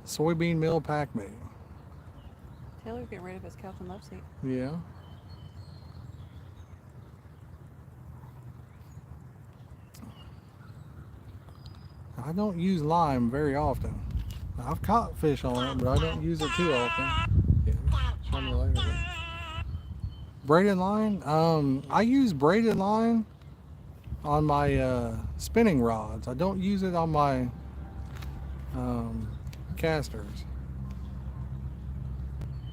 Soybean meal pack me. Taylor's getting rid of his couch and love seat. Yeah. I don't use lime very often. I've caught fish on it, but I don't use it too often. Yeah, show me later. Braided line. I use braided line on my spinning rods. I don't use it on my um, casters.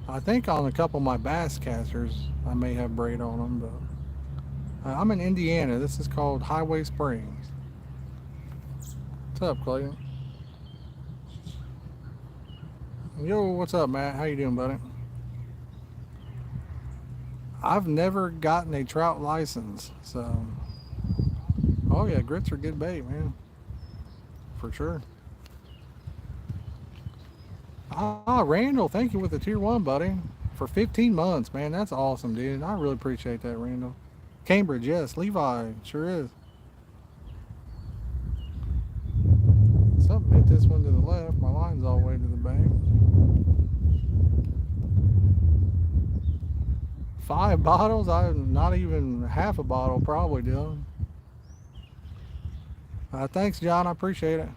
I think on a couple of my bass casters, I may have braid on them, but I'm in Indiana. This is called Highway Springs. What's up, Clayton? Yo, what's up, Matt? How you doing, buddy? I've never gotten a trout license, so oh yeah, grits are good bait, man, for sure. Ah, Randall, thank you with the tier one, buddy, for 15 months, man. That's awesome, dude. I really appreciate that, Randall. Cambridge, yes. Levi, sure is. Something hit this one to the left. My line's all the way to the back. 5 bottles? I'm not even half a bottle, probably, Dylan. Thanks, John. I appreciate it.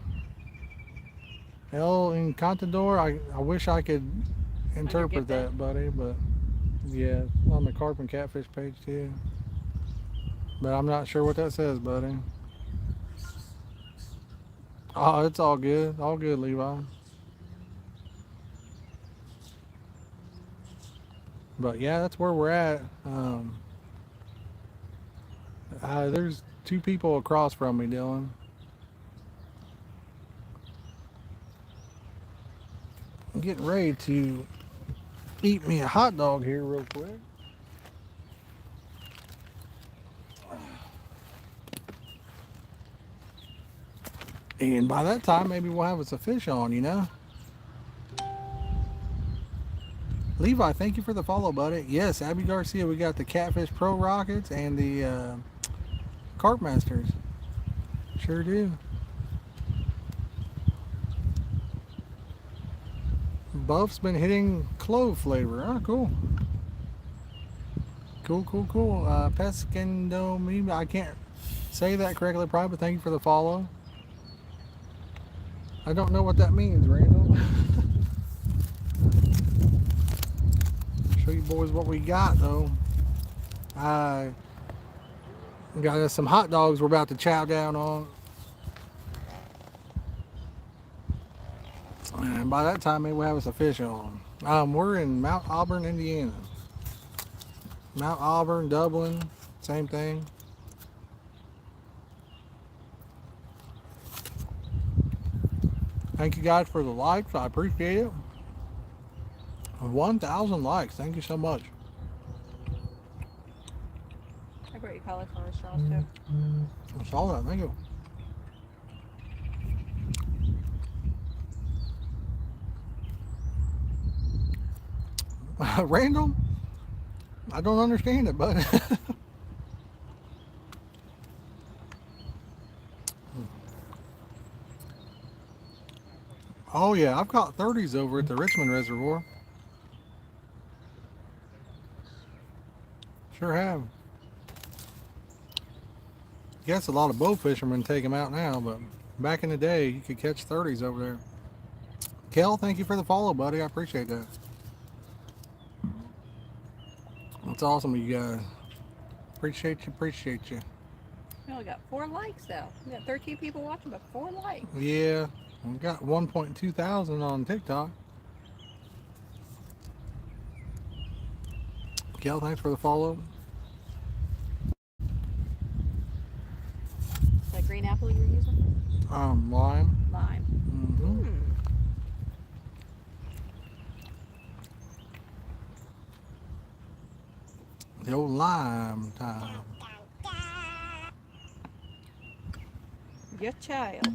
El Encantador, I wish I could interpret that, buddy, but yeah, on the Carp and Catfish page too. But I'm not sure what that says, buddy. Oh, it's all good. All good, Levi. But yeah, that's where we're at. There's two people across from me, Dylan. I'm getting ready to eat me a hot dog here real quick. And by that time, maybe we'll have us a fish on, you know? Levi, thank you for the follow, buddy. Yes, Abby Garcia, we got the Catfish Pro Rockets and the Carp Masters. Sure do. Buff's been hitting clove flavor. Oh, cool. Cool, cool, cool. Pescando, I can't say that correctly, probably, but thank you for the follow. I don't know what that means, Randall. Show you boys what we got, though. I got us some hot dogs we're about to chow down on. And by that time, maybe we'll have us a fish on. We're in Mount Auburn, Indiana. Mount Auburn, Dublin, same thing. Thank you guys for the likes. I appreciate it. 1,000 likes. Thank you so much. I brought you cauliflower straws too. I saw that. Thank you. Randall, I don't understand it, but oh yeah, I've caught 30s over at the Richmond Reservoir. Sure have. Guess a lot of bow fishermen take them out now, but back in the day, you could catch 30s over there. Kel, thank you for the follow, buddy. I appreciate that. That's awesome, you guys. Appreciate you, appreciate you. We only got 4 likes though. We got 13 people watching, but 4 likes. Yeah, we got 1.2 thousand on TikTok. Kel, thanks for the follow. That green apple you were using? Lime. Lime. Mm-hmm. The old lime time. Your child.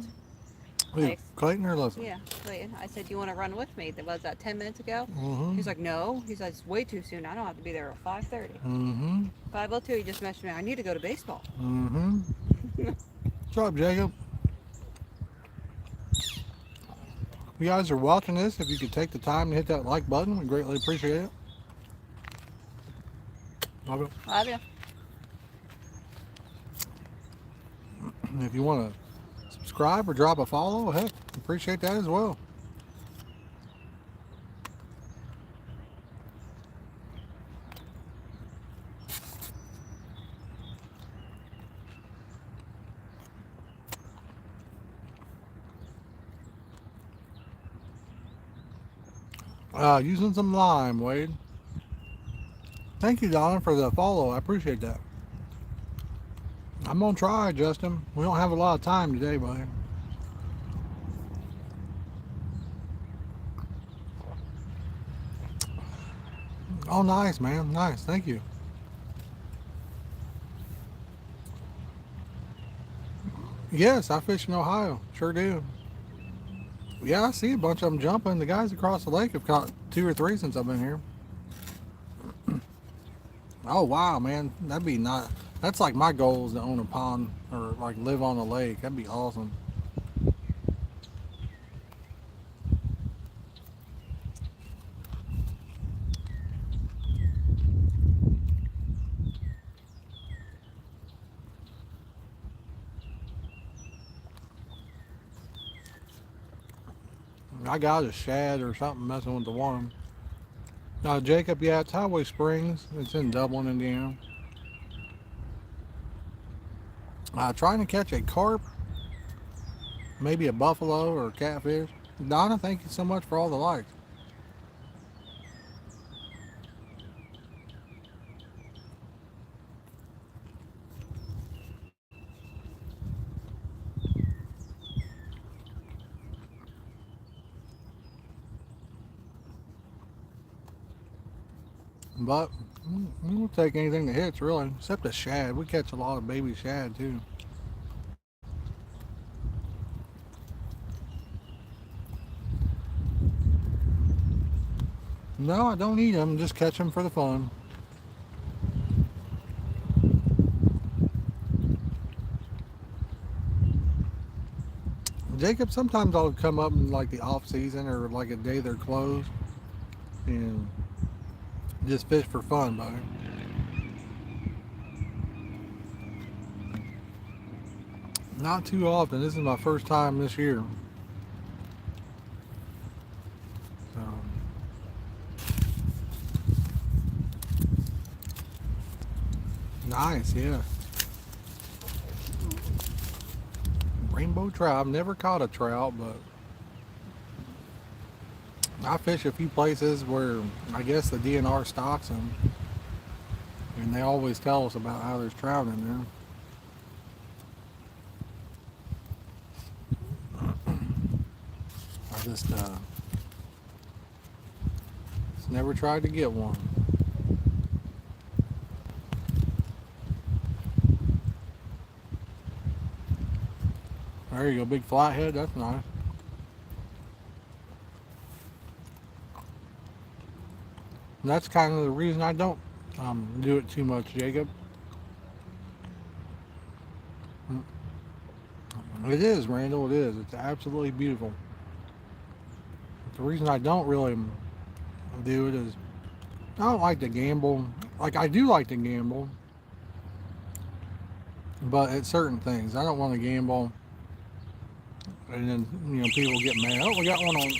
Who, Clayton or Leslie? Yeah, Clayton. I said, you want to run with me? That was that 10 minutes ago? Mm-hmm. He's like, no. He's like, it's way too soon. I don't have to be there at 5:30. Mm-hmm. 5:02, he just mentioned me. I need to go to baseball. Mm-hmm. What's up, Jacob? you guys are watching this, if you could take the time to hit that like button, we greatly appreciate it. Love it. Love you. And if you want to subscribe or drop a follow, heck, appreciate that as well. Using some lime, Wade. Thank you, Donna, for the follow. I appreciate that. I'm gonna try, Justin. We don't have a lot of time today, buddy. Oh, nice, man. Nice. Thank you. Yes, I fish in Ohio. Sure do. Yeah, I see a bunch of them jumping. The guys across the lake have caught 2 or 3 since I've been here. Oh, wow, man. That'd be not. That's like my goal is to own a pond or like live on a lake. That'd be awesome. I got a shad or something messing with the worm. Jacob, yeah, it's Highway Springs. It's in Dublin, Indiana. Trying to catch a carp, maybe a buffalo or a catfish. Donna, thank you so much for all the likes. But we'll take anything that hits, really, except a shad. We catch a lot of baby shad, too. No, I don't eat them. Just catch them for the fun. Jacob, sometimes I'll come up in like the off season or like a day they're closed and just fish for fun, buddy. Not too often. This is my first time this year. So, nice, yeah. Rainbow trout. I've never caught a trout, but I fish a few places where I guess the DNR stocks them, and they always tell us about how there's trout in there. I just never tried to get one. There you go, big flathead. That's nice. And that's kind of the reason I don't do it too much, Jacob. It is, Randall. It is. It's absolutely beautiful. The reason I don't really do it is I don't like to gamble. Like I do like to gamble, but at certain things, I don't want to gamble. And then people get mad. Oh, we got one on.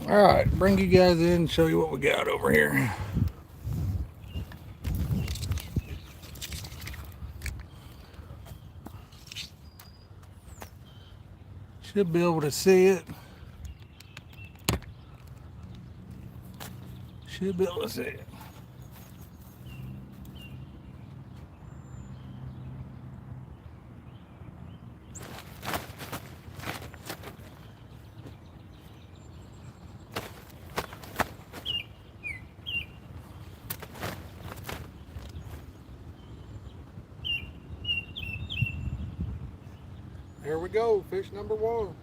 Alright, bring you guys in and show you what we got over here. Should be able to see it. Should be able to see it. Here we go, fish number one.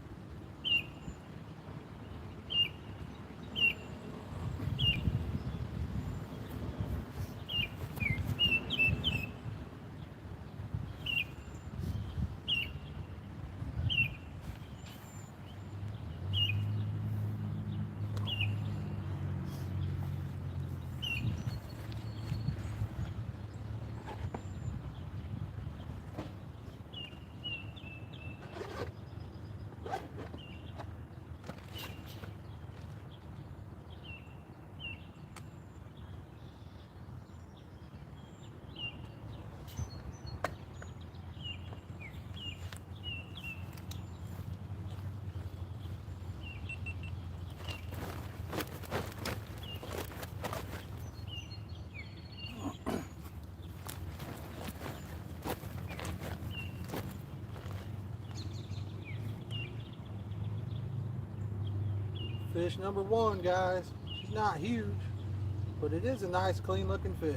Fish number one, guys. She's not huge, but it is a nice, clean looking fish.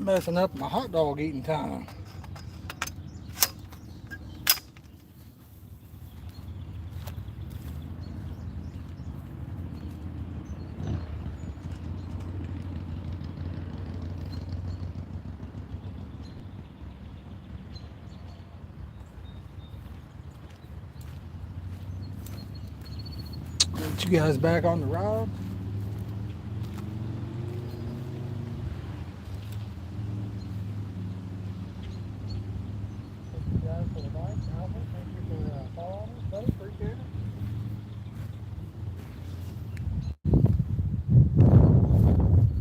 Messing up my hot dog eating time. Get you guys back on the rod. Thank you guys for the bite, Albert. Thank you for following us, buddy. Appreciate it.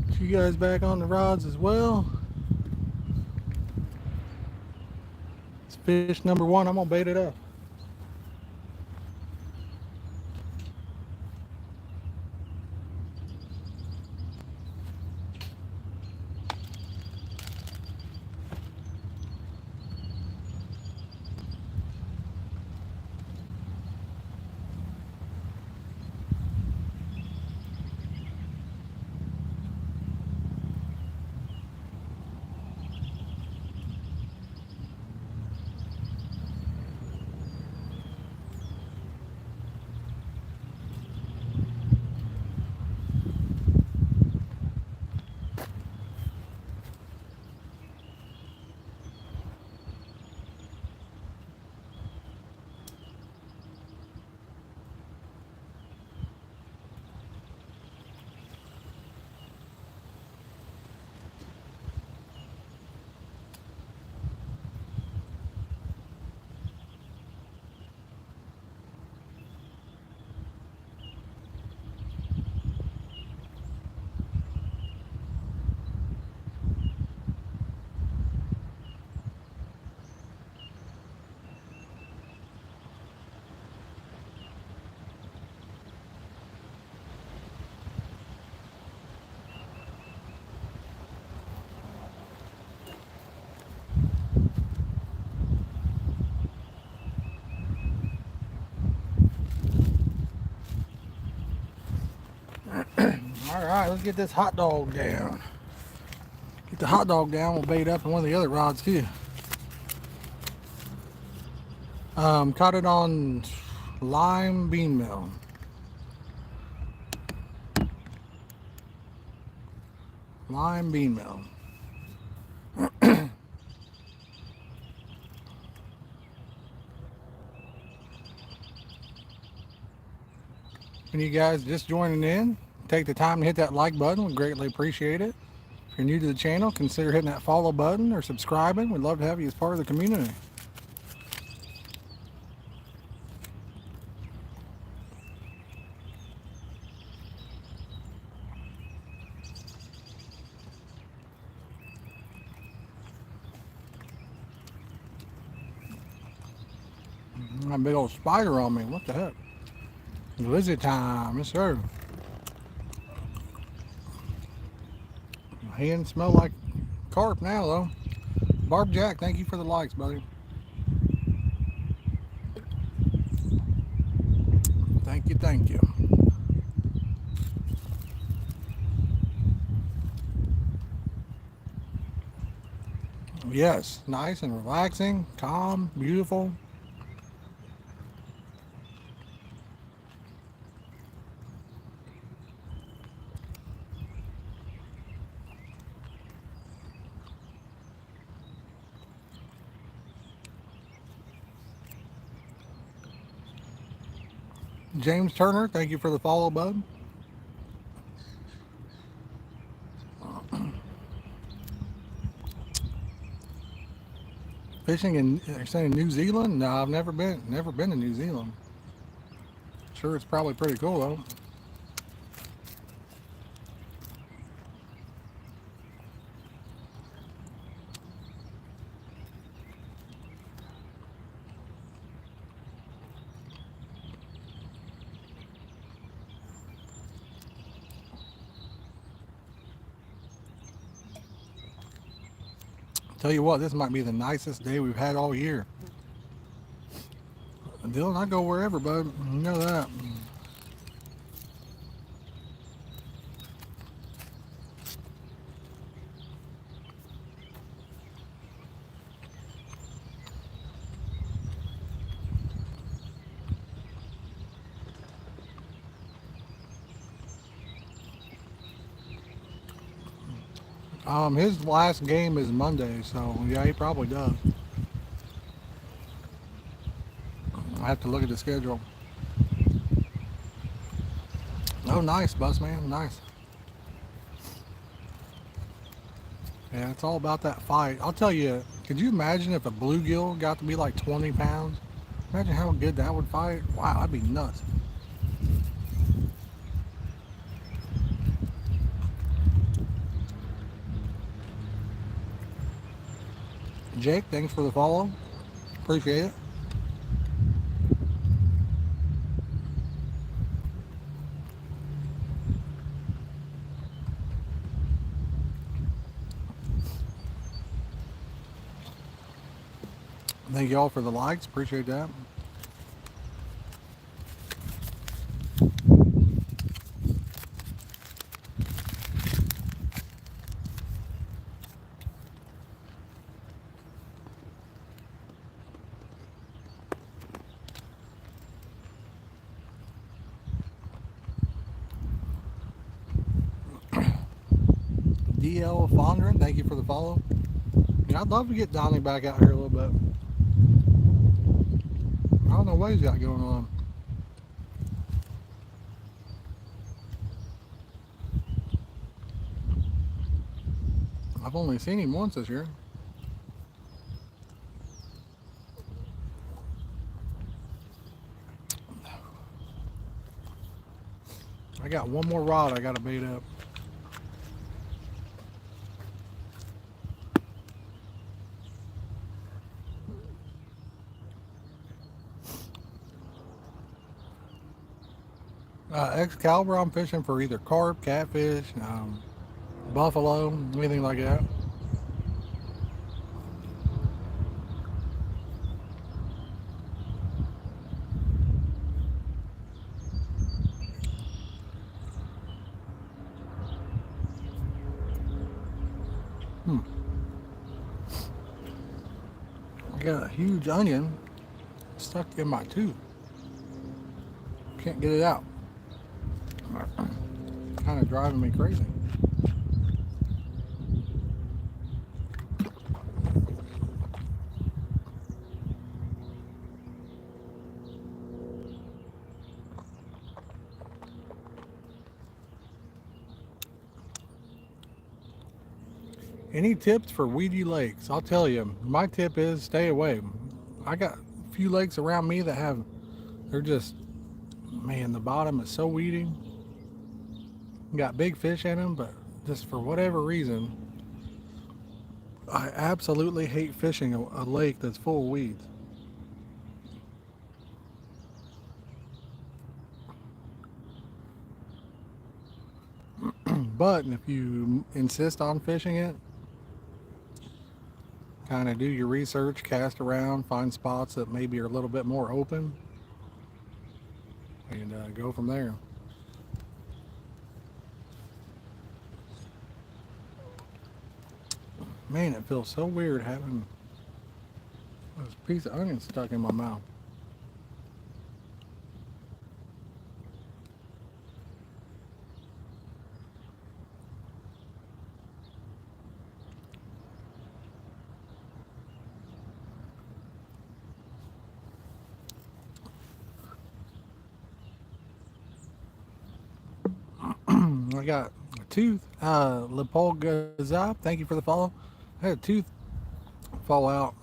Get you guys back on the rods as well. It's fish number one. I'm gonna bait it up. All right, let's get this hot dog down. Get the hot dog down. We'll bait up on one of the other rods too. Caught it on lime bean meal. Lime bean meal. And you guys just joining in, take the time to hit that like button. We greatly appreciate it. If you're new to the channel, consider hitting that follow button or subscribing. We'd love to have you as part of the community. Got a big old spider on me. What the heck? Lizard time, yes sir. My hands smell like carp now though. Barb Jack, thank you for the likes, buddy. Thank you, thank you. Yes, nice and relaxing, calm, beautiful. James Turner, thank you for the follow, bud. Fishing in, they're saying New Zealand? No, I've never been to New Zealand. Sure, it's probably pretty cool though. Tell you what, this might be the nicest day we've had all year. Dylan, I go wherever, bud. You know that. His last game is Monday, so yeah, he probably does. I have to look at the schedule. Oh, nice, bus man, nice. Yeah, it's all about that fight. I'll tell you, could you imagine if a bluegill got to be like 20 pounds? Imagine how good that would fight. Wow, that'd be nuts. Jake, thanks for the follow. Appreciate it. Thank you all for the likes. Appreciate that. DL Fondren, thank you for the follow. Yeah, I'd love to get Donnie back out here a little bit. I don't know what he's got going on. I've only seen him once this year. I got one more rod I got to bait up. Excalibur, I'm fishing for either carp, catfish, buffalo, anything like that. I got a huge onion stuck in my tooth. Can't get it out. Kind of driving me crazy. Any tips for weedy lakes? I'll tell you, my tip is stay away. I got a few lakes around me that have, they're just, man, the bottom is so weedy. Got big fish in them, but just for whatever reason, I absolutely hate fishing a lake that's full of weeds. But if you insist on fishing it, kind of do your research, cast around, find spots that maybe are a little bit more open, and go from there. Man, it feels so weird having this piece of onion stuck in my mouth. I got a tooth. Lepol Gazab, thank you for the follow. I had a tooth fall out,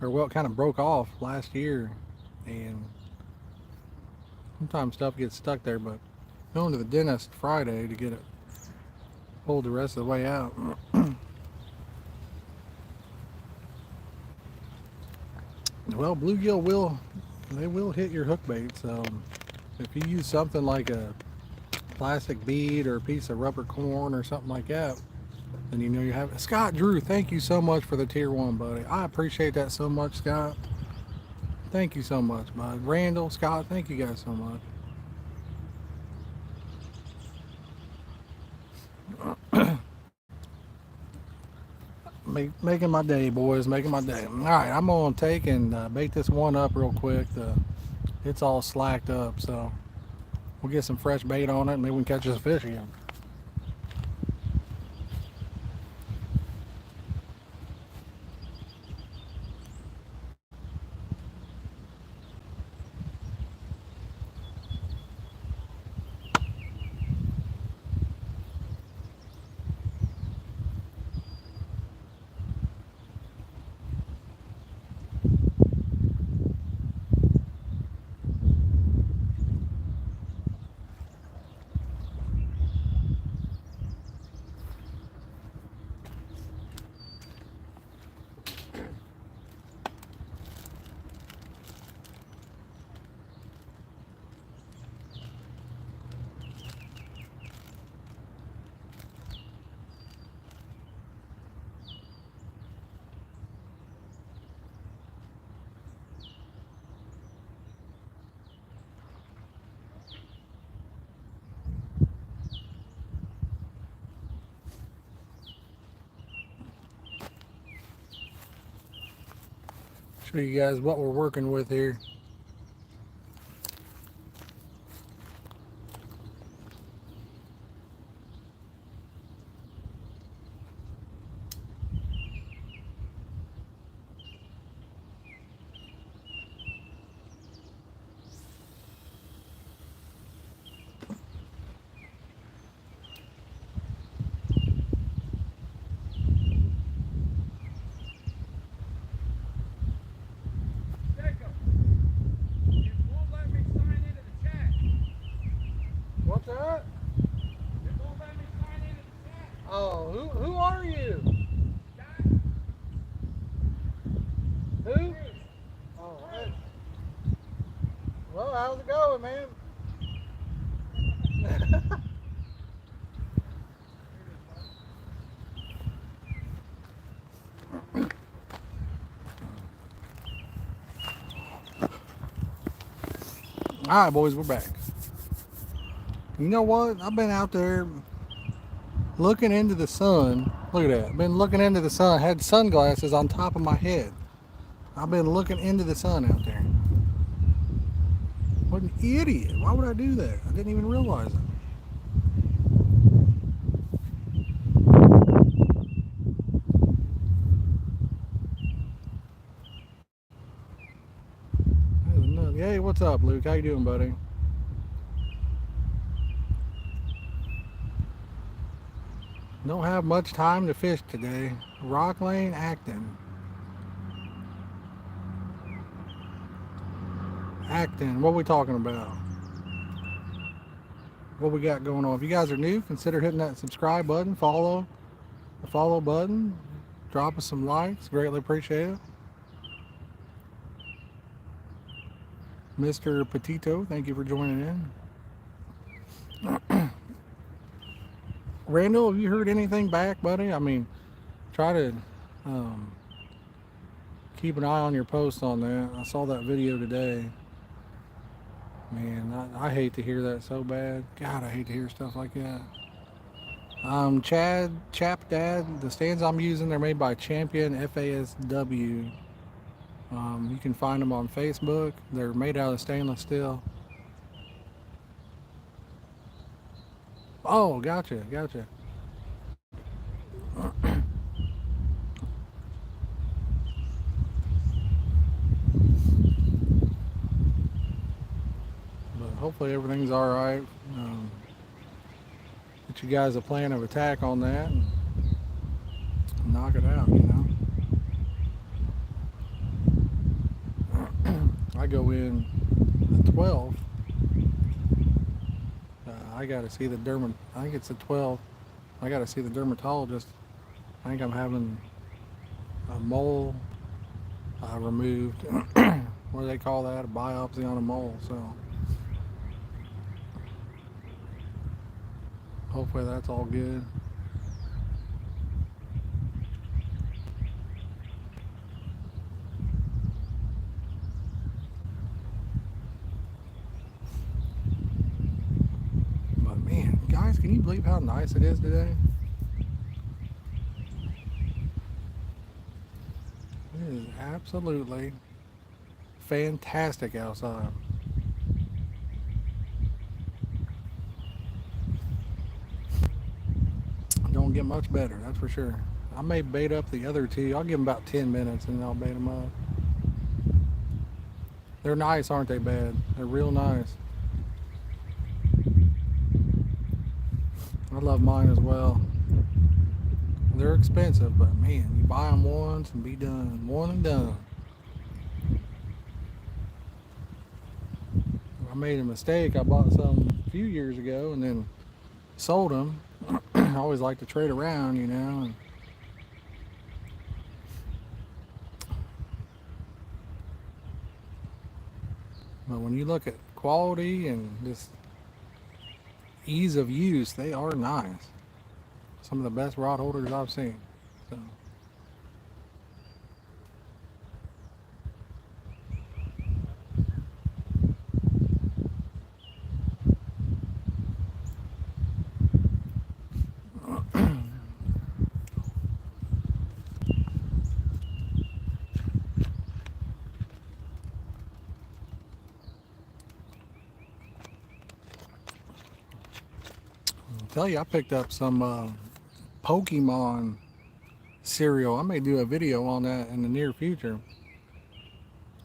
or well, it kind of broke off last year, and sometimes stuff gets stuck there. But going to the dentist Friday to get it pulled the rest of the way out. Well, bluegill will hit your hook bait. So if you use something like a plastic bead or a piece of rubber corn or something like that, then you know you have it. Scott Drew, thank you so much for the tier 1, buddy. I appreciate that so much, Scott. Thank you so much, bud. Randall, Scott, thank you guys so much. Making my day, boys, making my day. All right, I'm going to take and bait this one up real quick. It's all slacked up, so we'll get some fresh bait on it, and maybe we can catch us a fish again. Show you guys what we're working with here. What's that? Oh, who are you? Who? Oh, hey. Well, how's it going, man? All right, boys, we're back. You know what? I've been out there looking into the sun. Look at that. I've been looking into the sun. Had sunglasses on top of my head. I've been looking into the sun out there. What an idiot. Why would I do that? I didn't even realize it. Hey, what's up, Luke? How you doing, buddy? Don't have much time to fish today. Rock Lane, Acton. Acton, what are we talking about? What we got going on? If you guys are new, consider hitting that subscribe button, the follow button, drop us some likes, greatly appreciate it. Mr. Petito, thank you for joining in. Randall, have you heard anything back, buddy? I mean, try to um, keep an eye on your post on that. I saw that video today. Man, I hate to hear that so bad. God, I hate to hear stuff like that. Chap Dad, the stands I'm using, they're made by Champion FASW. You can find them on Facebook. They're made out of stainless steel. Oh, gotcha. But hopefully everything's all right. Get you guys a plan of attack on that and knock it out, you know. I go in the 12. I got to see the I think it's the 12. I got to see the dermatologist. I think I'm having a mole removed. What do they call that? A biopsy on a mole. So hopefully that's all good. But man, guys, can you believe how nice it is today? It is absolutely fantastic outside. Don't get much better, that's for sure. I may bait up the other two. I'll give them about 10 minutes and then I'll bait them up. They're nice, aren't they, Bad? They're real nice. I love mine as well. They're expensive, but man, you buy them once and be done. One and done. I made a mistake. I bought some a few years ago and then sold them. I always like to trade around, you know. But when you look at quality and just ease of use, they are nice. Some of the best rod holders I've seen. So. I'll tell you, I picked up some Pokemon cereal. I may do a video on that in the near future.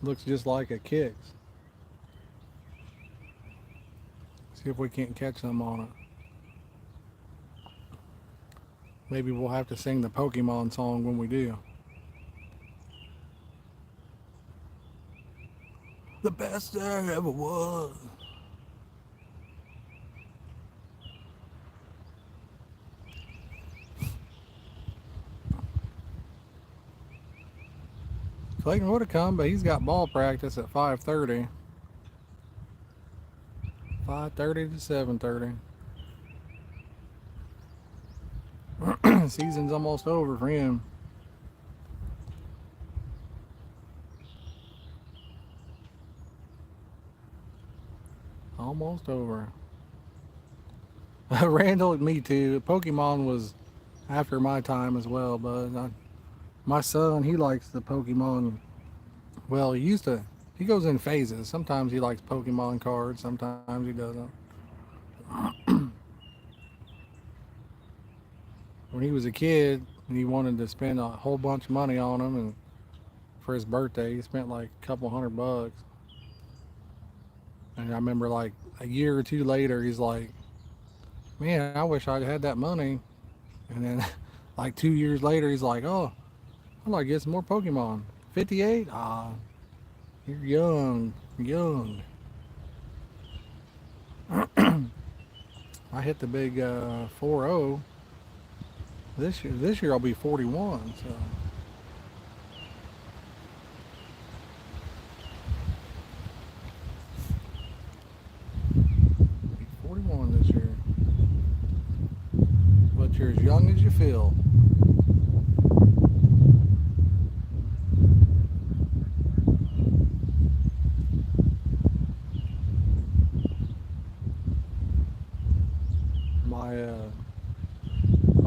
Looks just like a Kix. See if we can't catch some on it. Maybe we'll have to sing the Pokemon song when we do. The best there ever was. Clayton would have come, but he's got ball practice at 5:30. 5:30 to 7:30. Season's almost over for him. Almost over. Randall, me too. Pokemon was after my time as well, but my son, he likes the Pokemon. Well, he goes in phases. Sometimes he likes Pokemon cards, sometimes he doesn't. When he was a kid, he wanted to spend a whole bunch of money on them, and for his birthday, he spent like a couple $100. And I remember like a year or two later, he's like, man, I wish I'd had that money And then like 2 years later, he's like, oh, I'd like to get some more Pokemon. 58? Ah, you're young, young. I hit the big 4-0 this year. This year I'll be 41, so I'll be 41 this year. But you're as young as you feel. My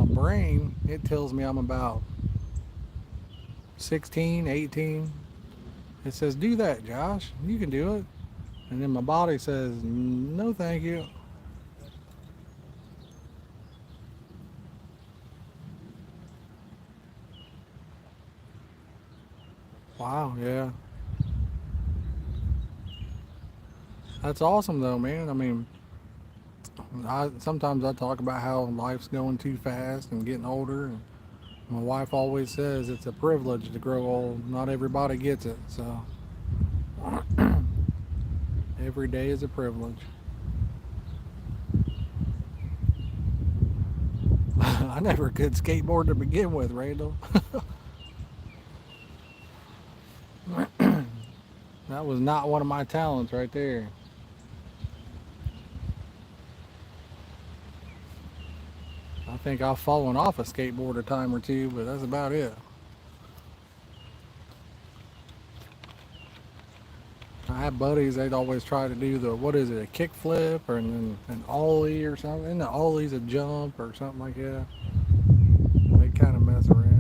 my brain, it tells me I'm about 16, 18. It says, do that, Josh. You can do it. And then my body says, no, thank you. Wow, yeah. That's awesome, though, man. I mean, sometimes I talk about how life's going too fast and getting older. And my wife always says it's a privilege to grow old. Not everybody gets it. So every day is a privilege. I never could skateboard to begin with, Randall. That was not one of my talents right there. I think I've fallen off a skateboard a time or two, but that's about it. I had buddies, they'd always try to do the, what is it, a kick flip or an ollie or something. And the ollie's a jump or something like that. They kind of mess around.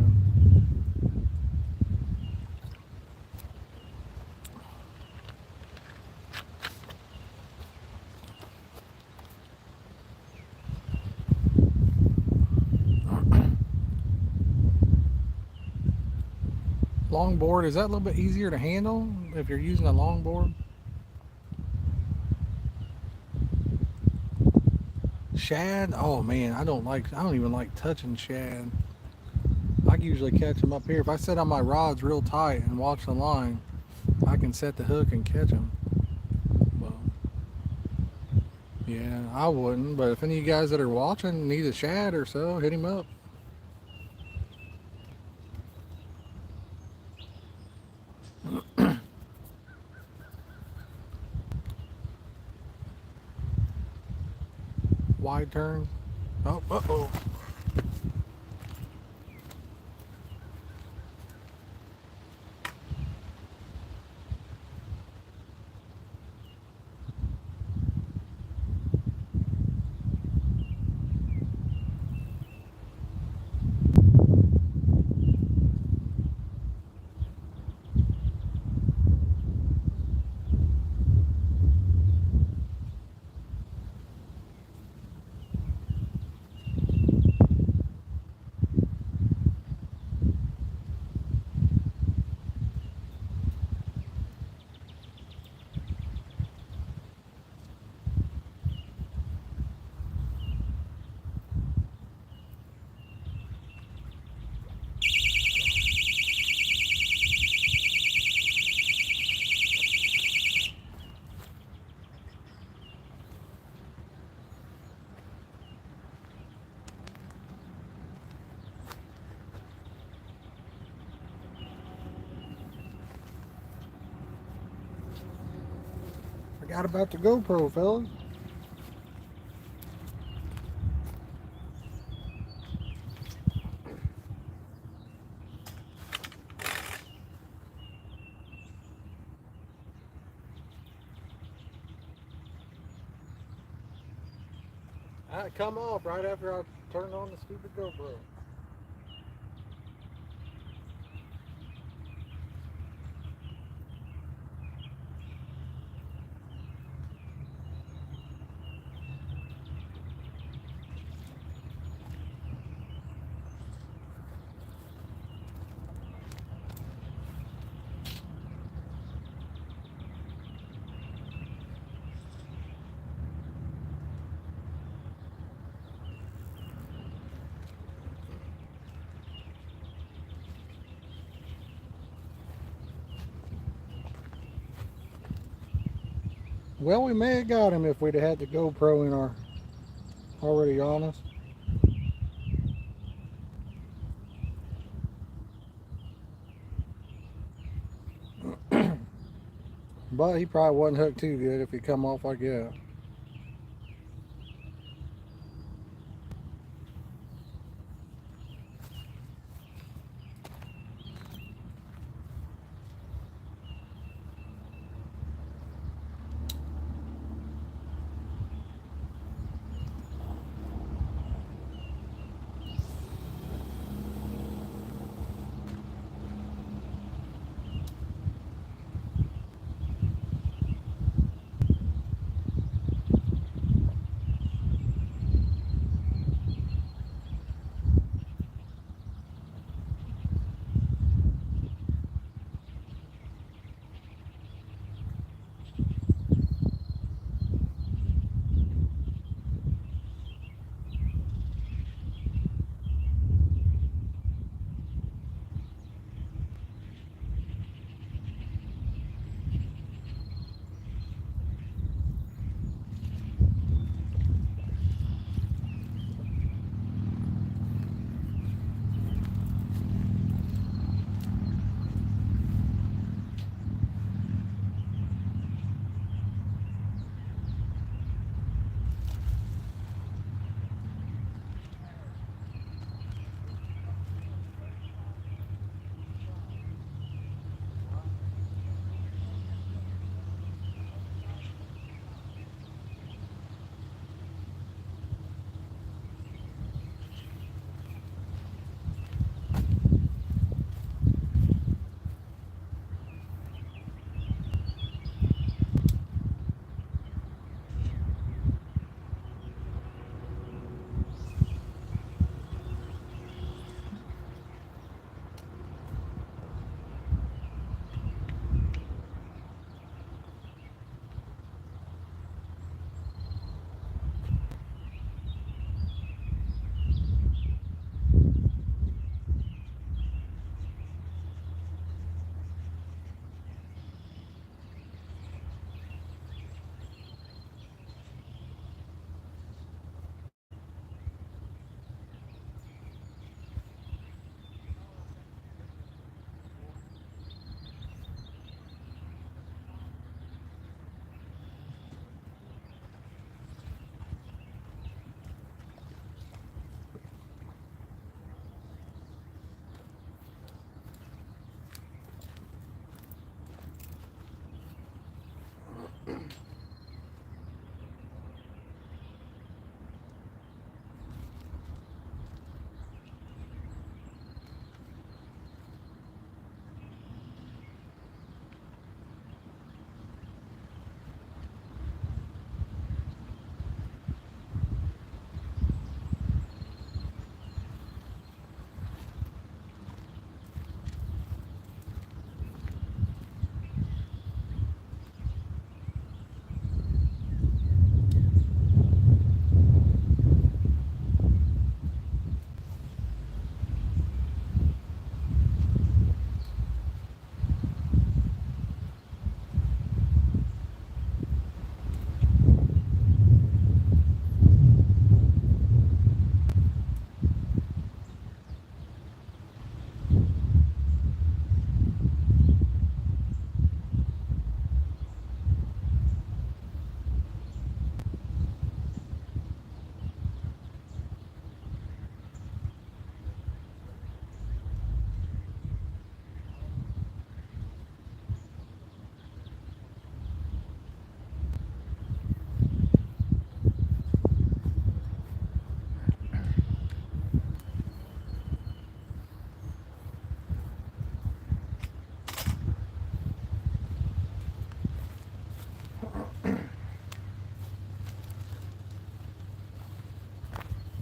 Longboard, is that a little bit easier to handle if you're using a longboard? Shad? Oh man, I don't even like touching shad. I can usually catch them up here. If I set on my rods real tight and watch the line, I can set the hook and catch them. Well, yeah, I wouldn't. But if any of you guys that are watching need a shad or so, hit him up. Wide turn. Oh, uh-oh. Forgot about the GoPro, fellas. I come off right after I turned on the stupid GoPro. Well, we may have got him if we'd have had the GoPro in our already on us. But he probably wasn't hooked too good if he come off like that.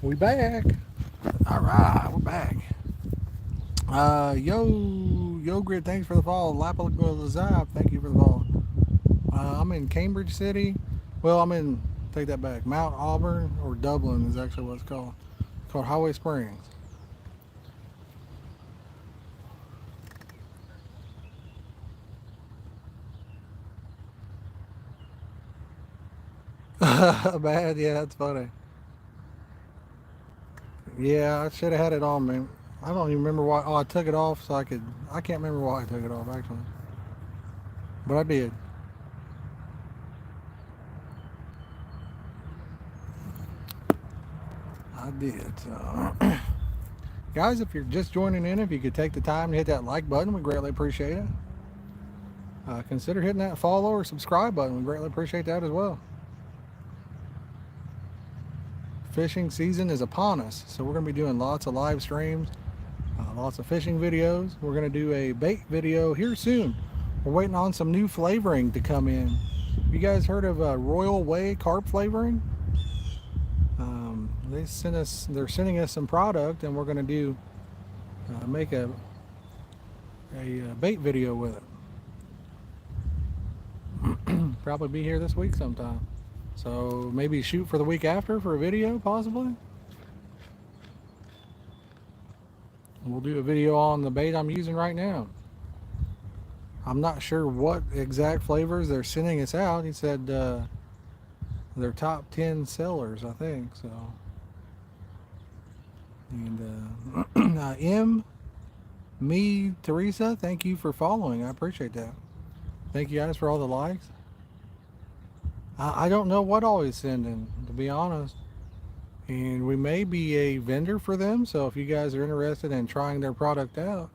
We back. All right, we're back. Yo, Grid, thanks for the follow. Lapalazab, thank you for the follow. I'm in Cambridge City. Well, take that back. Mount Auburn, or Dublin is actually what it's called. It's called Hiway Springs. Bad, yeah, that's funny. Yeah, I should have had it on me. I don't even remember why. Oh, I took it off so I could. I can't remember why I took it off actually, but I did. I did. So, guys, if you're just joining in, if you could take the time to hit that like button, we greatly appreciate it. Consider hitting that follow or subscribe button. We greatly appreciate that as well. Fishing season is upon us, so we're going to be doing lots of live streams, lots of fishing videos. We're going to do a bait video here soon. We're waiting on some new flavoring to come in. You guys heard of Royal Way carp flavoring? They're sending us some product, and we're going to do make a bait video with it. Probably be here this week sometime. So maybe shoot for the week after for a video, possibly. We'll do a video on the bait I'm using right now. I'm not sure what exact flavors they're sending us out. He said their top 10 sellers, I think. So, and Teresa, thank you for following. I appreciate that. Thank you guys for all the likes. I don't know what all he's sending, to be honest. And we may be a vendor for them, so if you guys are interested in trying their product out,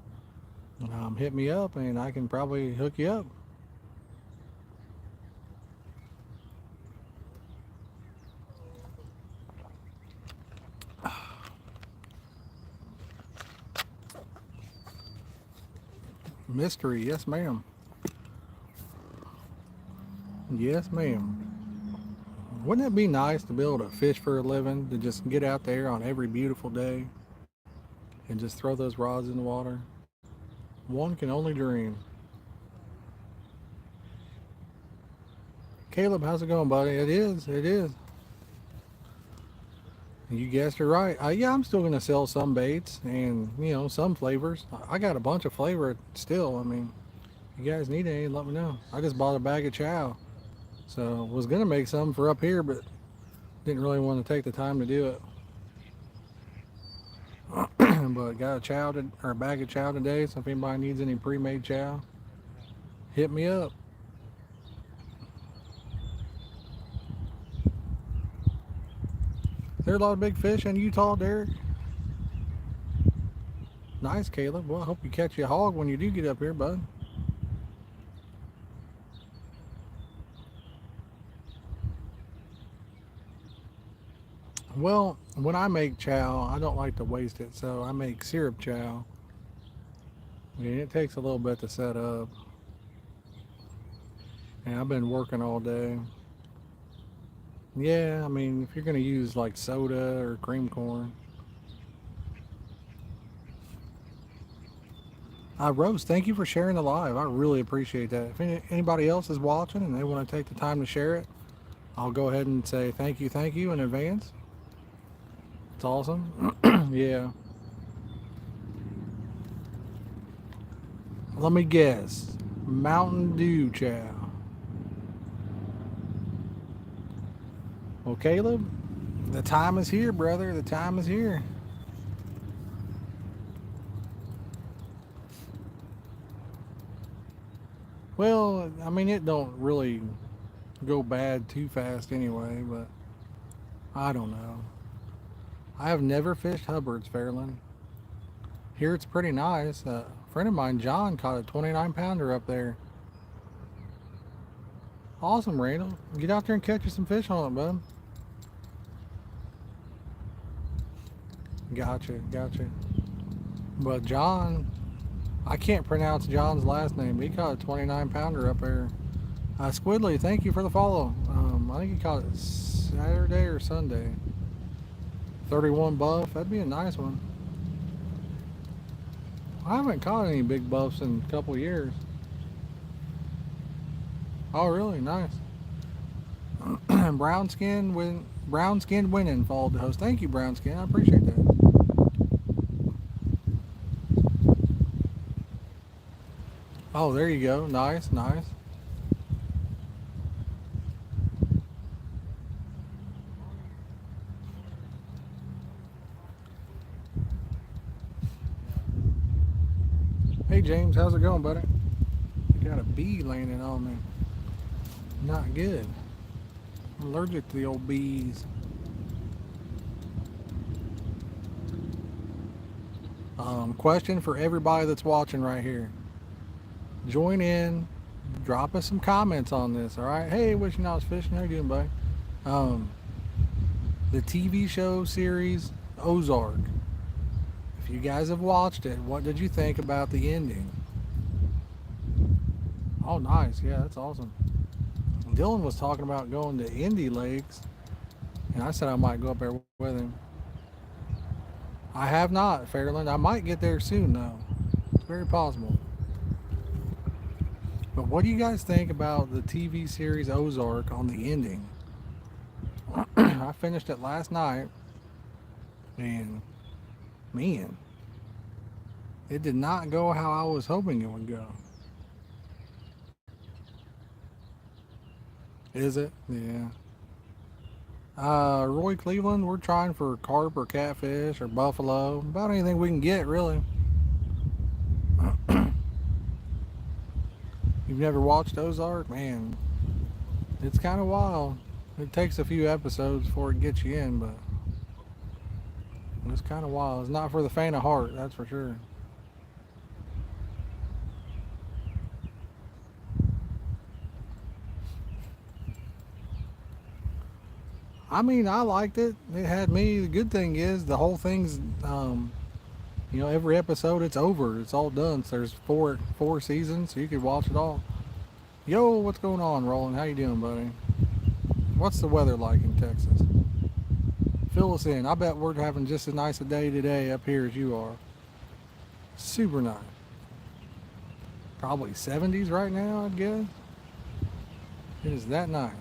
hit me up and I can probably hook you up. Mystery, yes ma'am. Yes ma'am. Wouldn't it be nice to be able to fish for a living, to just get out there on every beautiful day and just throw those rods in the water? One can only dream. Caleb, how's it going, buddy? It is. You guessed it right. Yeah, I'm still going to sell some baits and, some flavors. I got a bunch of flavor still. I mean, if you guys need any, let me know. I just bought a bag of chow. So was going to make some for up here, but didn't really want to take the time to do it. But got a bag of chow today, so if anybody needs any pre-made chow, hit me up. Is there a lot of big fish in Utah, Derek? Nice, Caleb. Well, I hope you catch you a hog when you do get up here, bud. Well, when I make chow, I don't like to waste it, so I make syrup chow. And it takes a little bit to set up. And I've been working all day. Yeah, I mean, if you're going to use like soda or cream corn. Rose, thank you for sharing the live. I really appreciate that. If anybody else is watching and they want to take the time to share it, I'll go ahead and say thank you in advance. It's awesome. Yeah. Let me guess. Mountain Dew chow. Well, Caleb, the time is here, brother. The time is here. Well, I mean, it don't really go bad too fast anyway, but I don't know. I have never fished Hubbard's, Fairland. Here it's pretty nice. A friend of mine, John, caught a 29 pounder up there. Awesome, Randall. Get out there and catch you some fish on it, bud. Gotcha. But John, I can't pronounce John's last name, but he caught a 29 pounder up there. Squidly, thank you for the follow. I think he caught it Saturday or Sunday. 31 buff, that'd be a nice one. I haven't caught any big buffs in a couple years. Oh, really? Nice. Brown skinned winning followed the host. Thank you, brown skin. I appreciate that. Oh, there you go. Nice. Hey James, how's it going, buddy? You got a bee landing on me. Not good. I'm allergic to the old bees. Question for everybody that's watching right here. Join in, drop us some comments on this, alright? Hey, wishing I was fishing. How you doing, buddy? Um, the TV show series Ozark. If you guys have watched it, what did you think about the ending? Oh, nice. Yeah, that's awesome. Dylan was talking about going to Indy Lakes, and I said I might go up there with him. I have not, Fairland. I might get there soon, though. It's very possible. But what do you guys think about the TV series Ozark on the ending? I finished it last night, and man, it did not go how I was hoping it would go. Is it? Yeah. Roy Cleveland, we're trying for carp or catfish or buffalo. About anything we can get, really. You've never watched Ozark? Man, it's kind of wild. It takes a few episodes before it gets you in, but it's kind of wild. It's not for the faint of heart, that's for sure. I mean, I liked it. It had me. The good thing is the whole thing's, every episode it's over. It's all done. So there's four seasons, so you could watch it all. Yo, what's going on, Roland? How you doing, buddy? What's the weather like in Texas? Fill us in. I bet we're having just as nice a day today up here as you are. Super nice. Probably 70s right now, I'd guess. It is that nice.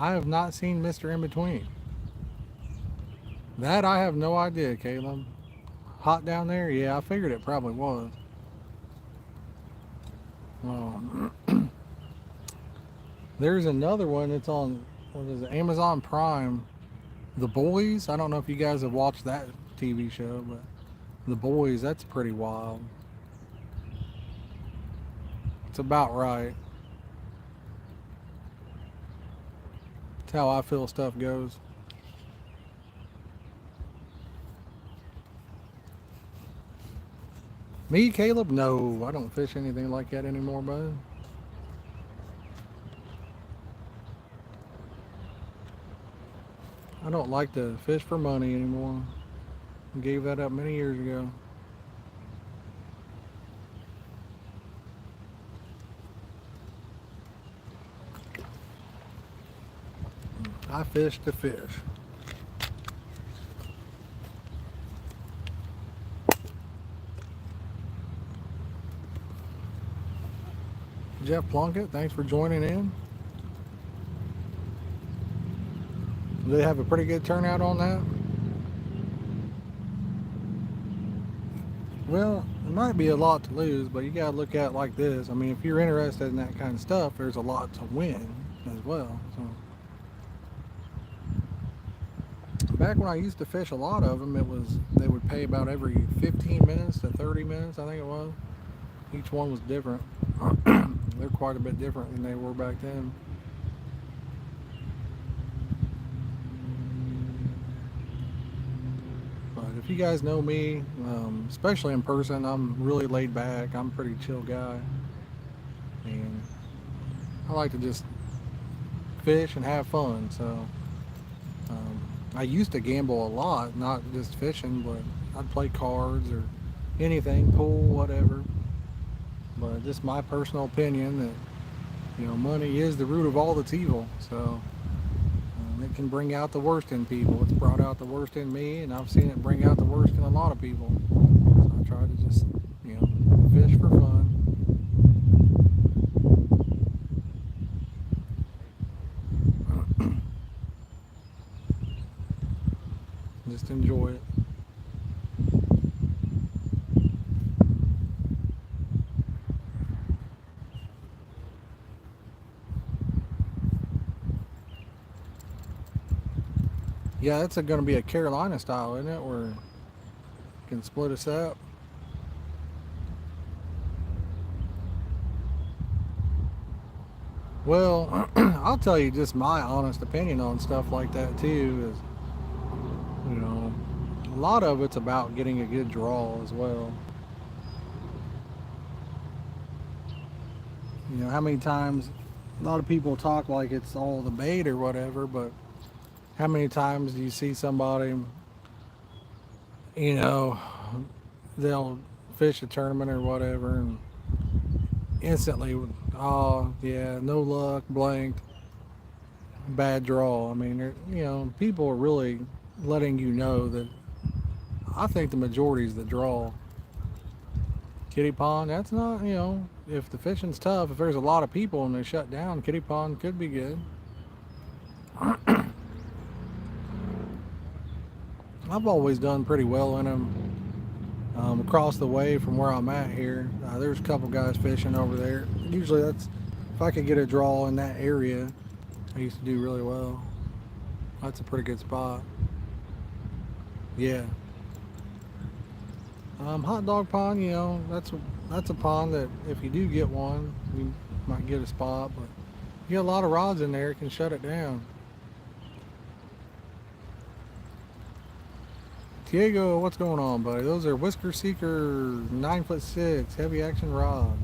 I have not seen Mr. In Between. That I have no idea, Caleb. Hot down there? Yeah, I figured it probably was. Um, there's another one that's on, what is it, Amazon Prime. The Boys. I don't know if you guys have watched that TV show, but The Boys, that's pretty wild. It's about right. That's how I feel stuff goes. Me, Caleb? No, I don't fish anything like that anymore, bud. I don't like to fish for money anymore. I gave that up many years ago. I fish to fish. Jeff Plunkett, thanks for joining in. Do they have a pretty good turnout on that? Well, it might be a lot to lose, but you gotta look at it like this. I mean, if you're interested in that kind of stuff, there's a lot to win as well. So, back when I used to fish a lot of them, they would pay about every 15 minutes to 30 minutes, I think it was. Each one was different. They're quite a bit different than they were back then. But if you guys know me, especially in person, I'm really laid back. I'm a pretty chill guy. And I like to just fish and have fun. So I used to gamble a lot, not just fishing, but I'd play cards or anything, pool, whatever. But just my personal opinion that money is the root of all that's evil. So it can bring out the worst in people. It's brought out the worst in me, and I've seen it bring out the worst in a lot of people. So I try to just fish for fun. Just enjoy it. Yeah, that's going to be a Carolina style, isn't it? Where you can split us up. Well, I'll tell you just my honest opinion on stuff like that too. Is you know, a lot of it's about getting a good draw as well. You know, how many times a lot of people talk like it's all the bait or whatever, but how many times do you see somebody, you know, they'll fish a tournament or whatever and instantly, oh, yeah, no luck, blanked, bad draw. I mean, you know, people are really letting you know that I think the majority is the draw. Kitty pond, that's not, you know, if the fishing's tough, if there's a lot of people and they shut down, kitty pond could be good. I've always done pretty well in them. Across the way from where I'm at here, there's a couple guys fishing over there. Usually that's, if I could get a draw in that area, I used to do really well. That's a pretty good spot. Yeah. Hot dog pond, you know, that's a pond that if you do get one, you might get a spot, but you get a lot of rods in there, it can shut it down. Diego, what's going on, buddy? Those are Whisker Seeker 9'6" heavy action rods.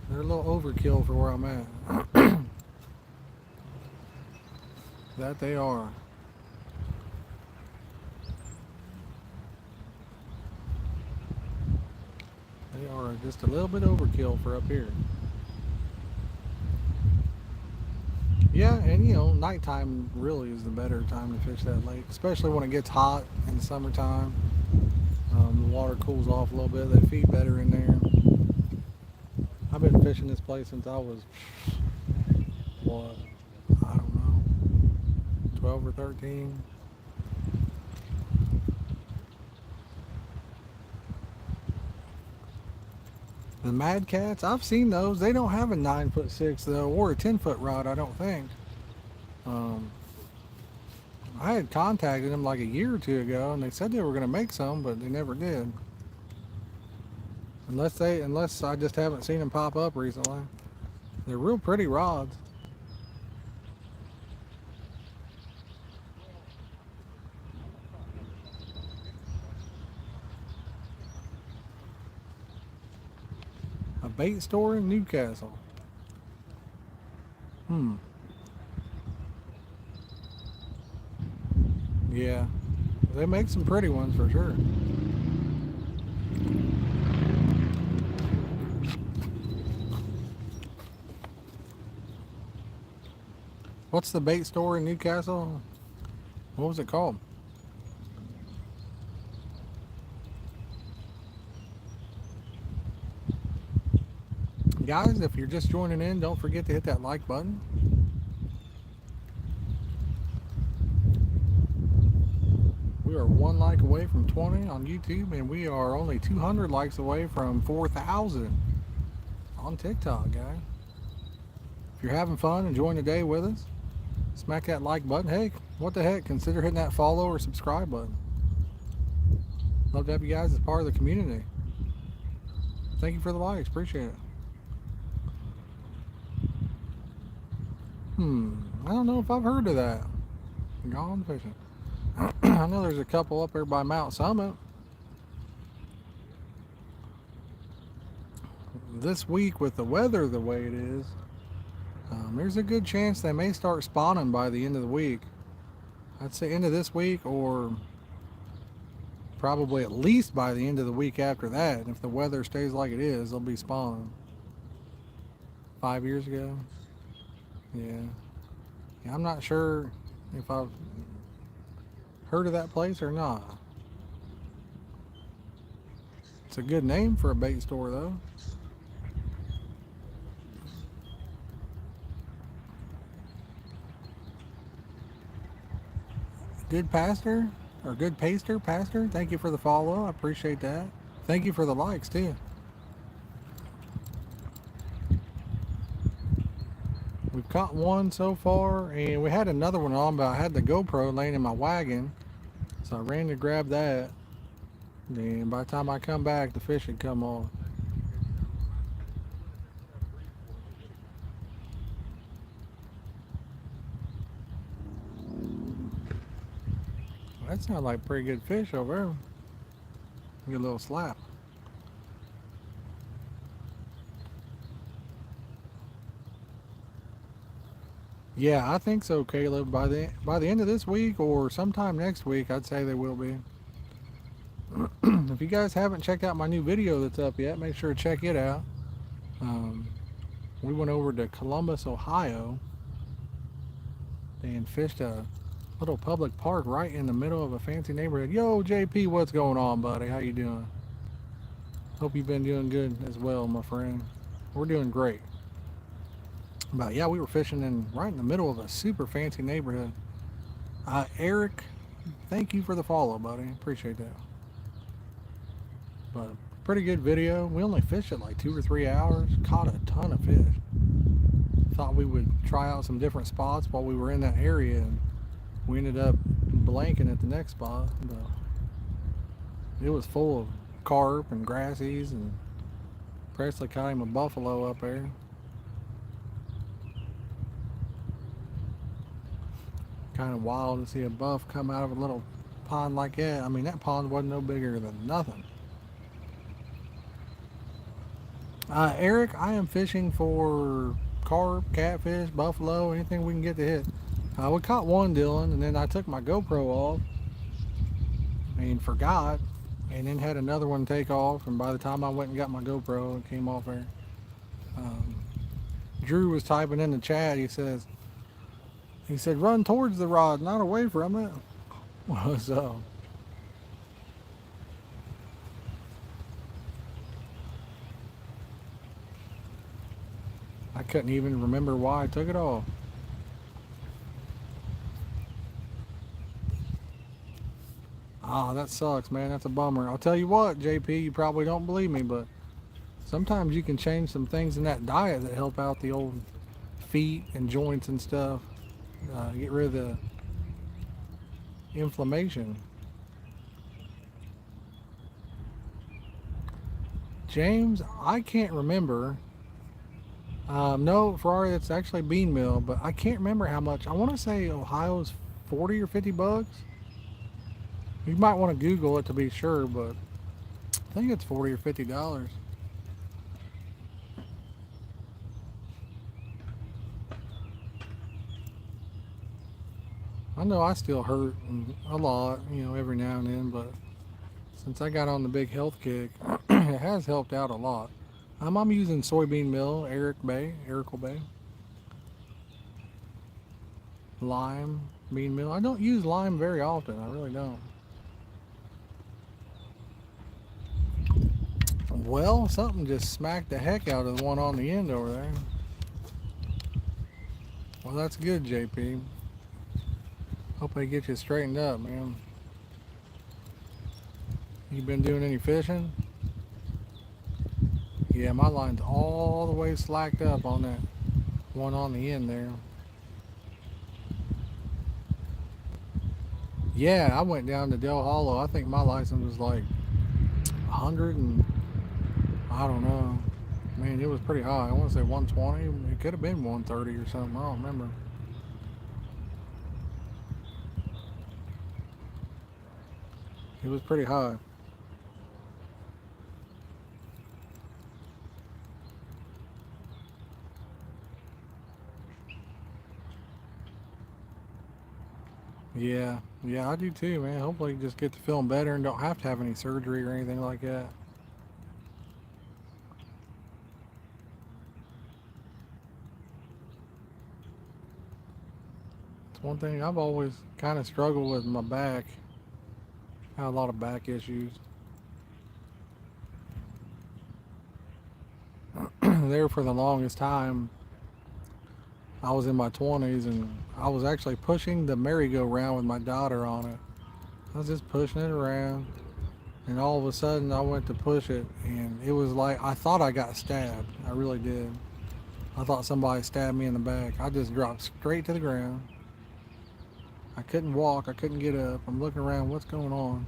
They're a little overkill for where I'm at. That they are. They are just a little bit overkill for up here. Yeah, and you know, nighttime really is the better time to fish that lake, especially when it gets hot in the summertime. The water cools off a little bit. They feed better in there. I've been fishing this place since I was, what, I don't know, 12 or 13. The Mad Cats, I've seen those. They don't have a 9'6" though, or a 10-foot rod, I don't think. Um, I had contacted them like a year or two ago, and they said they were going to make some, but they never did. Unless I just haven't seen them pop up recently. They're real pretty rods. A bait store in Newcastle. Yeah, they make some pretty ones for sure. What's the bait store in Newcastle? What was it called? Guys, if you're just joining in, don't forget to hit that like button. We are 1 like away from 20 on YouTube, and we are only 200 likes away from 4,000 on TikTok, guys. If you're having fun, enjoying the day with us, smack that like button. Hey, what the heck, consider hitting that follow or subscribe button. Love to have you guys as part of the community. Thank you for the likes, appreciate it. I don't know if I've heard of that. Gone fishing. I know there's a couple up there by Mount Summit. This week with the weather the way it is, there's a good chance they may start spawning by the end of the week. I'd say end of this week, or probably at least by the end of the week after that. And if the weather stays like it is, they'll be spawning. 5 years ago. Yeah, I'm not sure if I've heard of that place or not. It's a good name for a bait store though. Good pastor, or good pastor, thank you for the follow, I appreciate that. Thank you for the likes too. We've caught one so far, and we had another one on, but I had the GoPro laying in my wagon, so I ran to grab that. Then by the time I come back, the fish had come on. That sounds like pretty good fish over there. Get a little slap. Yeah, I think so, Caleb. By the end of this week or sometime next week, I'd say they will be. If you guys haven't checked out my new video that's up yet, make sure to check it out. Um, we went over to Columbus, Ohio, and fished a little public park right in the middle of a fancy neighborhood. Yo, JP, what's going on, buddy? How you doing? Hope you've been doing good as well, my friend. We're doing great. But yeah, we were fishing right in the middle of a super fancy neighborhood. Eric, thank you for the follow, buddy. Appreciate that. But pretty good video. We only fished it like 2 or 3 hours. Caught a ton of fish. Thought we would try out some different spots while we were in that area, and we ended up blanking at the next spot. But it was full of carp and grassies, and Presley caught him a buffalo up there. Kind of wild to see a buff come out of a little pond like that. I mean, that pond wasn't no bigger than nothing. Eric, I am fishing for carp, catfish, buffalo, anything we can get to hit. We caught one, Dylan, and then I took my GoPro off and forgot, and then had another one take off, and by the time I went and got my GoPro, it came off there. Drew was typing in the chat. He said, run towards the rod, not away from it. So, I couldn't even remember why I took it off. Ah, that sucks, man. That's a bummer. I'll tell you what, JP, you probably don't believe me, but sometimes you can change some things in that diet that help out the old feet and joints and stuff. Get rid of the inflammation. James, I can't remember. No, Ferrari, it's actually bean meal, but I can't remember how much. I want to say Ohio's 40 or 50 bucks. You might want to Google it to be sure, but I think it's 40 or $50. I know I still hurt a lot, every now and then, but since I got on the big health kick, it has helped out a lot. I'm using soybean meal, Erical Bay. Lime, bean meal. I don't use lime very often, I really don't. Well, something just smacked the heck out of the one on the end over there. Well, that's good, JP. Hope they get you straightened up, man. You been doing any fishing? Yeah, my line's all the way slacked up on that one on the end there. Yeah, I went down to Del Hollow. I think my license was like 100 and I don't know. Man, it was pretty high. I want to say 120. It could have been 130 or something. I don't remember. It was pretty high. Yeah, I do too, man. Hopefully you just get to feeling better and don't have to have any surgery or anything like that. It's one thing I've always kind of struggled with my back. I had a lot of back issues. There for the longest time, I was in my 20s and I was actually pushing the merry-go-round with my daughter on it. I was just pushing it around, and all of a sudden I went to push it, and it was like I thought I got stabbed. I really did. I thought somebody stabbed me in the back. I just dropped straight to the ground. I couldn't walk. I couldn't get up. I'm looking around. What's going on?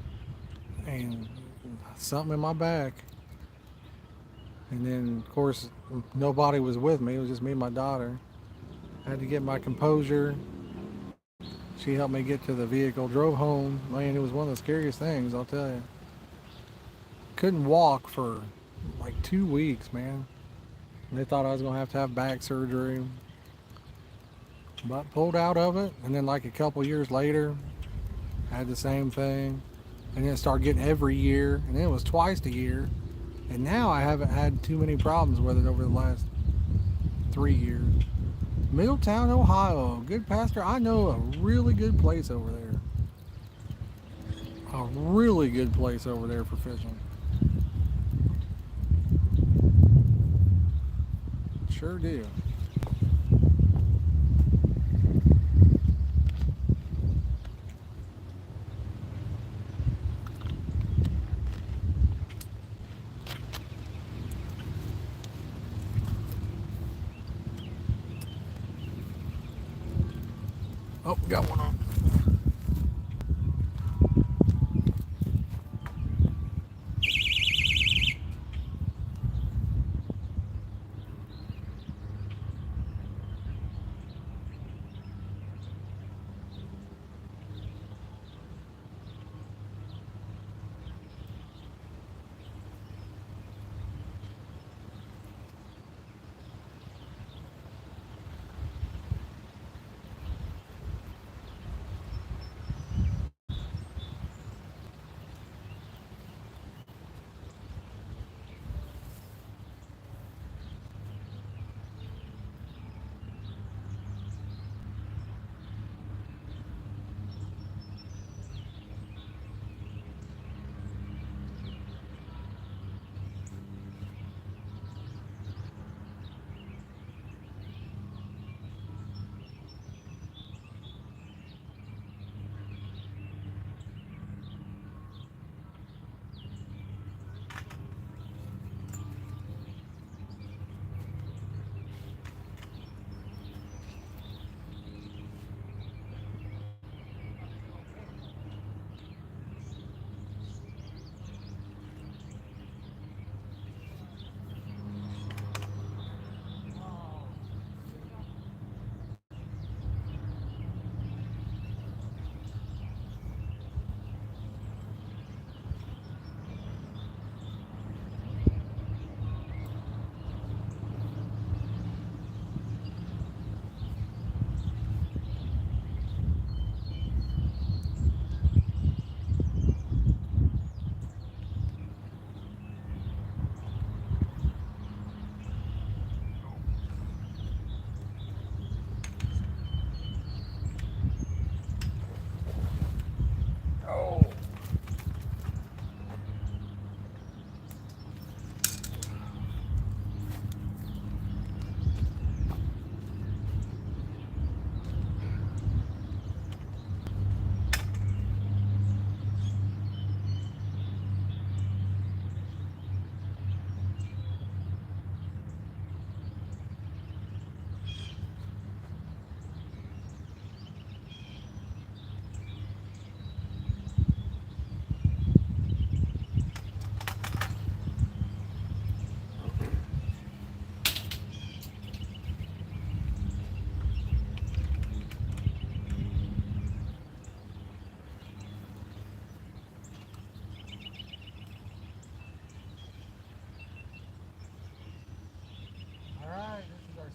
And something in my back. And then, of course, nobody was with me. It was just me and my daughter. I had to get my composure. She helped me get to the vehicle, drove home. Man, it was one of the scariest things, I'll tell you. Couldn't walk for like 2 weeks, man. And they thought I was going to have back surgery. But pulled out of it. And then, like a couple years later, had the same thing. And then it started getting every year. And then it was twice a year. And now I haven't had too many problems with it over the last 3 years. Middletown, Ohio. Good pastor. I know a really good place over there. A really good place over there for fishing. Sure do. Oh, got one on.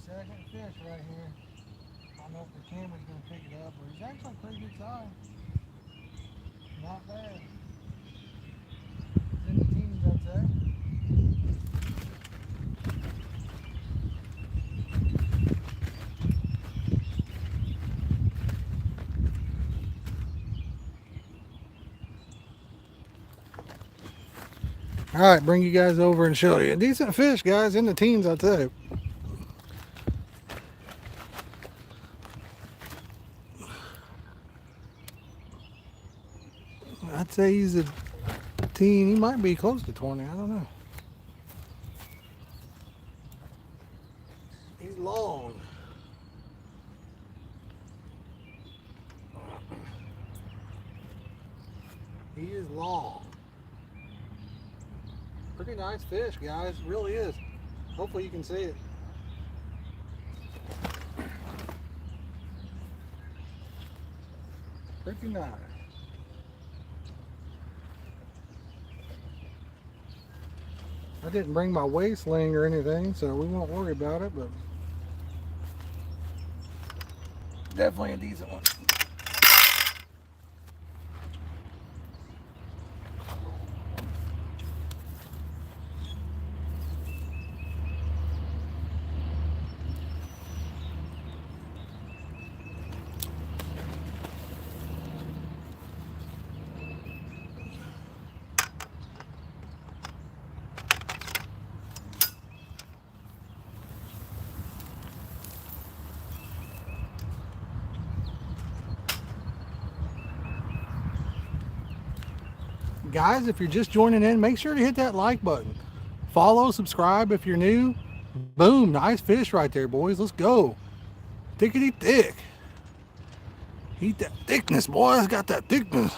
Second fish right here. I don't know if the camera's going to pick it up, but he's actually pretty good size. Not bad. It's in the teens, I'd say. All right, bring you guys over and show you. A decent fish, guys, in the teens, I'd say. I'd say he's a teen. He might be close to 20. I don't know. He's long. He is long. Pretty nice fish, guys. Really is. Hopefully you can see it. Pretty nice. I didn't bring my weight sling or anything, so we won't worry about it, but definitely a decent one. Guys, if you're just joining in, make sure to hit that like button. Follow, subscribe if you're new. Boom, nice fish right there, boys. Let's go. Thickety thick. Eat that thickness, boys. Got that thickness.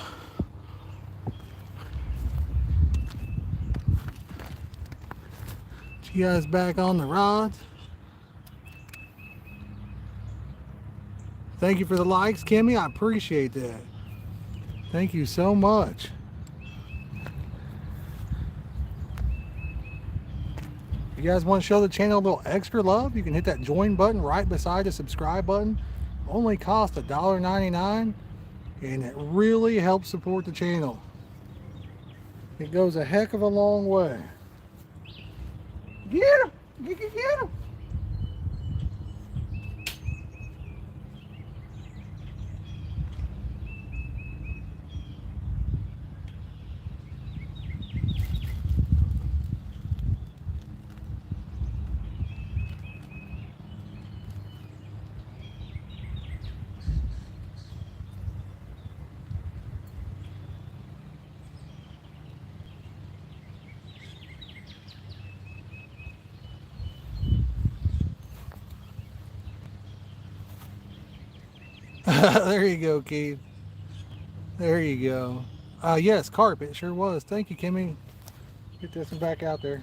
You guys back on the rods. Thank you for the likes, Kimmy. I appreciate that. Thank you so much. If you guys want to show the channel a little extra love, you can hit that join button right beside the subscribe button. Only costs $1.99, and it really helps support the channel. It goes a heck of a long way. Get him! Get him! There you go, Keith. There you go. Yes, carp. It sure was. Thank you, Kimmy. Get this one back out there.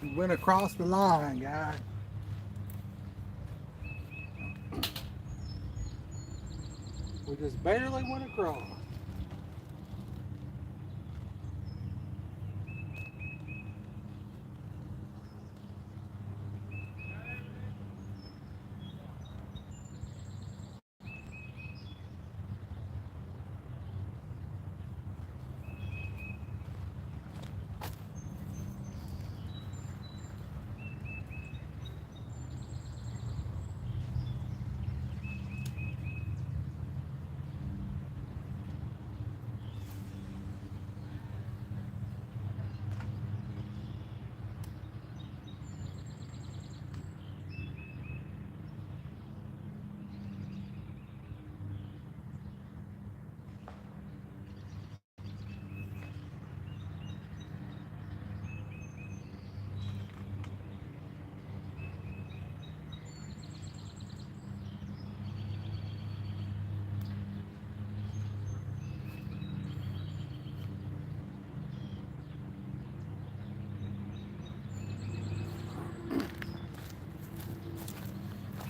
We went across the line, guy. We just barely went across.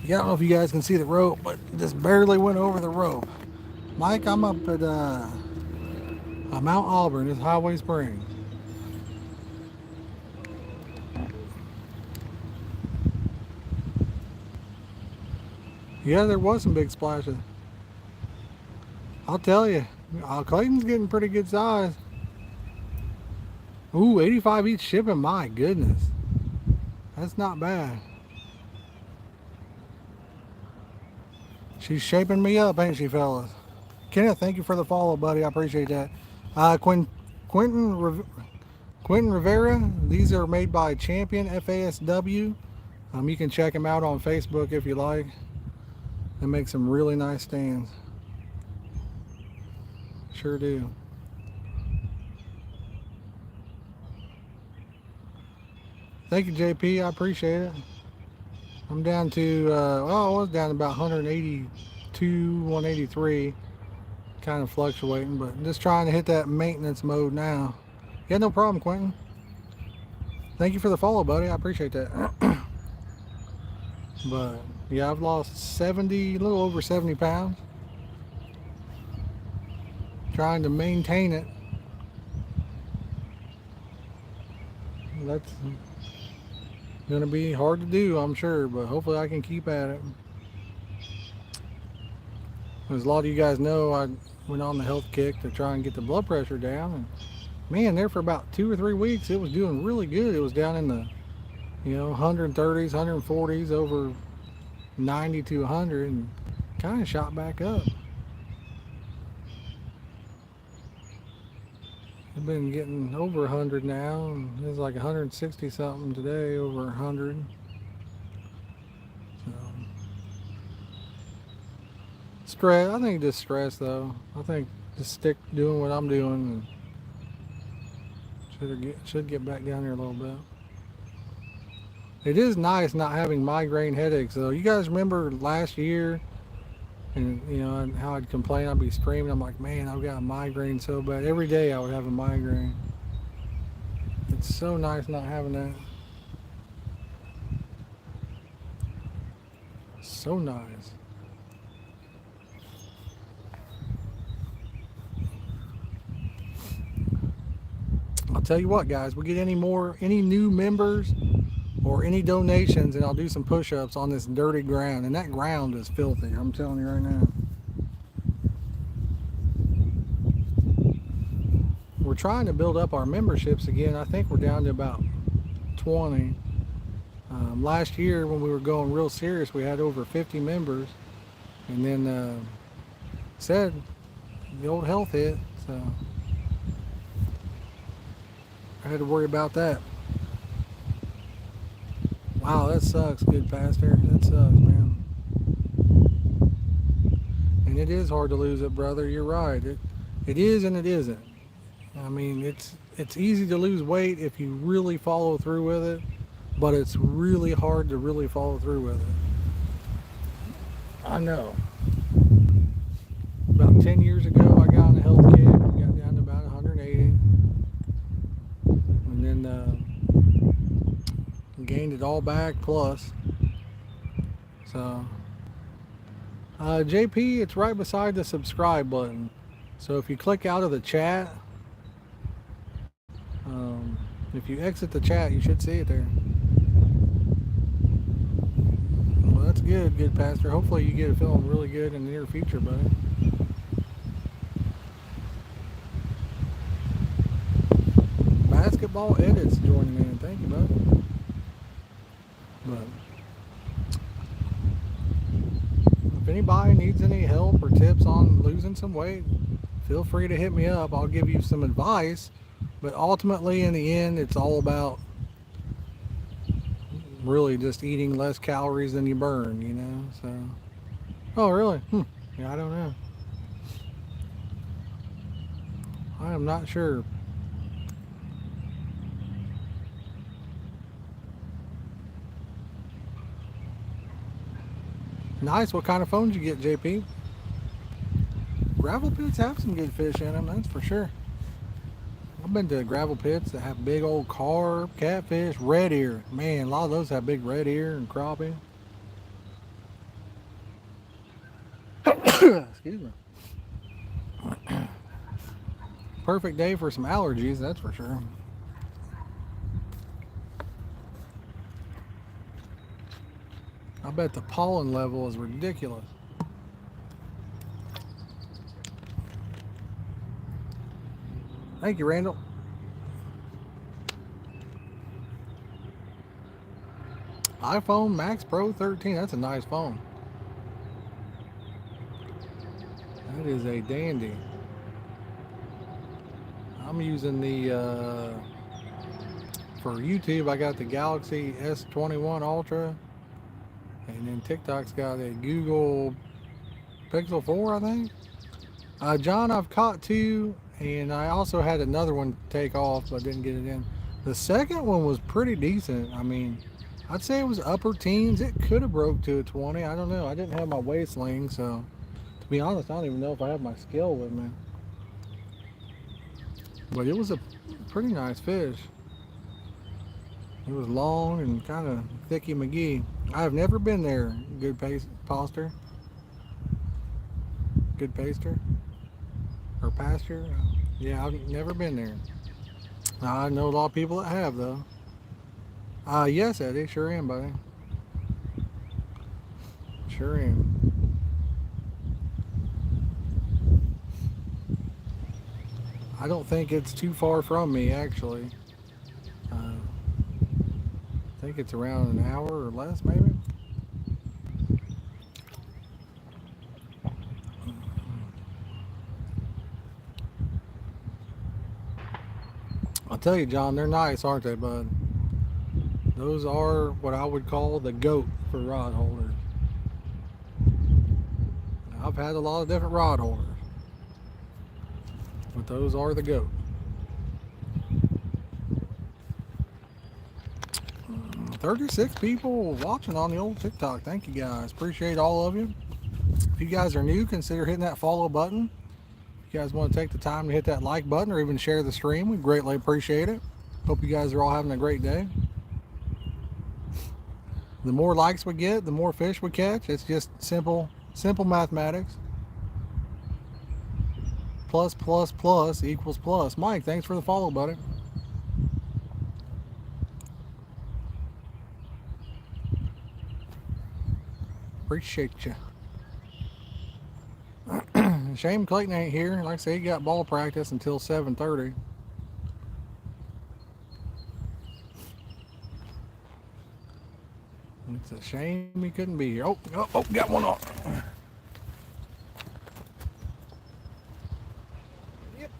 Yeah, I don't know if you guys can see the rope, but just barely went over the rope. Mike, I'm up at Mount Auburn. It's Highway Springs. Yeah, there was some big splashes. I'll tell you, Clayton's getting pretty good size. Ooh, 85 each shipping. My goodness. That's not bad. She's shaping me up, ain't she, fellas? Kenneth, thank you for the follow, buddy. I appreciate that. Quentin Rivera. These are made by Champion FASW. You can check them out on Facebook if you like. They make some really nice stands. Sure do. Thank you, JP. I appreciate it. I'm down to, I was down to about 182, 183. Kind of fluctuating, but just trying to hit that maintenance mode now. Yeah, no problem, Quentin. Thank you for the follow, buddy. I appreciate that. But yeah, I've lost 70, a little over 70 pounds. Trying to maintain it. That's gonna be hard to do, I'm sure, but hopefully I can keep at it. As a lot of you guys know, I went on the health kick to try and get the blood pressure down, and man, there for about 2 or 3 weeks it was doing really good. It was down in the 130s, 140s, over 90 to 100, and kind of shot back up. I've been getting over 100 now, and it's like 160 something today, over 100. So, stress, I think just stress though. I think just stick doing what I'm doing, and should get back down here a little bit. It is nice not having migraine headaches though. You guys remember last year, and how I'd complain, I'd be screaming. I'm like, man, I've got a migraine so bad. Every day I would have a migraine. It's so nice not having that. So nice. I'll tell you what, guys, we get any new members or any donations, and I'll do some push-ups on this dirty ground. And that ground is filthy, I'm telling you right now. We're trying to build up our memberships again. I think we're down to about 20. Last year when we were going real serious, we had over 50 members, and then said the old health hit, so I had to worry about that. Wow, that sucks, good pastor. That sucks, man. And it is hard to lose it, brother. You're right. It is and it isn't. I mean, it's easy to lose weight if you really follow through with it, but it's really hard to really follow through with it. I know. About 10 years ago, I got on a health kick, got down to about 180. And then it all back plus. So, JP, it's right beside the subscribe button. So if you click out of the chat, if you exit the chat, you should see it there. Well, that's good, good pastor. Hopefully you get it feeling really good in the near future, buddy. Basketball edits joining in. Thank you, bud. But if anybody needs any help or tips on losing some weight, feel free to hit me up. I'll give you some advice. But ultimately, in the end, it's all about really just eating less calories than you burn, you know? So, oh, really? Yeah, I don't know. I am not sure. Nice. What kind of phones you get, JP? Gravel pits have some good fish in them, that's for sure. I've been to gravel pits that have big old carp, catfish, red ear. Man, a lot of those have big red ear and crappie. Excuse me. Perfect day for some allergies, that's for sure. I bet the pollen level is ridiculous. Thank you, Randall. iPhone Max Pro 13. That's a nice phone. That is a dandy. I'm using the, for YouTube, I got the Galaxy S21 Ultra. And then TikTok's got a Google Pixel 4, I think. John, I've caught two. And I also had another one take off, but didn't get it in. The second one was pretty decent. I mean, I'd say it was upper teens. It could have broke to a 20. I don't know. I didn't have my weight sling, so to be honest, I don't even know if I have my scale with me. But it was a pretty nice fish. It was long and kind of thicky McGee. I've never been there. Good poster. Good paster. Or pasture. Yeah, I've never been there. I know a lot of people that have, though. Yes, Eddie, sure am, buddy. Sure am. I don't think it's too far from me, actually. I think it's around an hour or less, maybe. I'll tell you, John, they're nice, aren't they, bud? Those are what I would call the GOAT for rod holders. I've had a lot of different rod holders, but those are the GOAT. 36 people watching on the old TikTok. Thank you guys. Appreciate all of you. If you guys are new, consider hitting that follow button. If you guys want to take the time to hit that like button or even share the stream, we greatly appreciate it. Hope you guys are all having a great day. The more likes we get, the more fish we catch. It's just simple mathematics. Plus, plus, plus equals plus. Mike, thanks for the follow, buddy. Appreciate you. Shame Clayton ain't here. Like I say, he got ball practice until 7:30. It's a shame he couldn't be here. Oh, got one on. Yep.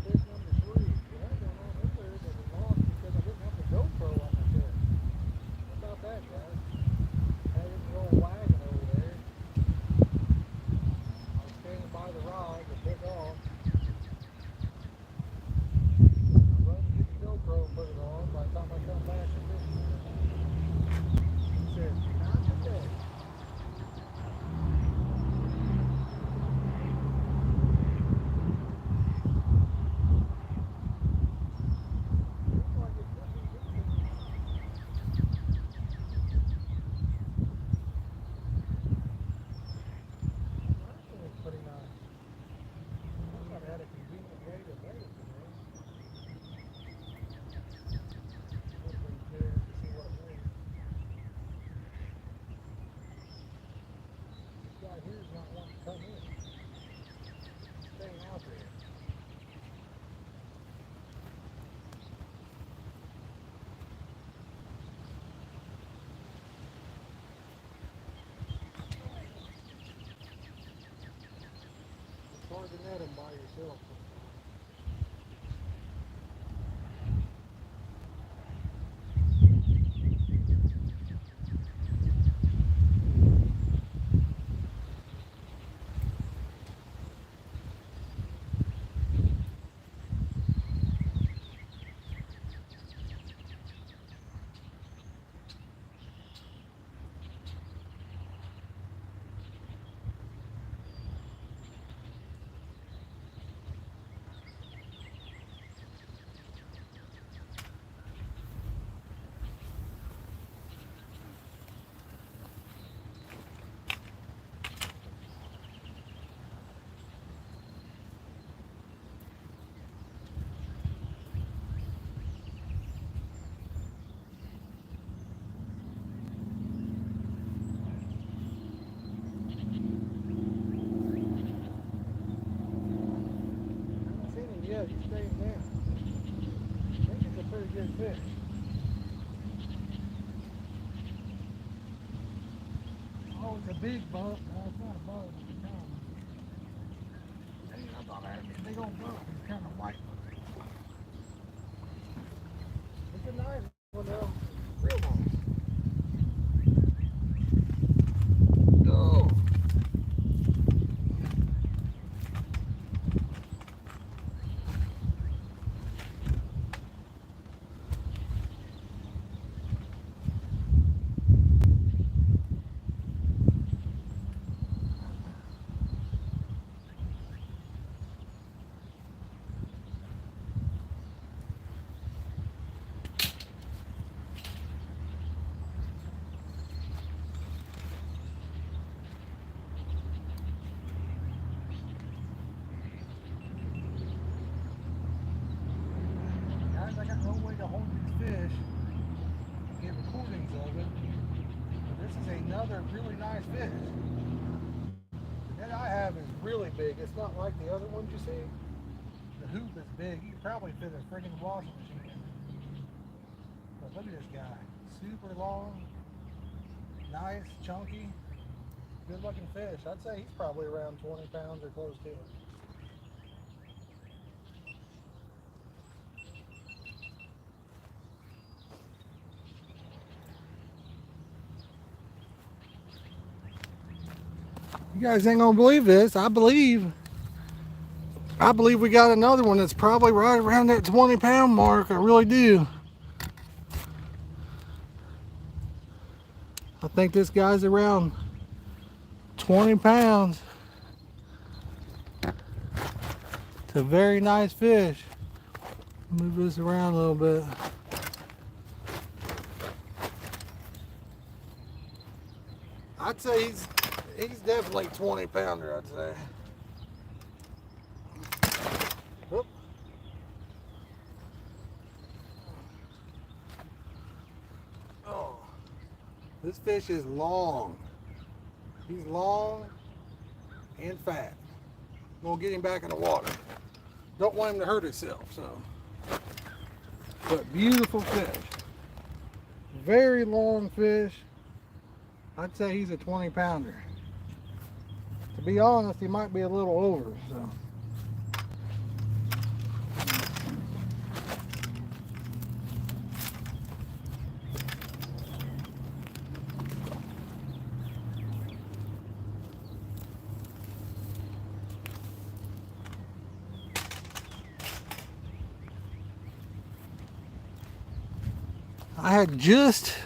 Fish number 3. Yeah, I got on over there, but we lost because I didn't have the GoPro on my chest. here's not wanting to come in. Staying out there. It's hard to net them by yourself. Yeah, he's staying down. I think it's a pretty good fish. Oh, it's a big bump. No, it's not a bump. It's a kind of... Dang, I thought I had a big old bump. It's kind of white. It's a nice one though. Real nice. Oh. Guys, I got no way to hold these fish and get recordings of it. But this is another really nice fish. The net I have is really big. It's not like the other ones you see. The hoop is big. You could probably fit a freaking washing machine in it. But look at this guy. Super long, nice, chunky, good looking fish. I'd say he's probably around 20 pounds or close to it. You guys ain't gonna believe this. I believe we got another one that's probably right around that 20-pound mark. I really do. I think this guy's around 20 pounds. It's a very nice fish. Move this around a little bit. I'd say he's definitely 20 pounder, I'd say. Whoop. Oh, this fish is long. He's long and fat. I'm gonna get him back in the water. Don't want him to hurt himself, so. But beautiful fish. Very long fish. I'd say he's a 20 pounder. To be honest, he might be a little over, so. I had just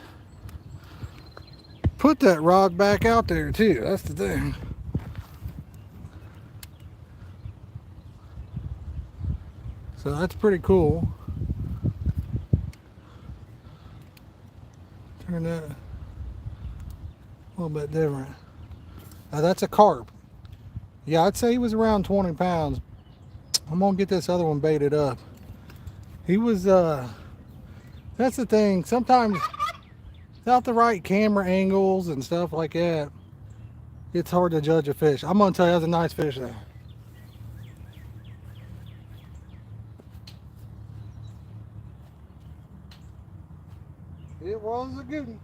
put that rod back out there too. That's the thing. So that's pretty cool. Turn that a little bit different. Now that's a carp. Yeah, I'd say he was around 20 pounds. I'm gonna get this other one baited up. He was that's the thing. Sometimes without the right camera angles and stuff like that, It's hard to judge a fish. I'm gonna tell you, that's a nice fish there. It was a good one.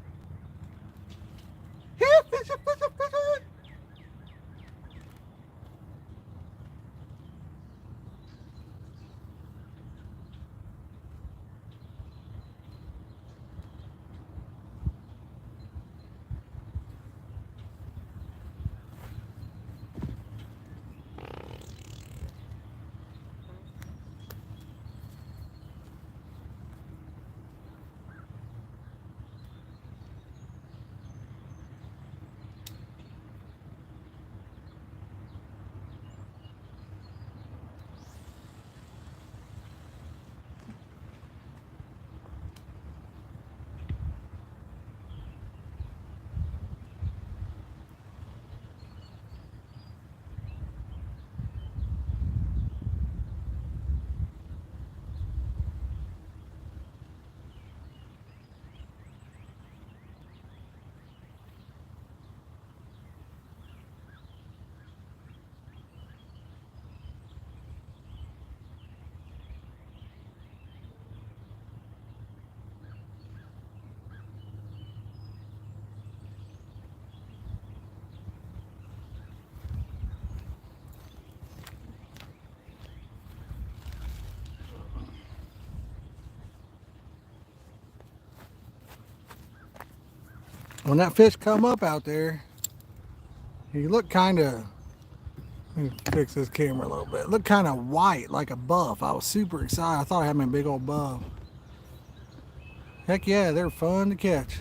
When that fish come up out there, he looked kind of, let me fix this camera a little bit. Looked kind of white, like a buff. I was super excited. I thought I had my big old buff. Heck yeah, they're fun to catch.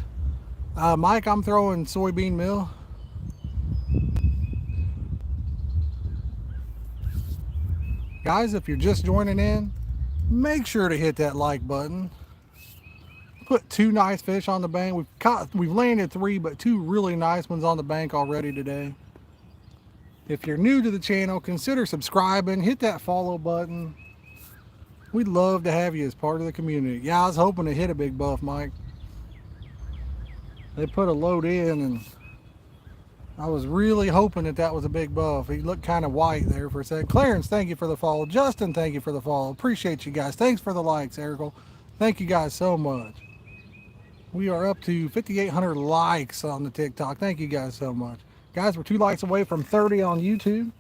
Mike, I'm throwing soybean meal. Guys, if you're just joining in, make sure to hit that like button. Put 2 nice fish on the bank. We've landed 3, but 2 really nice ones on the bank already today. If you're new to the channel, consider subscribing, hit that follow button. We'd love to have you as part of the community. Yeah, I was hoping to hit a big buff, Mike. They put a load in, and I was really hoping that that was a big buff. He looked kind of white there for a second. Clarence, thank you for the follow. Justin, thank you for the follow. Appreciate you guys. Thanks for the likes, Erical. Thank you guys so much. We are up to 5,800 likes on the TikTok. Thank you guys so much. Guys, we're 2 likes away from 30 on YouTube.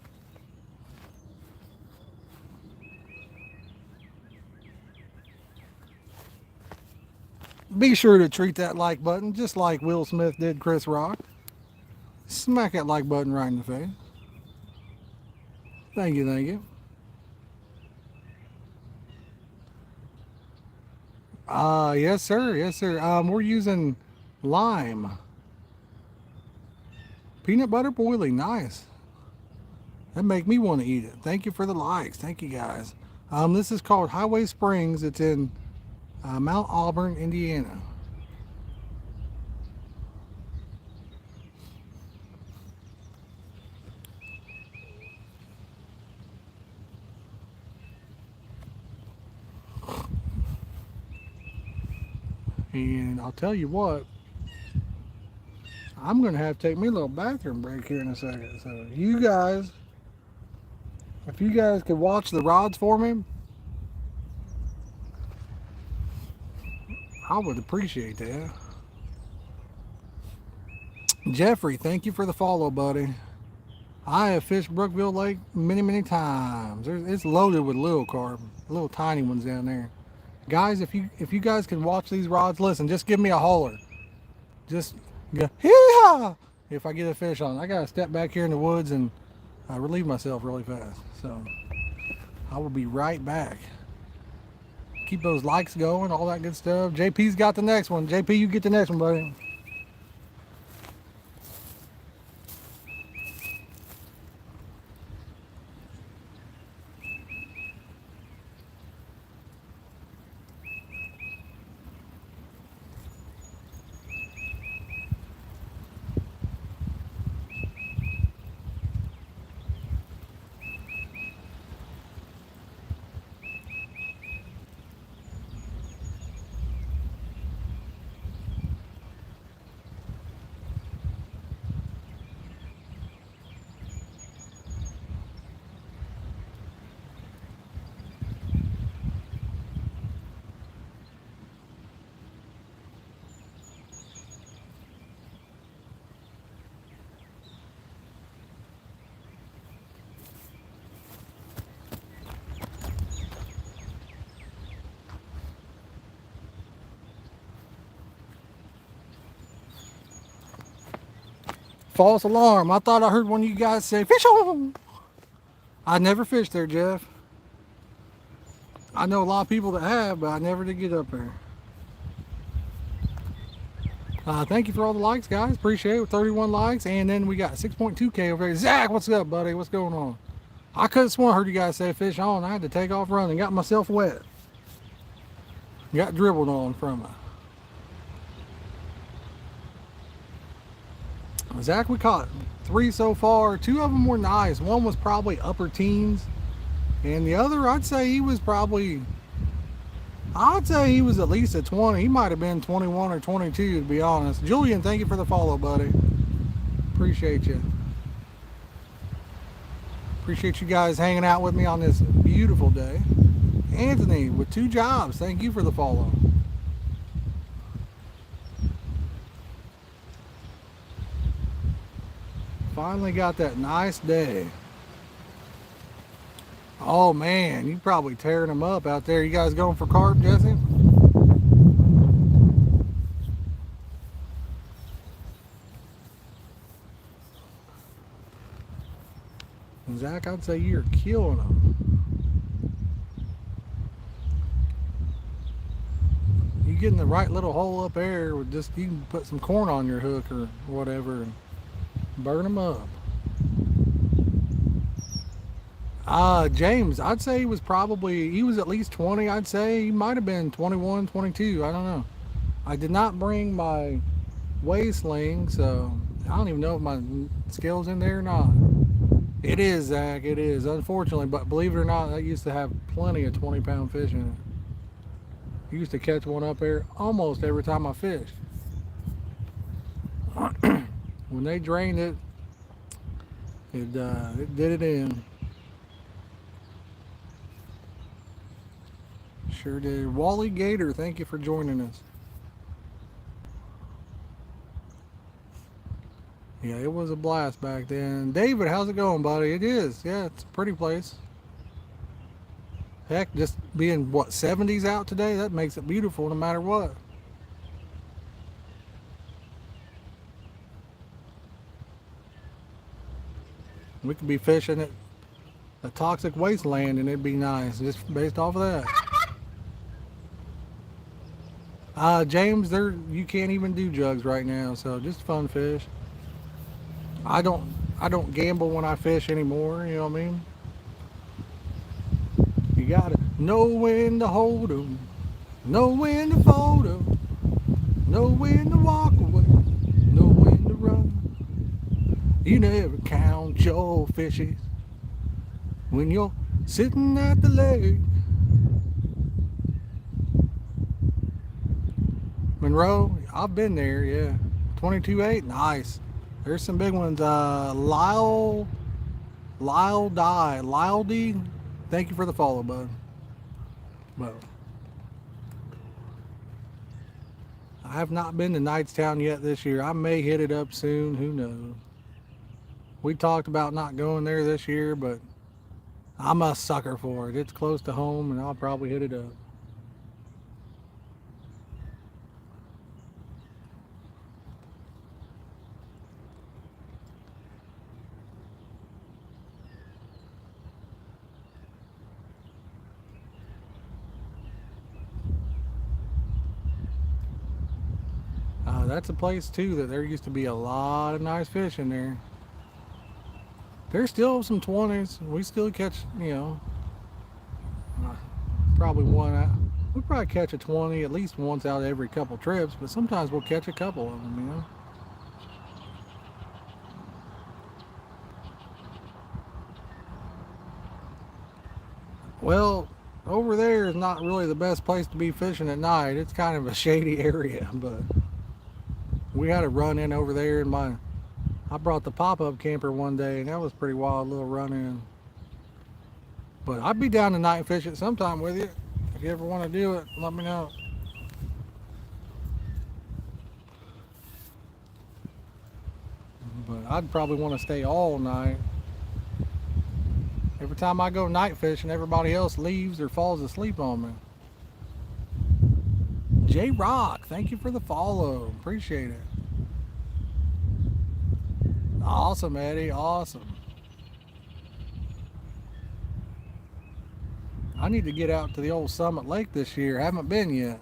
Be sure to treat that like button just like Will Smith did Chris Rock. Smack that like button right in the face. Thank you, thank you. Yes sir, yes sir. We're using lime. Peanut butter boiling, nice. That make me want to eat it. Thank you for the likes. Thank you guys. This is called Hiway Springs. It's in Mount Auburn, Indiana. And I'll tell you what, I'm going to have to take me a little bathroom break here in a second. So you guys, if you guys could watch the rods for me, I would appreciate that. Jeffrey, thank you for the follow, buddy. I have fished Brookville Lake many, many times. It's loaded with little carp, little tiny ones down there. Guys, if you guys can watch these rods, listen, just give me a holler. Just go, hee-haw, if I get a fish on. I got to step back here in the woods and relieve myself really fast. So I will be right back. Keep those likes going, all that good stuff. JP's got the next one. JP, you get the next one, buddy. False alarm. I thought I heard one of you guys say, fish on. I never fished there, Jeff. I know a lot of people that have, but I never did get up there. Thank you for all the likes, guys. Appreciate it. 31 likes. And then we got 6.2K over there. Zach, what's up, buddy? What's going on? I could have sworn I heard you guys say fish on. I had to take off running. Got myself wet. Got dribbled on from it. Zach, we caught 3 so far. 2 of them were nice. One was probably upper teens. And the other, I'd say he was at least a 20. He might have been 21 or 22, to be honest. Julian, thank you for the follow, buddy. Appreciate you. Appreciate you guys hanging out with me on this beautiful day. Anthony with 2 jobs, thank you for the follow. Finally got that nice day. Oh man, you probably tearing them up out there. You guys going for carp, Jesse? Zach, I'd say you're killing them. You get in the right little hole up there with just, you can put some corn on your hook or whatever and burn them up. James, I'd say he was at least 20. I'd say he might have been 21, 22. I don't know. I did not bring my weigh sling, so I don't even know if my scale's in there or not. It is, Zach, it is, unfortunately, but believe it or not, I used to have plenty of 20-pound fish in it. I used to catch one up there almost every time I fished. When they drained it, it did it in. Sure did. Wally Gator, thank you for joining us. Yeah, it was a blast back then. David, how's it going, buddy? It is. Yeah, it's a pretty place. Heck, just being, 70s out today, that makes it beautiful no matter what. We could be fishing at a toxic wasteland and it'd be nice, just based off of that. James, you can't even do jugs right now, so just fun fish. I don't gamble when I fish anymore, you know what I mean? You gotta know when to hold 'em, know when to fold 'em, know when to walk away, know when to run. You never count your fishes when you're sitting at the lake. Monroe, I've been there, yeah. 22.8, nice. There's some big ones. Lyle D, thank you for the follow, bud. Well, I have not been to Knightstown yet this year. I may hit it up soon, who knows. We talked about not going there this year, but I'm a sucker for it. It's close to home and I'll probably hit it up. That's a place too that there used to be a lot of nice fish in there. There's still some 20s. We still catch, probably one. We probably catch a 20 at least once out of every couple trips, but sometimes we'll catch a couple of them, Well, over there is not really the best place to be fishing at night. It's kind of a shady area, but we had a run in over there and I brought the pop-up camper one day and that was a pretty wild little run in. But I'd be down to night fishing sometime with you. If you ever want to do it, let me know. But I'd probably want to stay all night. Every time I go night fishing, everybody else leaves or falls asleep on me. J Rock, thank you for the follow. Appreciate it. Awesome, Eddie. Awesome. I need to get out to the old Summit Lake this year. Haven't been yet.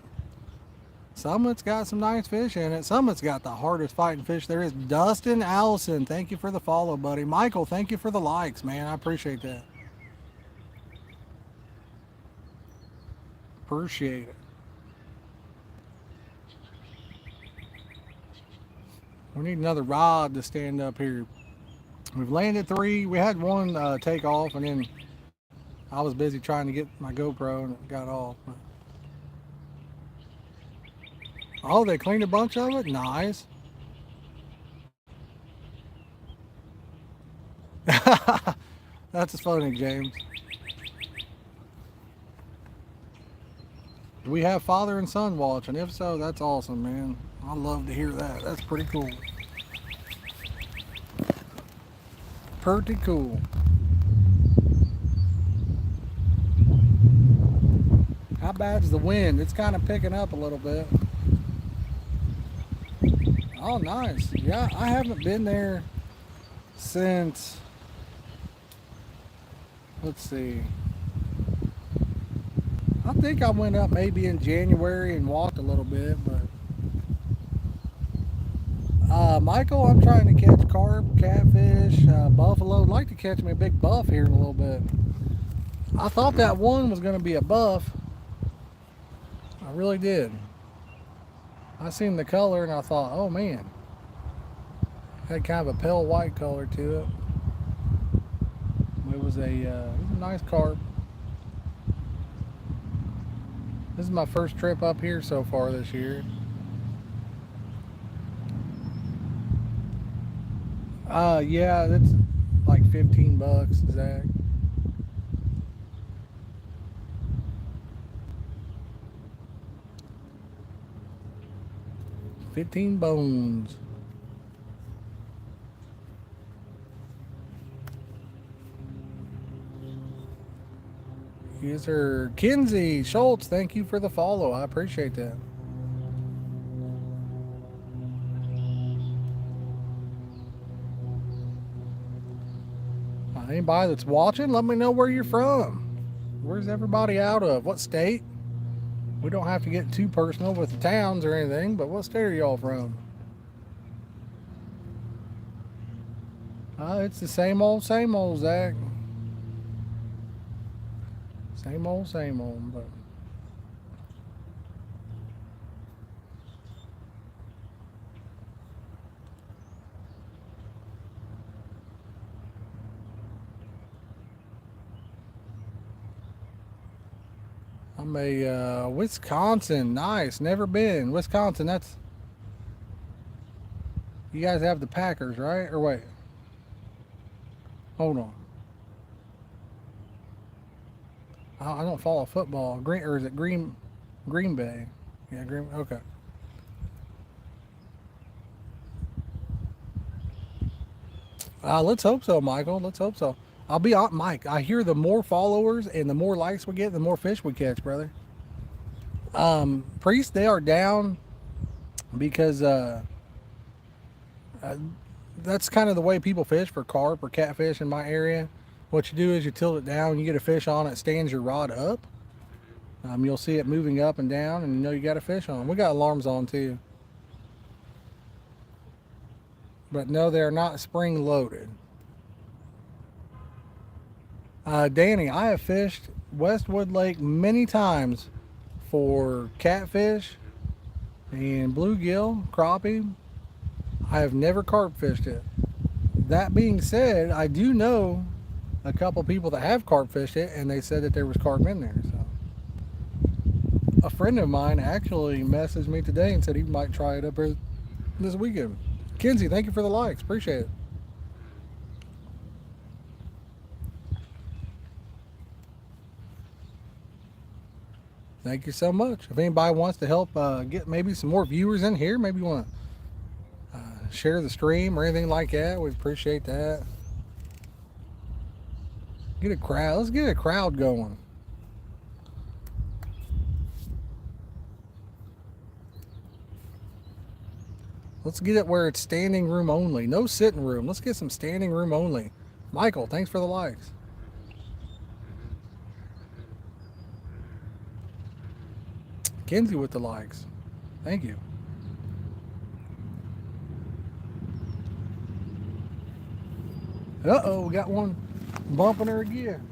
Summit's got some nice fish in it. Summit's got the hardest fighting fish there is. Dustin Allison, thank you for the follow, buddy. Michael, thank you for the likes, man. I appreciate that. Appreciate it. We need another rod to stand up here. We've landed 3. We had one take off, and then I was busy trying to get my GoPro, and it got off. Oh, they cleaned a bunch of it? Nice. That's funny, James. Do we have father and son watching? If so, that's awesome, man. I love to hear that. That's pretty cool. Pretty cool. How bad's the wind? It's kind of picking up a little bit. Oh, nice. Yeah, I haven't been there since, let's see. I think I went up maybe in January and walked a little bit, but Michael, I'm trying to catch carp, catfish, buffalo. I'd like to catch me a big buff here in a little bit. I thought that one was going to be a buff. I really did. I seen the color and I thought, oh man, had kind of a pale white color to it. It was a nice carp. This is my first trip up here so far this year. Yeah, that's like $15, Zach. 15 bones. User Kinsey Schultz, thank you for the follow. I appreciate that. Anybody that's watching, let me know where you're from. Where's everybody out of? What state? We don't have to get too personal with the towns or anything, but what state are y'all from? It's the same old, Zach. Same old, but I'm a Wisconsin. Nice. Never been. Wisconsin, that's... You guys have the Packers, right? Or wait. Hold on. I don't follow football. Green, or is it Green Bay? Yeah, Green. Okay. Let's hope so, Michael. Let's hope so. I'll be on, Mike. I hear the more followers and the more likes we get, the more fish we catch, brother. Priest, they are down because that's kind of the way people fish for carp or catfish in my area. What you do is you tilt it down, you get a fish on it, stands your rod up. You'll see it moving up and down, and you know you got a fish on. We got alarms on too. But no, they're not spring loaded. Danny, I have fished Westwood Lake many times for catfish and bluegill, crappie. I have never carp fished it. That being said, I do know a couple people that have carp fished it, and they said that there was carp in there. So, a friend of mine actually messaged me today and said he might try it up here this weekend. Kinsey, thank you for the likes. Appreciate it. Thank you so much. If anybody wants to help get maybe some more viewers in here, maybe you want to share the stream or anything like that, we appreciate that. Get a crowd. Let's get a crowd going. Let's get it where it's standing room only. No sitting room. Let's get some standing room only. Michael, thanks for the likes. Kenzie with the likes. Thank you. Uh-oh, we got one bumping her again.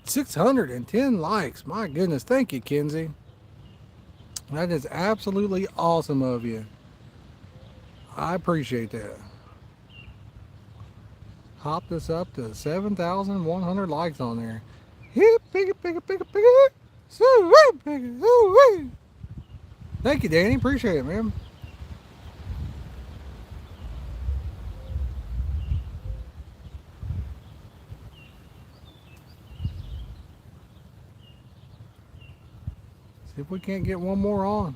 $610 likes. My goodness. Thank you, Kenzie. That is absolutely awesome of you. I appreciate that. Hop this up to 7,100 likes on there. Thank you, Danny. Appreciate it, man. See if we can't get one more on.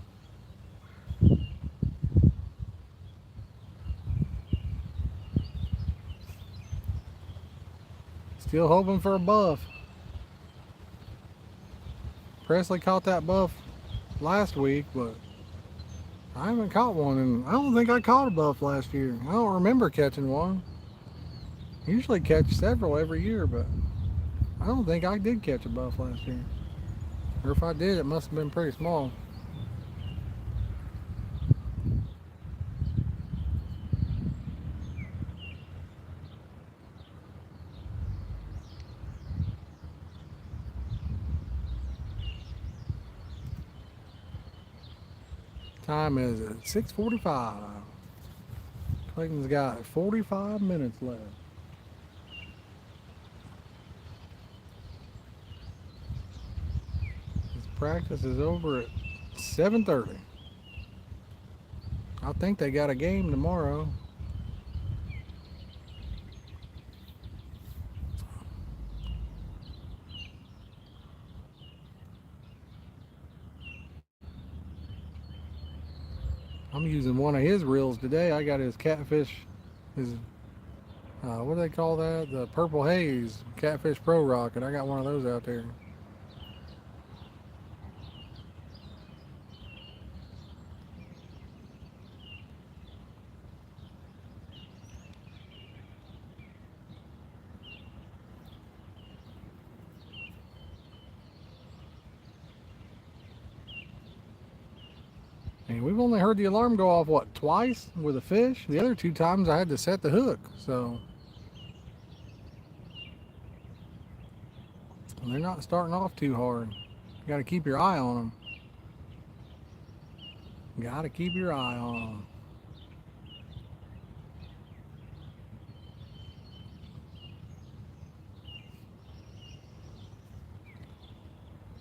Still hoping for a buff. Presley caught that buff last week, but I haven't caught one, and I don't think I caught a buff last year. I don't remember catching one. Usually catch several every year, but I don't think I did catch a buff last year. Or if I did, it must have been pretty small. Time is at 6:45. Clayton's got 45 minutes left. His practice is over at 7:30. I think they got a game tomorrow. I'm using one of his reels today. I got his catfish, his what do they call that? The Purple Haze Catfish Pro Rocket. I got one of those out there. And we've only heard the alarm go off, what, twice with a fish? The other two times I had to set the hook, so They're not starting off too hard. You got to keep your eye on them. Got to keep your eye on them.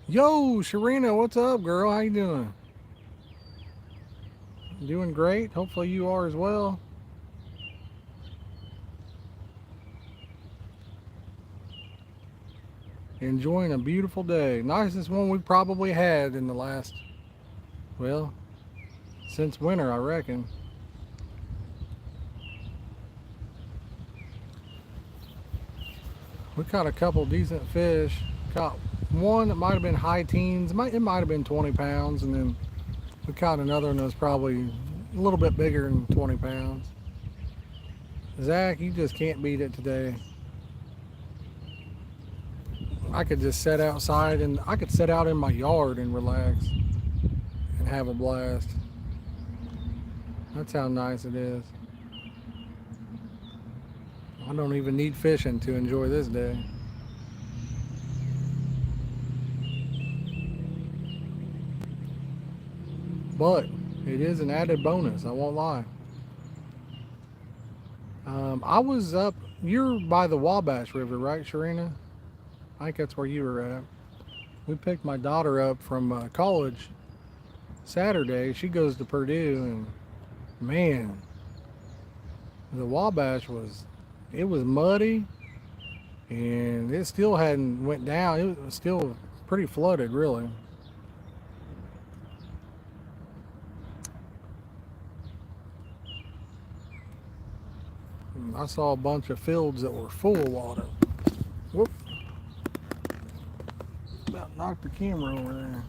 Yo, Sharina, what's up, girl? How you doing? Doing great. Hopefully you are as well. Enjoying a beautiful day. Nicest one we've probably had in the last, well, since winter, I reckon. We caught a couple decent fish. Caught one that might have been high teens. It might have been 20 pounds, and then we caught another one that was probably a little bit bigger than 20 pounds. Zach, you just can't beat it today. I could just sit outside and I could sit out in my yard and relax and have a blast. That's how nice it is. I don't even need fishing to enjoy this day. But it is an added bonus, I won't lie. I was up, you're by the Wabash River, right, Sharina? I think that's where you were at. We picked my daughter up from college Saturday. She goes to Purdue, and man, the Wabash it was muddy, and it still hadn't went down. It was still pretty flooded, really. I saw a bunch of fields that were full of water. Whoop. About knocked the camera over there.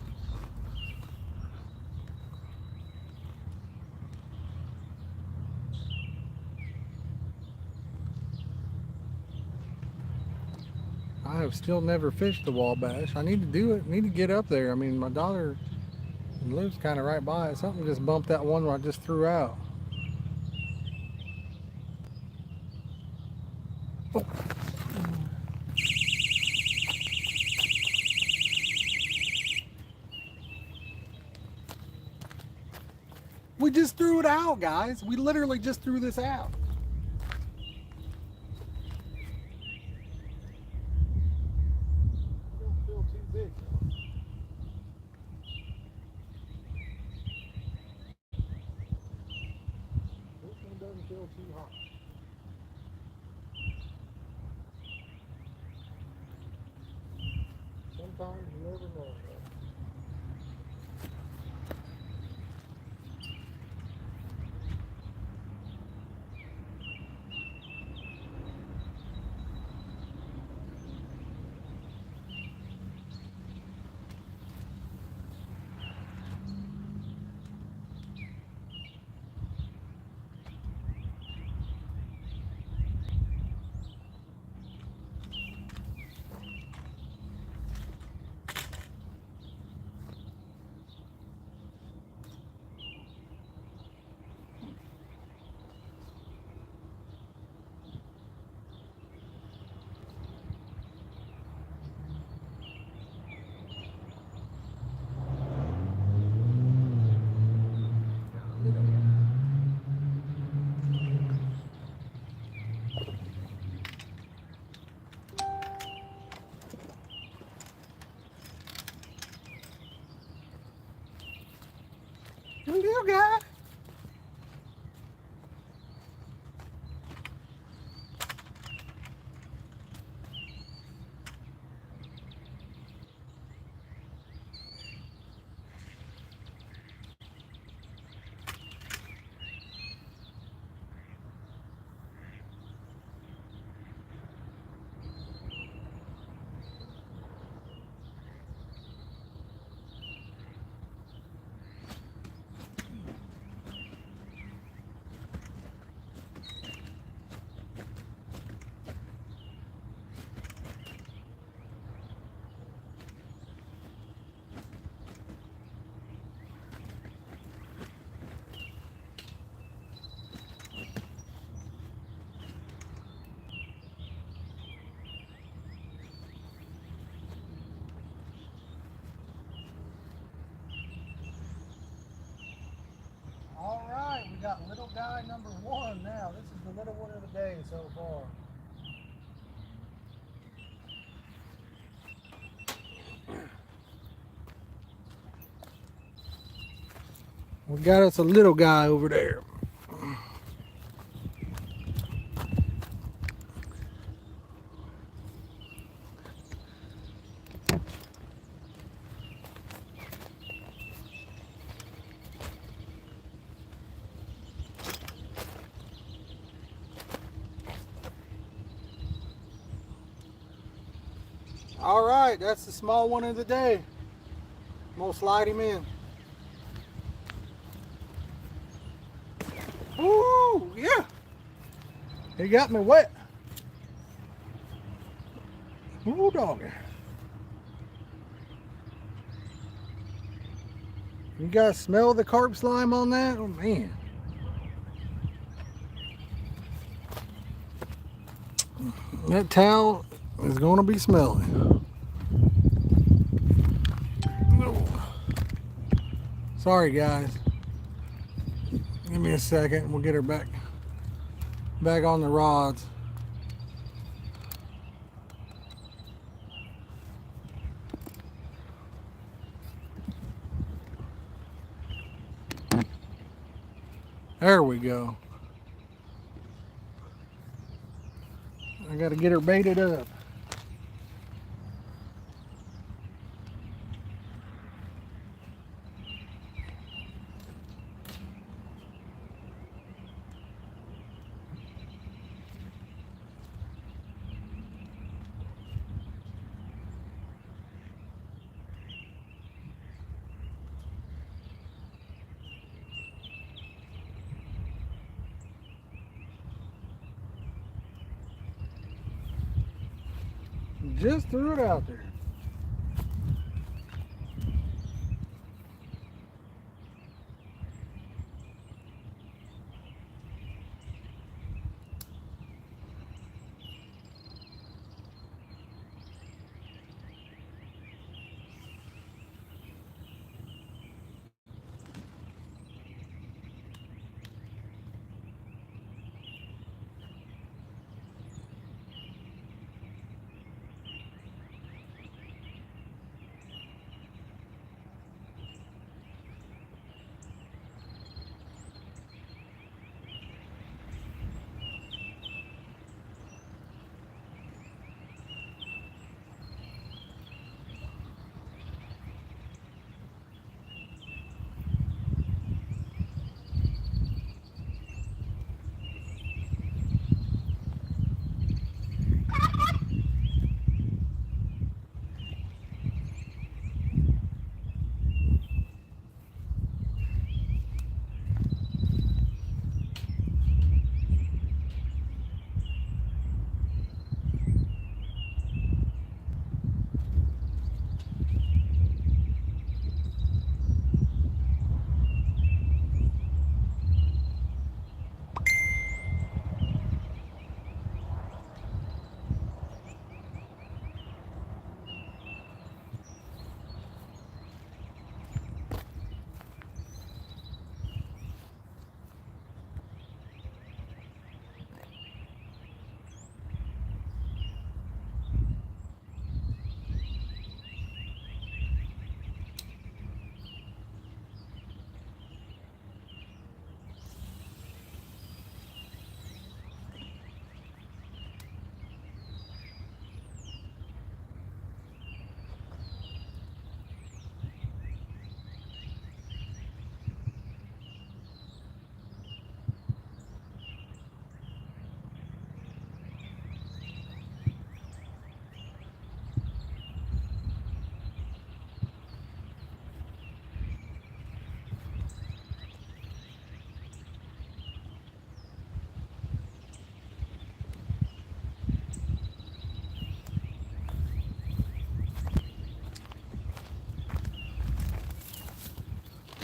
I have still never fished the Wabash. I need to do it. I need to get up there. I mean, my daughter lives kind of right by it. Something just bumped that one I just threw out. Oh. We just threw it out, guys. We literally just threw this out. Don't feel too big. This one doesn't feel too hot. Sometimes you never know. Little guy. All right, we got little guy number 1 now. This is the little one of the day so far. We got us a little guy over there. All right, that's the small one of the day. I'm gonna slide him in. Ooh, yeah. He got me wet. Ooh, doggy. You guys smell the carp slime on that? Oh, man. That towel is going to be smelling. Sorry, guys. Give me a second. We'll get her back on the rods. There we go. I got to get her baited up. Just threw it out there.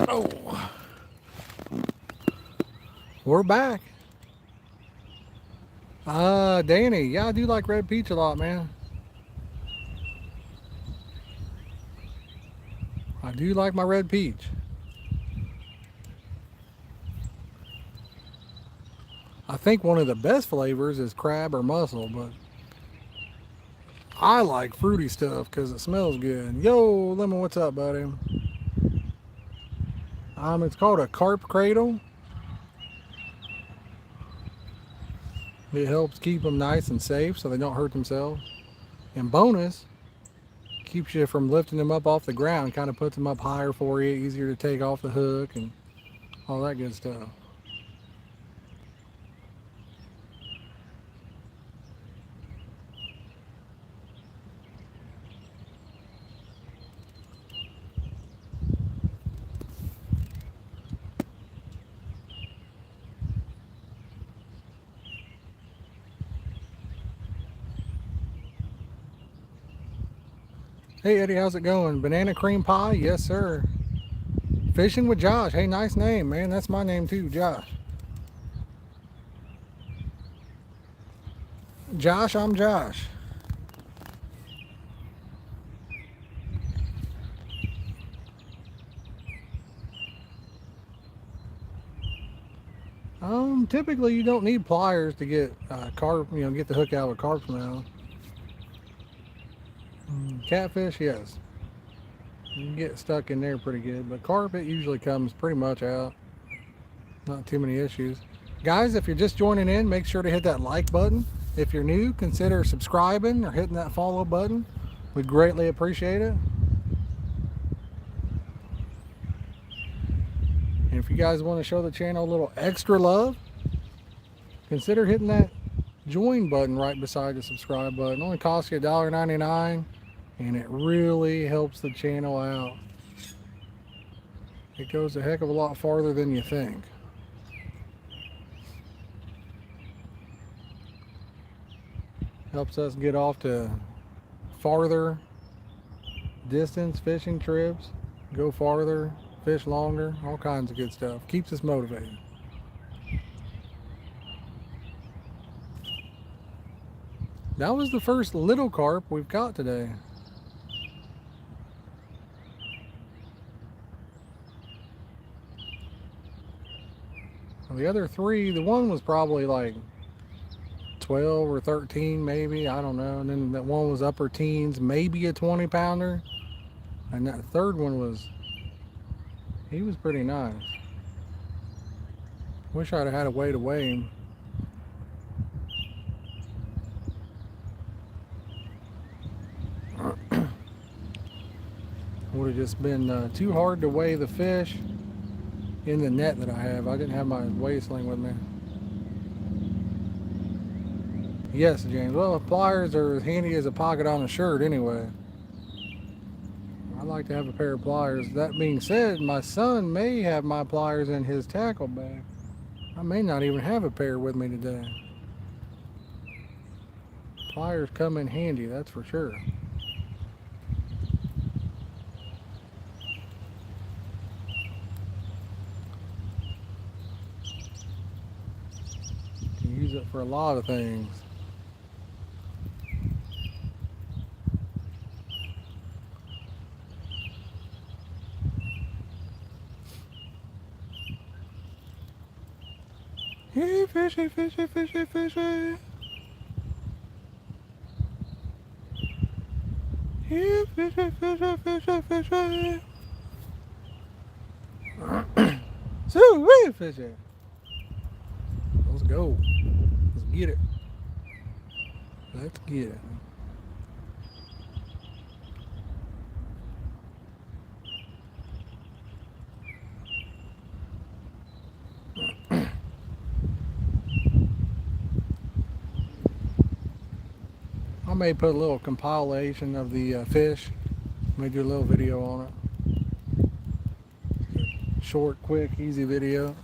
Oh, we're back. Danny, yeah, I do like red peach a lot, man. I do like my red peach. I think one of the best flavors is crab or mussel, but I like fruity stuff because it smells good. Yo, Lemon, what's up, buddy? It's called a carp cradle. It helps keep them nice and safe so they don't hurt themselves. And bonus, keeps you from lifting them up off the ground, kind of puts them up higher for you, easier to take off the hook and all that good stuff. Hey Eddie, how's it going? Banana cream pie? Yes, sir. Fishing with Josh. Hey, nice name, man. That's my name too, Josh. Josh, I'm Josh. Typically you don't need pliers to get carp, get the hook out with carp's mouth. Catfish, yes. You can get stuck in there pretty good, but carp, it usually comes pretty much out. Not too many issues. Guys, if you're just joining in, make sure to hit that like button. If you're new, consider subscribing or hitting that follow button. We'd greatly appreciate it. And if you guys want to show the channel a little extra love, consider hitting that join button right beside the subscribe button. It only costs you $1.99, and it really helps the channel out. It goes a heck of a lot farther than you think. Helps us get off to farther distance fishing trips, go farther, fish longer, all kinds of good stuff. Keeps us motivated. That was the first little carp we've caught today. The other three, the one was probably like 12 or 13 maybe, I don't know. And then that one was upper teens, maybe a 20-pounder. And that third one he was pretty nice. Wish I'd have had a way to weigh him. Would have just been too hard to weigh the fish in the net that I have. I didn't have my weigh sling with me. Yes, James. Well, pliers are as handy as a pocket on a shirt anyway. I like to have a pair of pliers. That being said, my son may have my pliers in his tackle bag. I may not even have a pair with me today. Pliers come in handy, that's for sure. You can use it for a lot of things. Hey, fishy, fishy, fishy, fishy. Hey, fishy, fishy, fishy, fishy. So, hey, fishy. Let's go. Let's get it. Let's get it. I may put a little compilation of the fish. May do a little video on it. Short, quick, easy video.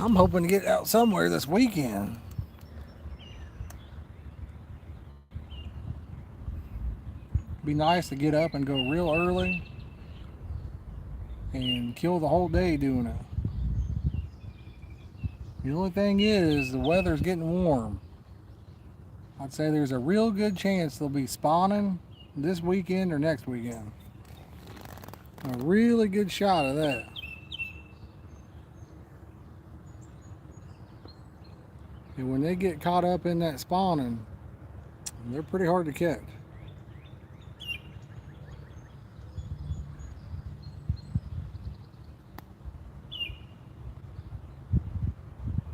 I'm hoping to get out somewhere this weekend. Be nice to get up and go real early and kill the whole day doing it. The only thing is the weather's getting warm. I'd say there's a real good chance they'll be spawning this weekend or next weekend. A really good shot of that. And when they get caught up in that spawning, they're pretty hard to catch.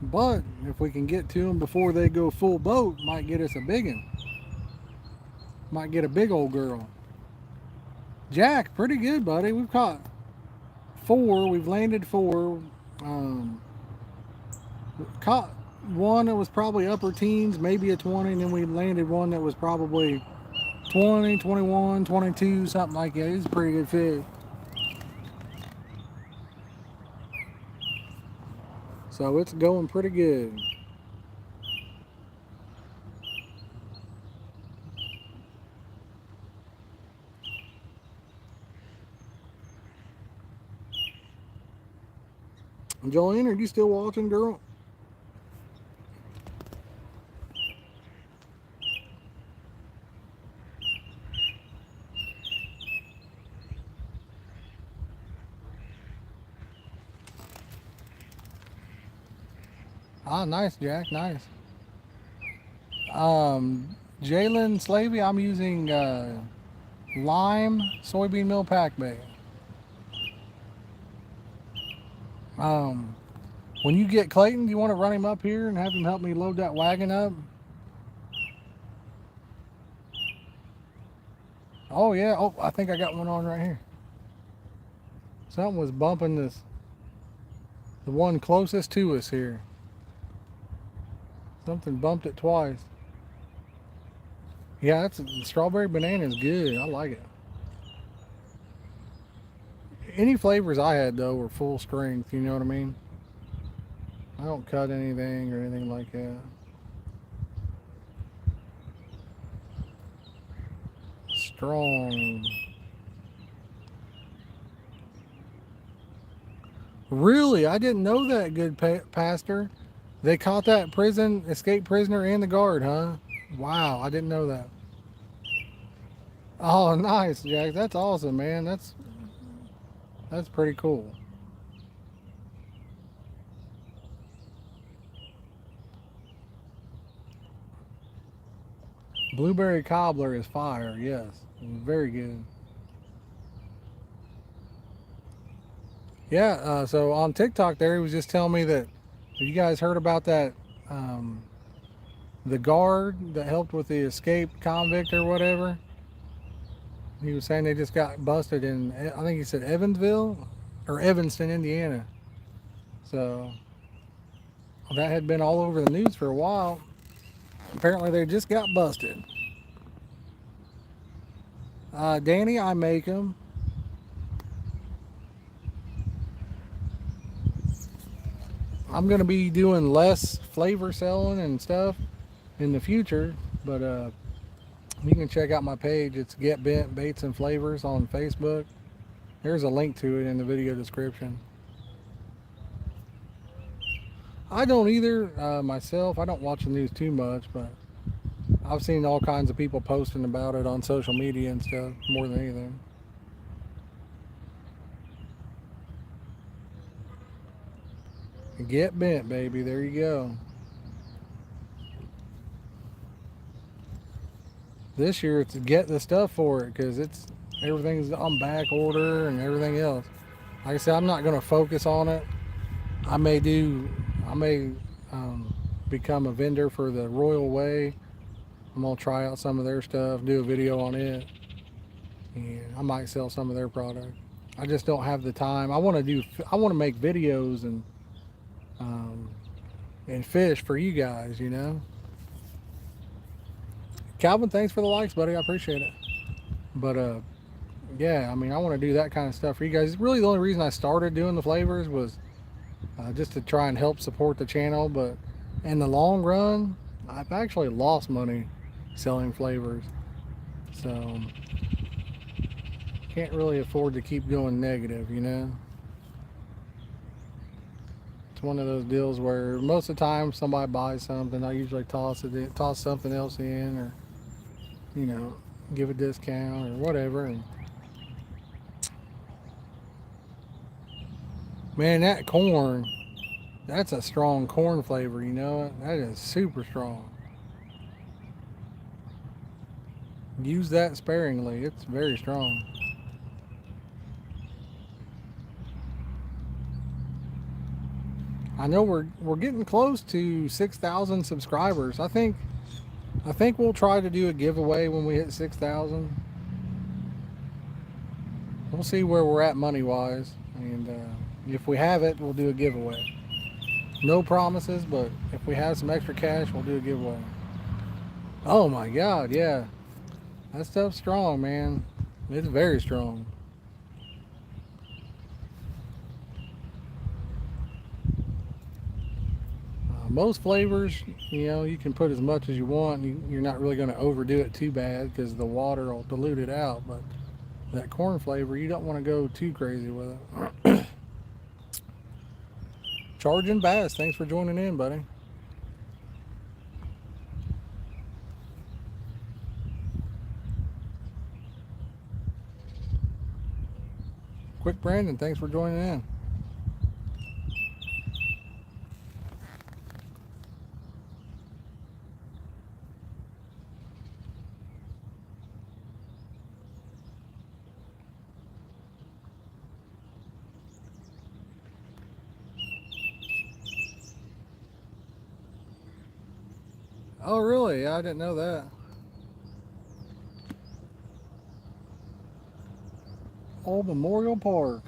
But if we can get to them before they go full boat, might get us a big one. Might get a big old girl. Jack, pretty good, buddy. We've caught 4. We've landed 4. Caught one that was probably upper teens, maybe a 20, and then we landed one that was probably 20, 21, 22, something like that. He's a pretty good fish. So it's going pretty good. Jolene, are you still watching, girl? Ah, nice, Jack, nice. Jalen Slavey, I'm using lime soybean meal pack bait. When you get Clayton, do you want to run him up here and have him help me load that wagon up? Oh yeah, oh, I think I got one on right here. Something was bumping this, the one closest to us here. Something bumped it twice. Yeah, that's strawberry banana is good. I like it. Any flavors I had though were full strength, you know what I mean? I don't cut anything or anything like that. Strong. Really? I didn't know that, good pastor. They caught that escaped prisoner and the guard, huh? Wow, I didn't know that. Oh, nice, Jack. That's awesome, man. That's pretty cool. Blueberry cobbler is fire, yes. Very good. Yeah, so on TikTok there, he was just telling me that, you guys heard about that, the guard that helped with the escaped convict or whatever? He was saying they just got busted in, I think he said Evansville or Evanston, Indiana. So that had been all over the news for a while. Apparently they just got busted. Danny, I make them. I'm going to be doing less flavor selling and stuff in the future, but you can check out my page. It's Get Bent Baits and Flavors on Facebook. There's a link to it in the video description. I don't either myself. I don't watch the news too much, but I've seen all kinds of people posting about it on social media and stuff more than anything. Get bent, baby. There you go. This year it's get the stuff for it because everything's on back order and everything else. Like I said, I'm not going to focus on it. I may become a vendor for the Royal Way. I'm going to try out some of their stuff, do a video on it, and I might sell some of their product. I just don't have the time. I want to make videos and fish for you guys, you know. Calvin, thanks for the likes, buddy. I appreciate it. But yeah, I mean, I want to do that kind of stuff for you guys. Really, the only reason I started doing the flavors was just to try and help support the channel. But in the long run, I've actually lost money selling flavors, so can't really afford to keep going negative, you know. It's one of those deals where most of the time somebody buys something, I usually toss something else in, or you know, give a discount or whatever. And man, that corn, that's a strong corn flavor, you know. That is super strong. Use that sparingly. It's very strong. I know we're getting close to 6,000 subscribers. I think we'll try to do a giveaway when we hit 6,000. We'll see where we're at money wise, and if we have it, we'll do a giveaway. No promises, but if we have some extra cash, we'll do a giveaway. Oh my God, yeah, that stuff's strong, man. It's very strong. Most flavors, you know, you can put as much as you want. You're not really going to overdo it too bad because the water will dilute it out. But that corn flavor, you don't want to go too crazy with it. Charging Bass, thanks for joining in, buddy. Quick Brandon, thanks for joining in. Oh, really? I didn't know that. Old Memorial Park.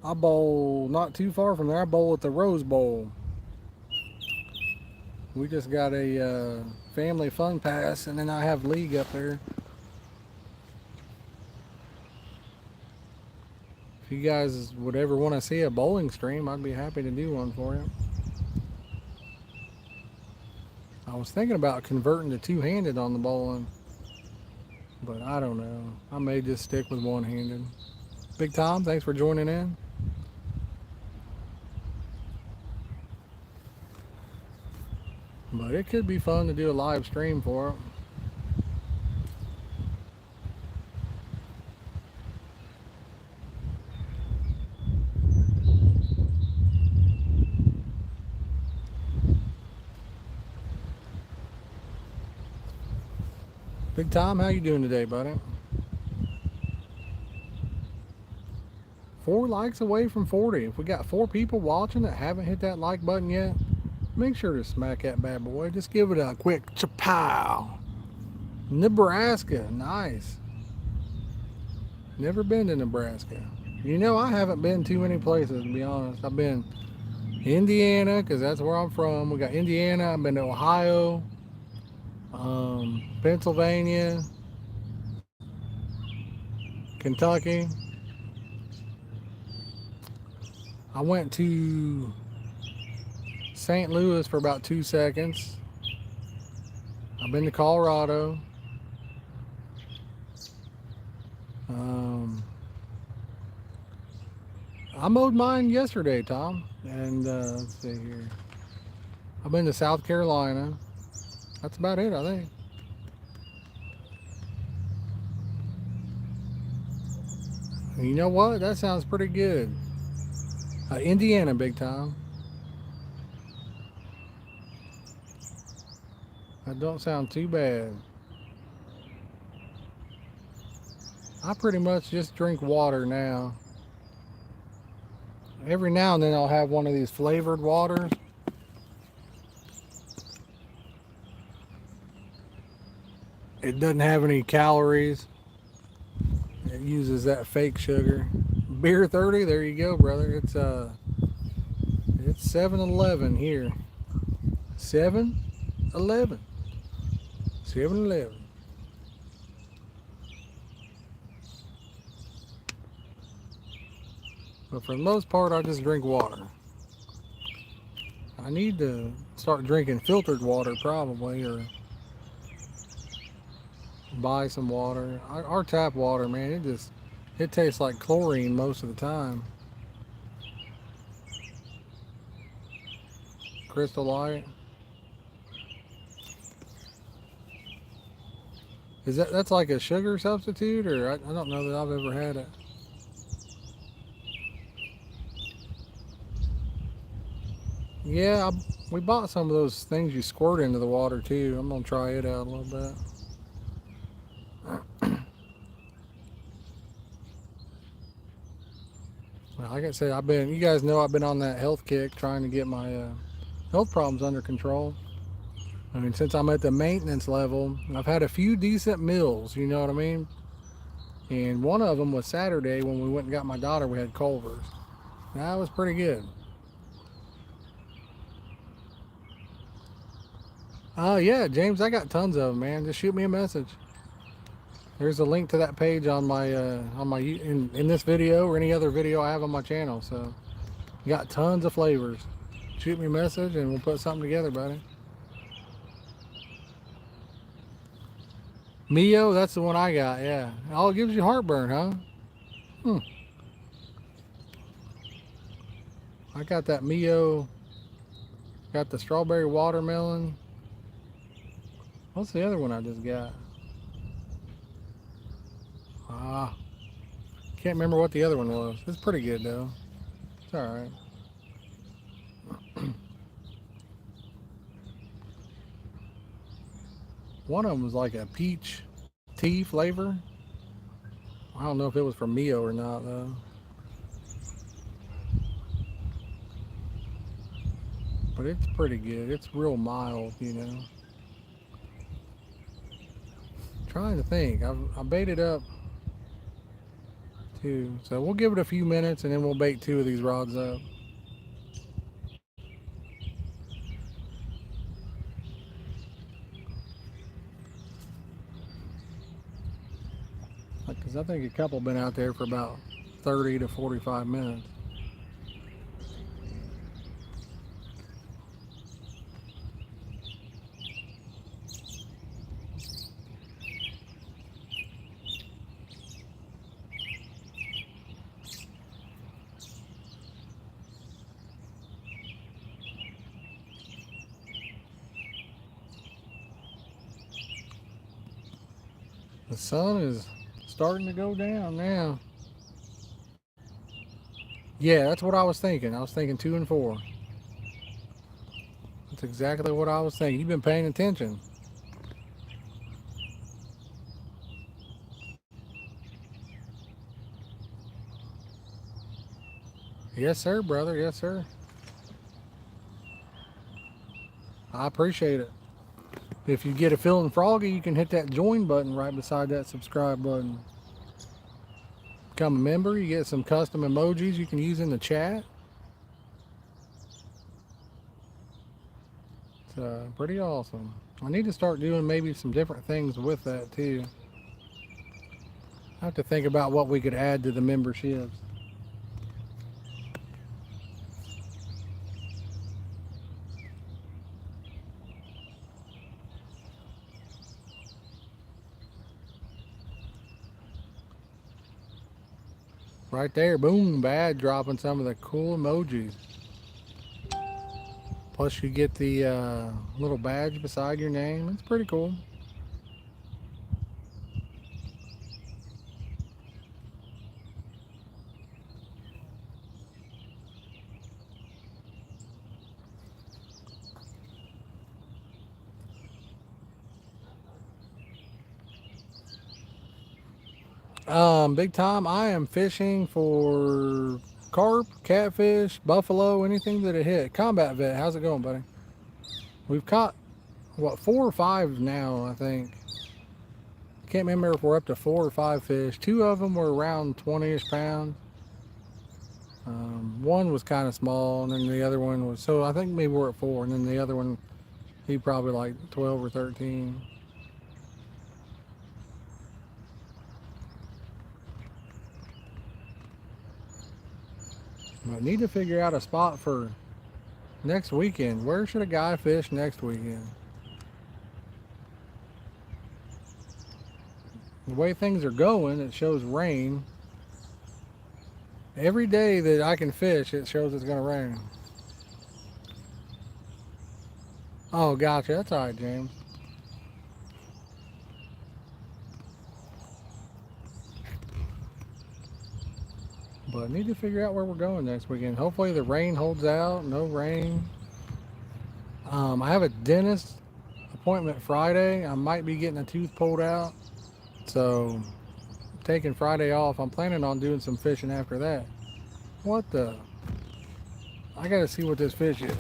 I bowl not too far from there. I bowl at the Rose Bowl. We just got a family fun pass, and then I have league up there. If you guys would ever want to see a bowling stream, I'd be happy to do one for you. I was thinking about converting to two-handed on the bowling, but I don't know. I may just stick with one-handed. Big Tom, thanks for joining in. But it could be fun to do a live stream for it. Big Tom, how you doing today, buddy? 4 likes away from 40. If we got 4 people watching that haven't hit that like button yet, make sure to smack that bad boy. Just give it a quick chapow. Nebraska, nice. Never been to Nebraska. You know, I haven't been too many places, to be honest. I've been Indiana, because that's where I'm from. We got Indiana. I've been to Ohio, Pennsylvania, Kentucky. I went to St. Louis for about 2 seconds. I've been to Colorado. I mowed mine yesterday, Tom. And let's see here. I've been to South Carolina. That's about it, I think. And you know what? That sounds pretty good. Indiana, Big Tom. That don't sound too bad. I pretty much just drink water now. Every now and then I'll have one of these flavored waters. It doesn't have any calories. It uses that fake sugar. Beer 30, there you go, brother. It's 7-Eleven here. 7-Eleven. 7-Eleven. But for the most part, I just drink water. I need to start drinking filtered water probably, or buy some water. Our tap water, man, it tastes like chlorine most of the time. Crystal Light. That's like a sugar substitute, or I don't know that I've ever had it. Yeah, we bought some of those things you squirt into the water too. I'm gonna try it out a little bit. Like I said, you guys know I've been on that health kick trying to get my health problems under control. I mean, since I'm at the maintenance level, I've had a few decent meals, you know what I mean? And one of them was Saturday when we went and got my daughter, we had Culver's. That was pretty good. Yeah, James, I got tons of them, man. Just shoot me a message. There's a link to that page on my in this video or any other video I have on my channel. So, got tons of flavors. Shoot me a message and we'll put something together, buddy. Mio, that's the one I got. Yeah. Oh, it gives you heartburn, huh? Hmm. I got that Mio. Got the strawberry watermelon. What's the other one I just got? Can't remember what the other one was. It's pretty good though. It's all right. One of them was like a peach tea flavor. I don't know if it was from Mio or not though. But it's pretty good. It's real mild, you know. Trying to think. I baited up two. So we'll give it a few minutes and then we'll bait two of these rods up. Because I think a couple been out there for about 30 to 45 minutes. The sun is starting to go down now. Yeah, that's what I was thinking. I was thinking 2 and 4. That's exactly what I was thinking. You've been paying attention. Yes, sir, brother. Yes, sir. I appreciate it. If you get a feeling froggy, you can hit that join button right beside that subscribe button. Become a member. You get some custom emojis you can use in the chat. It's pretty awesome. I need to start doing maybe some different things with that too. I have to think about what we could add to the memberships. Right there, boom, bad, dropping some of the cool emojis. Plus you get the little badge beside your name. It's pretty cool. Big time, I am fishing for carp, catfish, buffalo, anything that it hit. Combat Vet, how's it going, buddy? We've caught, what, 4 or 5 now, I think. Can't remember if we're up to 4 or 5 fish. 2 of them were around 20-ish pounds. One was kind of small, and then the other one was, so I think maybe we're at 4, and then the other one, he probably like 12 or 13. I need to figure out a spot for next weekend. Where should a guy fish next weekend? The way things are going, it shows rain. Every day that I can fish, it shows it's going to rain. Oh, gotcha. That's all right, James. But I need to figure out where we're going next weekend. Hopefully the rain holds out. No rain. I have a dentist appointment Friday. I might be getting a tooth pulled out. So, taking Friday off. I'm planning on doing some fishing after that. What the? I gotta see what this fish is.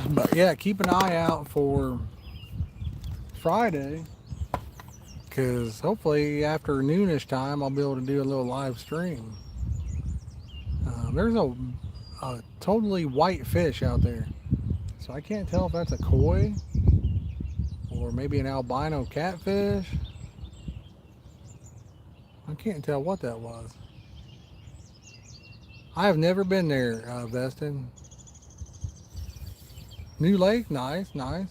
But yeah, keep an eye out for Friday, because hopefully after noonish time I'll be able to do a little live stream. There's a totally white fish out there, so I can't tell if that's a koi or maybe an albino catfish. I can't tell what that was. I have never been there, Veston. New Lake, nice, nice.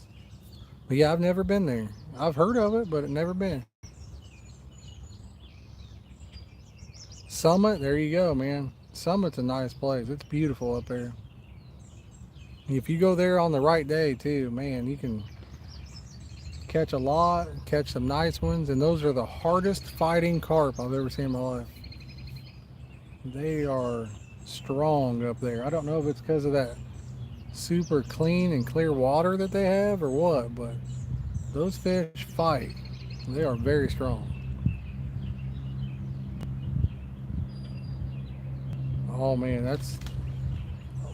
But yeah, I've never been there. I've heard of it, but I've never been. Summit, there you go, man. Summit's a nice place. It's beautiful up there. If you go there on the right day, too, man, you can catch a lot, catch some nice ones, and those are the hardest fighting carp I've ever seen in my life. They are strong up there. I don't know if it's because of that super clean and clear water that they have or what, but those fish fight. They are very strong. Oh man, that's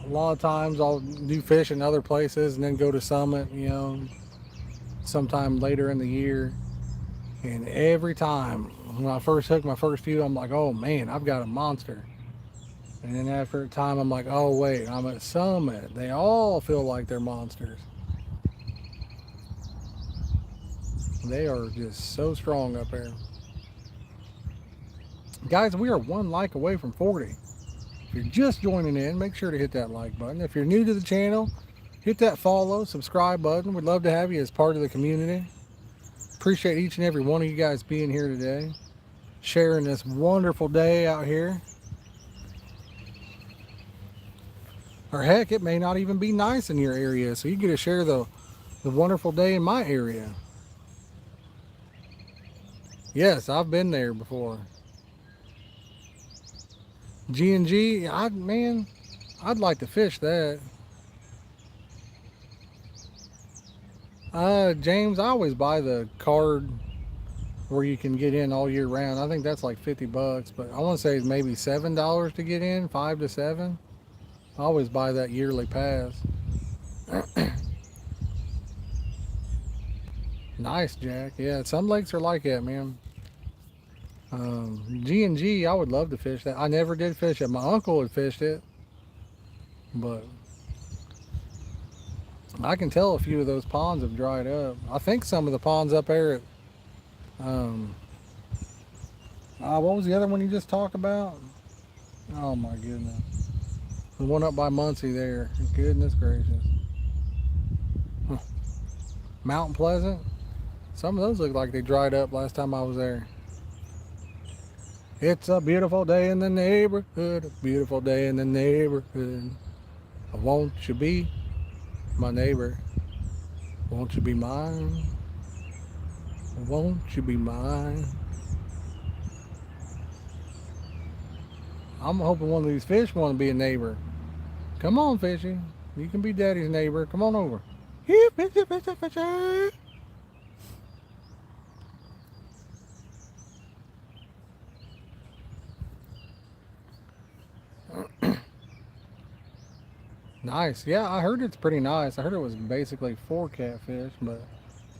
a lot of times I'll do fish in other places and then go to Summit, sometime later in the year. And every time when I first hook my first few, I'm like, oh man, I've got a monster. And then after a time, I'm like, oh wait, I'm at Summit. They all feel like they're monsters. They are just so strong up there. Guys, we are one like away from 40. If you're just joining in, make sure to hit that like button. If you're new to the channel, hit that follow, subscribe button. We'd love to have you as part of the community. Appreciate each and every one of you guys being here today, sharing this wonderful day out here. Or heck, it may not even be nice in your area, so you get to share the wonderful day in my area. Yes, I've been there before. G&G, man, I'd like to fish that. James, I always buy the card where you can get in all year round. I think that's like $50, but I want to say it's maybe $7 to get in, 5 to 7. I always buy that yearly pass. Nice, Jack. Yeah, some lakes are like that, man. G&G, I would love to fish that. I never did fish it. My uncle had fished it, but I can tell a few of those ponds have dried up. I think some of the ponds up there at, what was the other one you just talked about? Oh my goodness. The one up by Muncie there. Goodness gracious. Huh. Mount Pleasant. Some of those look like they dried up last time I was there. It's a beautiful day in the neighborhood. A beautiful day in the neighborhood. Won't you be my neighbor? Won't you be mine? Won't you be mine? I'm hoping one of these fish want to be a neighbor. Come on, Fishy. You can be Daddy's neighbor. Come on over. Here, Fishy, Fishy, Fishy. Nice. Yeah, I heard it's pretty nice. I heard it was basically 4 catfish, but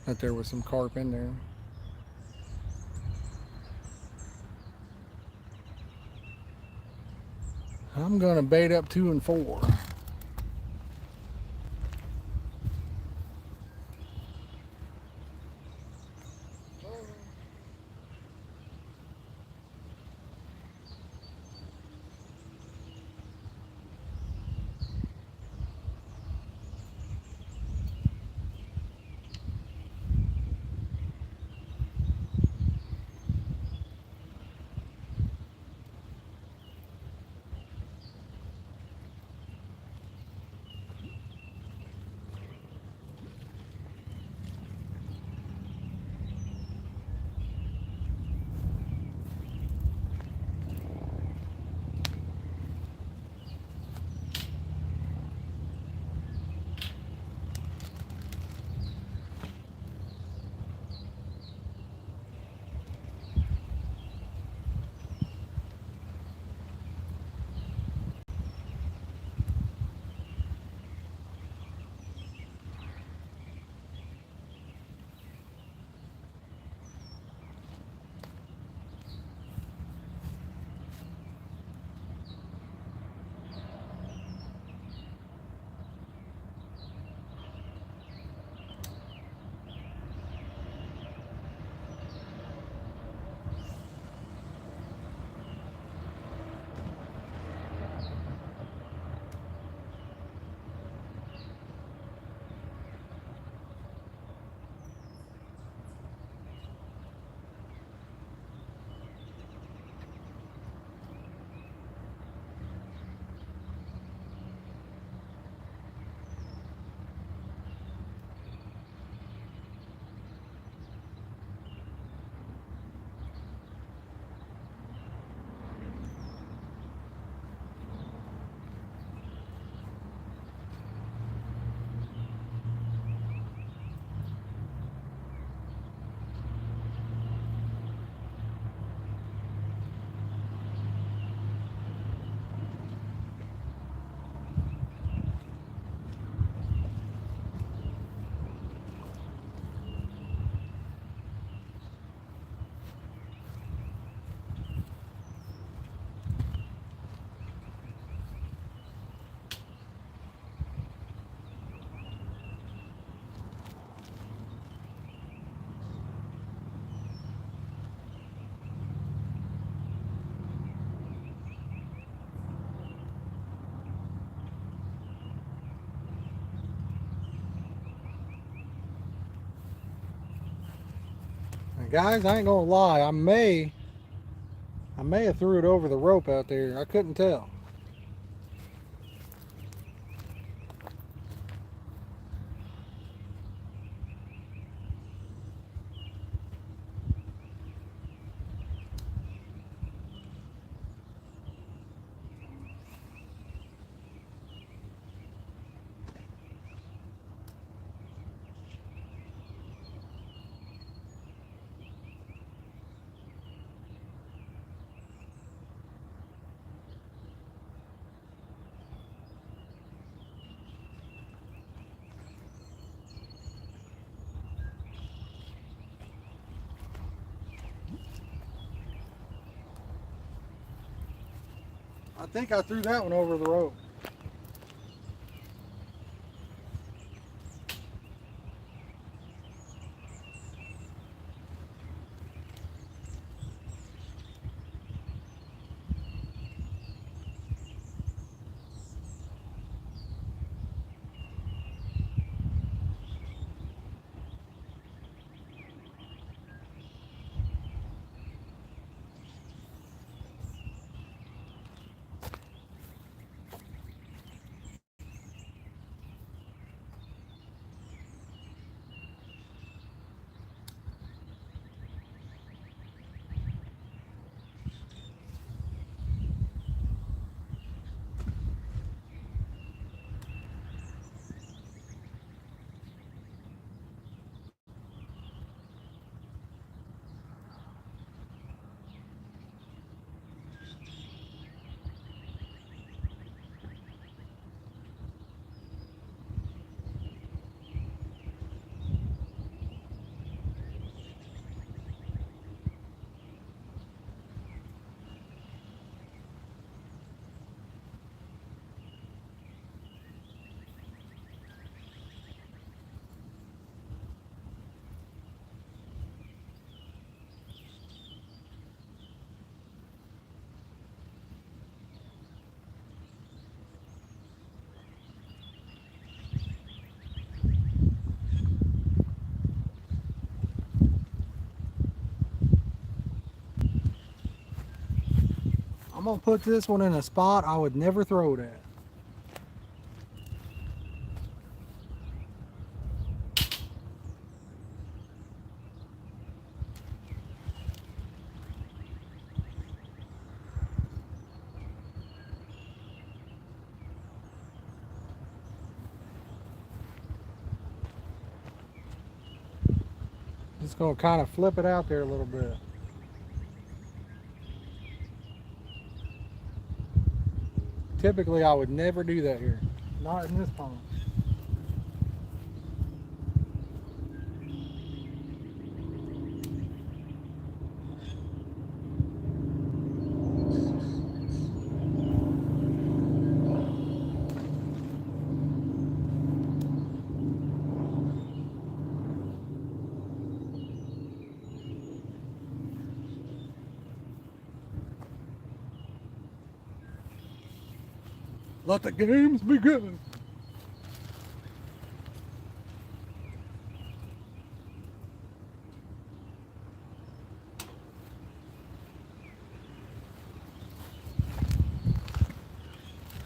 that there was some carp in there. I'm gonna bait up 2 and 4. And guys, I ain't gonna lie. I may have threw it over the rope out there. I couldn't tell. I think I threw that one over the rope. I'm gonna put this one in a spot I would never throw it at. Just gonna kind of flip it out there a little bit. Typically, I would never do that here. Not in this pond. Let the games begin.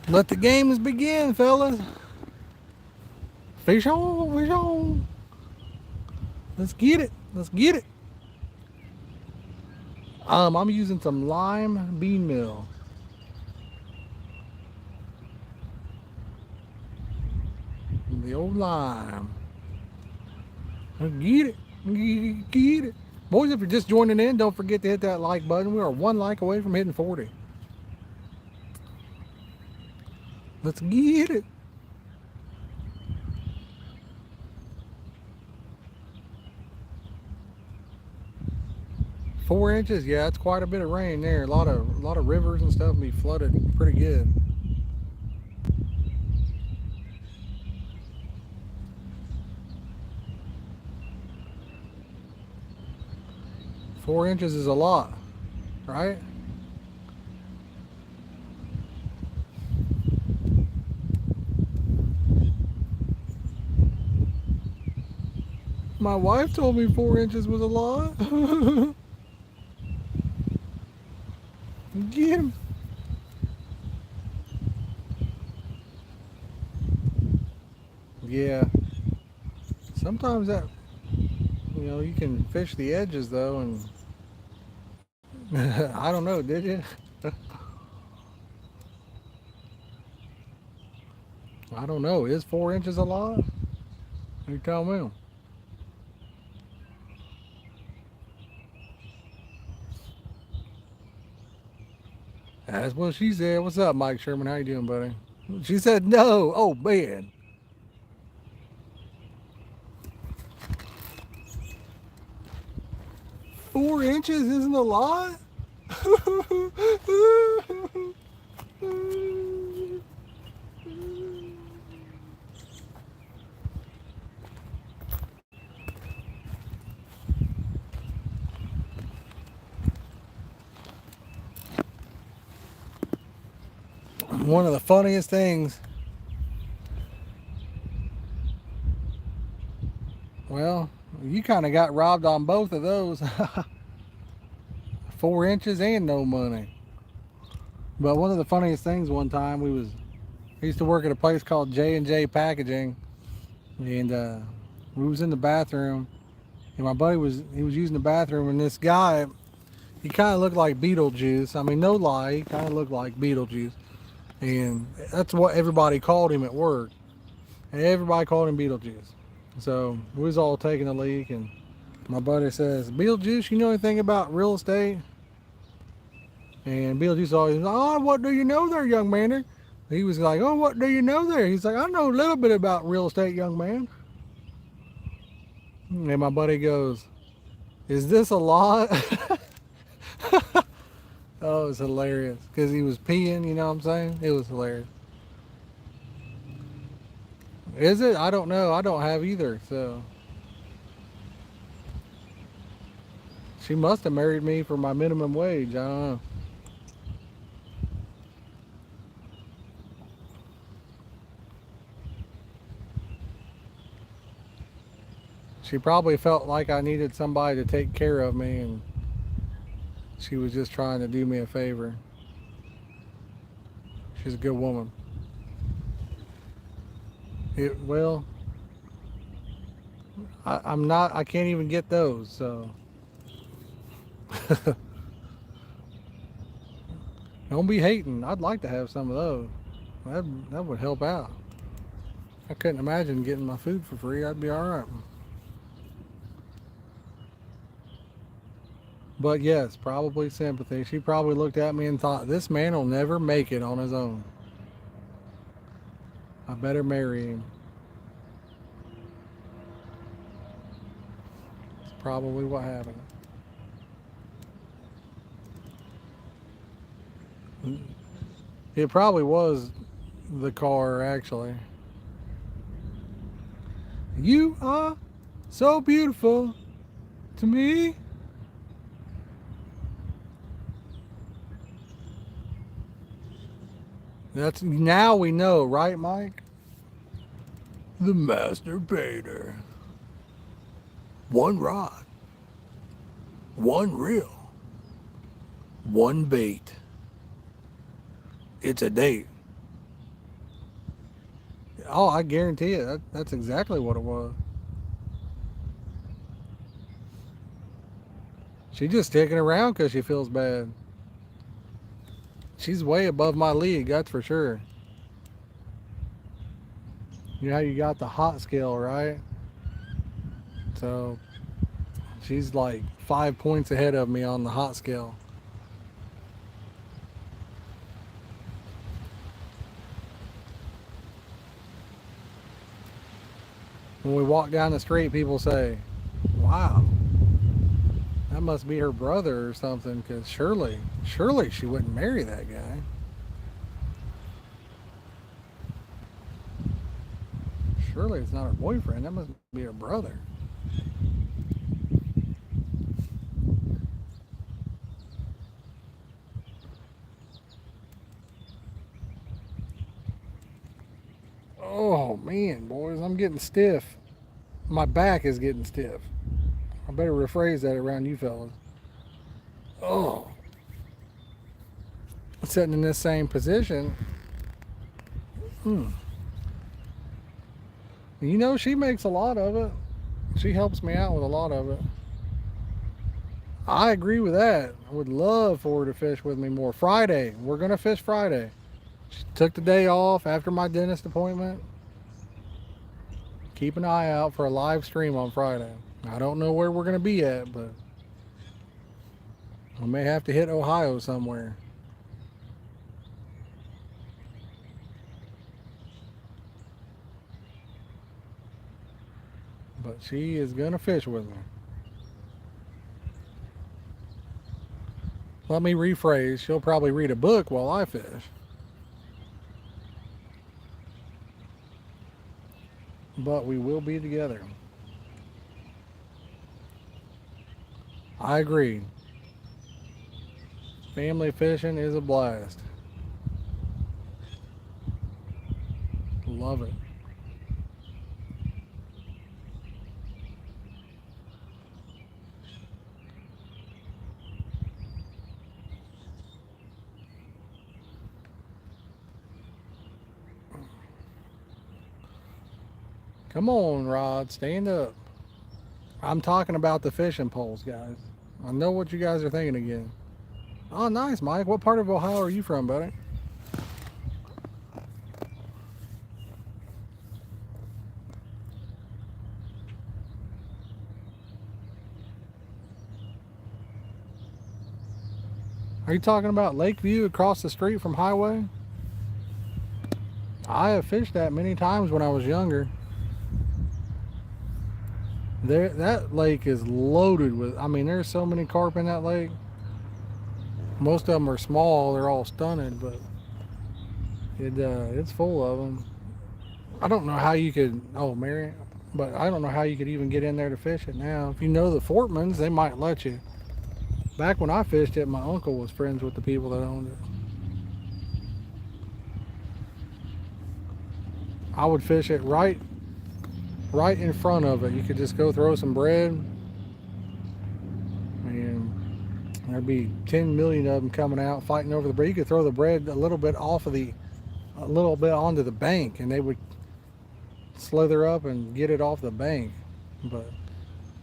Let the games begin, fellas. Fish on, fish on. Let's get it. Let's get it. I'm using some lime bean meal. The old lime. Let's get it. Get it. Boys, if you're just joining in, don't forget to hit that like button. We are one like away from hitting 40. Let's get it. Four inches, yeah, that's quite a bit of rain there. A lot of rivers and stuff be flooded pretty good. Four inches is a lot, right? My wife told me 4 inches was a lot. Get him. Yeah. Sometimes that, you can fish the edges though, and I don't know, did you? I don't know. Is 4 inches a lot? You tell me. That's what she said. What's up, Mike Sherman? How you doing, buddy? She said no. Oh, man. Four inches isn't a lot? One of the funniest things, well, you kind of got robbed on both of those. 4 inches and no money. But one of the funniest things, one time I used to work at a place called J&J Packaging, and we was in the bathroom, and my buddy was using the bathroom, and this guy, he kind of looked like Beetlejuice. I mean, no lie, he kind of looked like Beetlejuice. And that's what everybody called him at work. And everybody called him Beetlejuice. So we was all taking a leak, and my buddy says, Beetlejuice, you know anything about real estate? And Beetlejuice always, oh, what do you know there, young man? He was like, oh, what do you know there? He's like, I know a little bit about real estate, young man. And my buddy goes, is this a lot? Oh, it was hilarious because he was peeing, you know what I'm saying? It was hilarious. Is it? I don't know. I don't have either, so. She must have married me for my minimum wage. I don't know. She probably felt like I needed somebody to take care of me, and she was just trying to do me a favor. She's a good woman. Well, I'm not. I can't even get those. So don't be hating. I'd like to have some of those. That would help out. I couldn't imagine getting my food for free. I'd be all right. But yes, probably sympathy. She probably looked at me and thought, this man will never make it on his own. I better marry him. It's probably what happened. It probably was the car, actually. You are so beautiful to me. That's now we know, right, Mike? The master painter. One rod, one reel, one bait. It's a date. Oh, I guarantee it. That's exactly what it was. She's just sticking around because she feels bad. She's way above my league, that's for sure. You know how you got the hot scale, right? So she's like 5 points ahead of me on the hot scale. When we walk down the street, people say, wow, that must be her brother or something, because surely she wouldn't marry that guy. Surely it's not her boyfriend. That must be her brother. Oh man, boys, I'm getting stiff. My back is getting stiff. I better rephrase that around you fellas. Oh, sitting in this same position. You know, she makes a lot of it. She helps me out with a lot of it. I agree with that. I would love for her to fish with me more. Friday, we're going to fish Friday. She took the day off after my dentist appointment. Keep an eye out for a live stream on Friday. I don't know where we're going to be at, but we may have to hit Ohio somewhere. But she is going to fish with me. Let me rephrase. She'll probably read a book while I fish. But we will be together. I agree. Family fishing is a blast. Love it. Come on, Rod, stand up. I'm talking about the fishing poles, guys. I know what you guys are thinking again. Oh, nice, Mike. What part of Ohio are you from, buddy? Are you talking about Lakeview across the street from Hiway? I have fished that many times when I was younger. That lake is loaded with, I mean, there's so many carp in that lake. Most of them are small, they're all stunted, but it's full of them. I don't know how you could, oh, Mary, but I don't know how you could even get in there to fish it now. If you know the Fortmans, they might let you. Back when I fished it, my uncle was friends with the people that owned it. I would fish it right in front of it. You could just go throw some bread and there'd be 10 million of them coming out fighting over the bread. You could throw the bread a little bit off of the a little bit onto the bank, and they would slither up and get it off the bank. But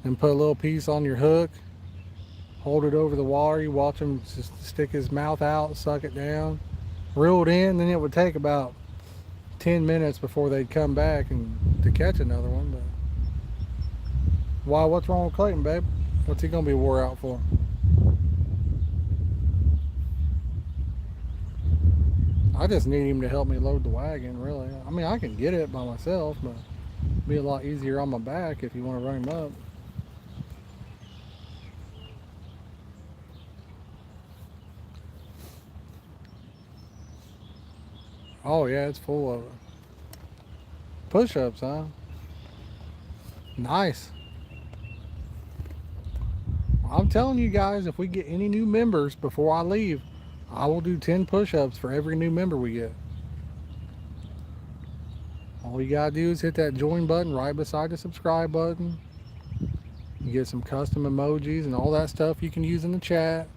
then put a little piece on your hook, hold it over the water. You watch him just stick his mouth out, suck it down, reel it in. Then it would take about 10 minutes before they'd come back and to catch another one. But why? What's wrong with Clayton, babe? What's he gonna be wore out for? I just need him to help me load the wagon, really. I mean, I can get it by myself, but it'd be a lot easier on my back if you want to run him up. Oh yeah, it's full of it. Push-ups, huh? Nice. I'm telling you guys, if we get any new members before I leave, I will do 10 push-ups for every new member we get. All you gotta do is hit that join button right beside the subscribe button. You get some custom emojis and all that stuff you can use in the chat.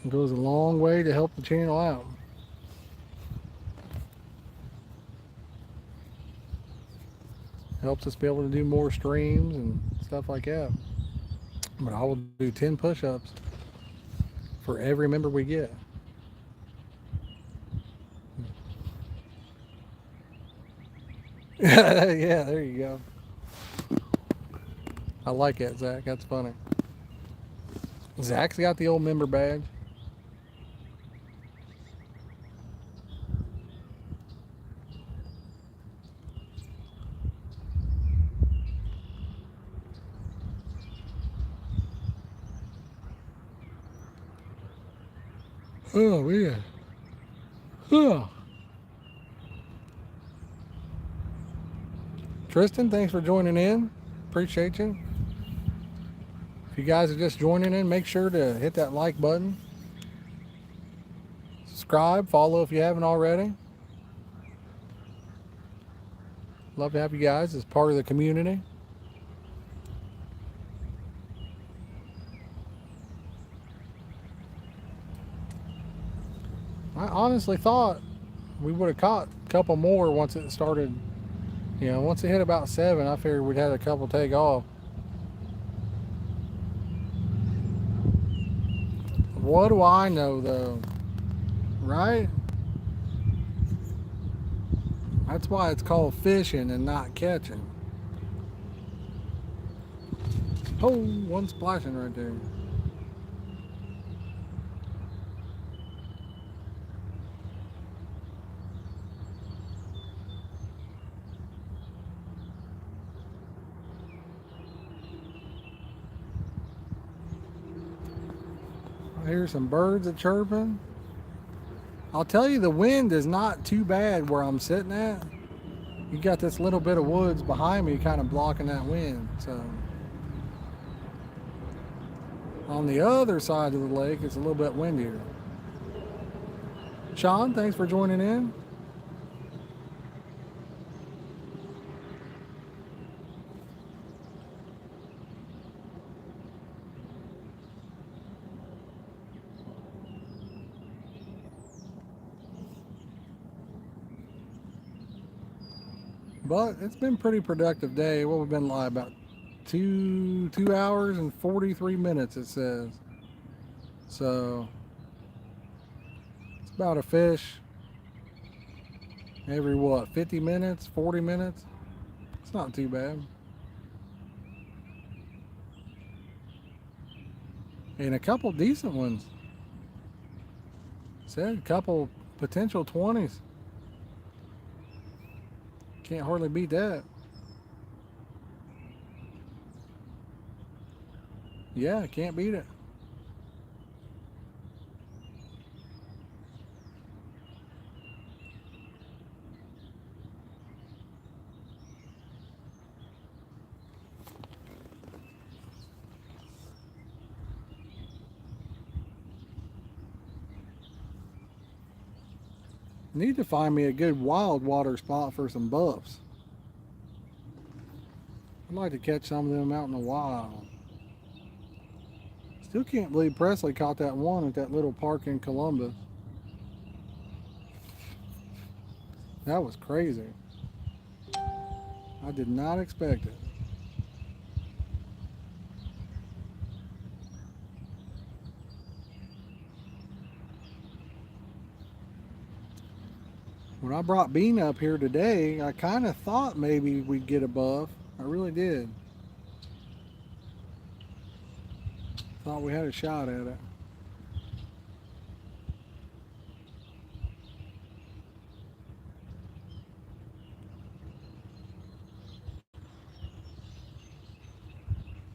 It goes a long way to help the channel out. Helps us be able to do more streams and stuff like that. But I will do 10 push-ups for every member we get. Yeah, there you go. I like that, Zach. That's funny. Zach's got the old member badge. Oh, man. Oh. Tristan, thanks for joining in. Appreciate you. If you guys are just joining in, make sure to hit that like button. Subscribe, follow if you haven't already. Love to have you guys as part of the community. I honestly thought we would have caught a couple more once it started. You know, once it hit about 7, I figured we'd had a couple take off. What do I know, though? Right? That's why it's called fishing and not catching. Oh, one splashing right there. I hear some birds a chirping. I'll tell you, the wind is not too bad where I'm sitting at. You got this little bit of woods behind me kind of blocking that wind. So on the other side of the lake, it's a little bit windier. Sean, thanks for joining in. But it's been a pretty productive day. What we've been like about 2 hours and 43 minutes, it says. So it's about a fish every what, 50 minutes, 40 minutes? It's not too bad. And a couple decent ones. Said a couple potential 20s. Can't hardly beat that. Yeah, can't beat it. Need to find me a good wild water spot for some buffs. I'd like to catch some of them out in the wild. Still can't believe Presley caught that one at that little park in Columbus. That was crazy. I did not expect it. When I brought Bean up here today, I kind of thought maybe we'd get a buff. I really did. Thought we had a shot at it.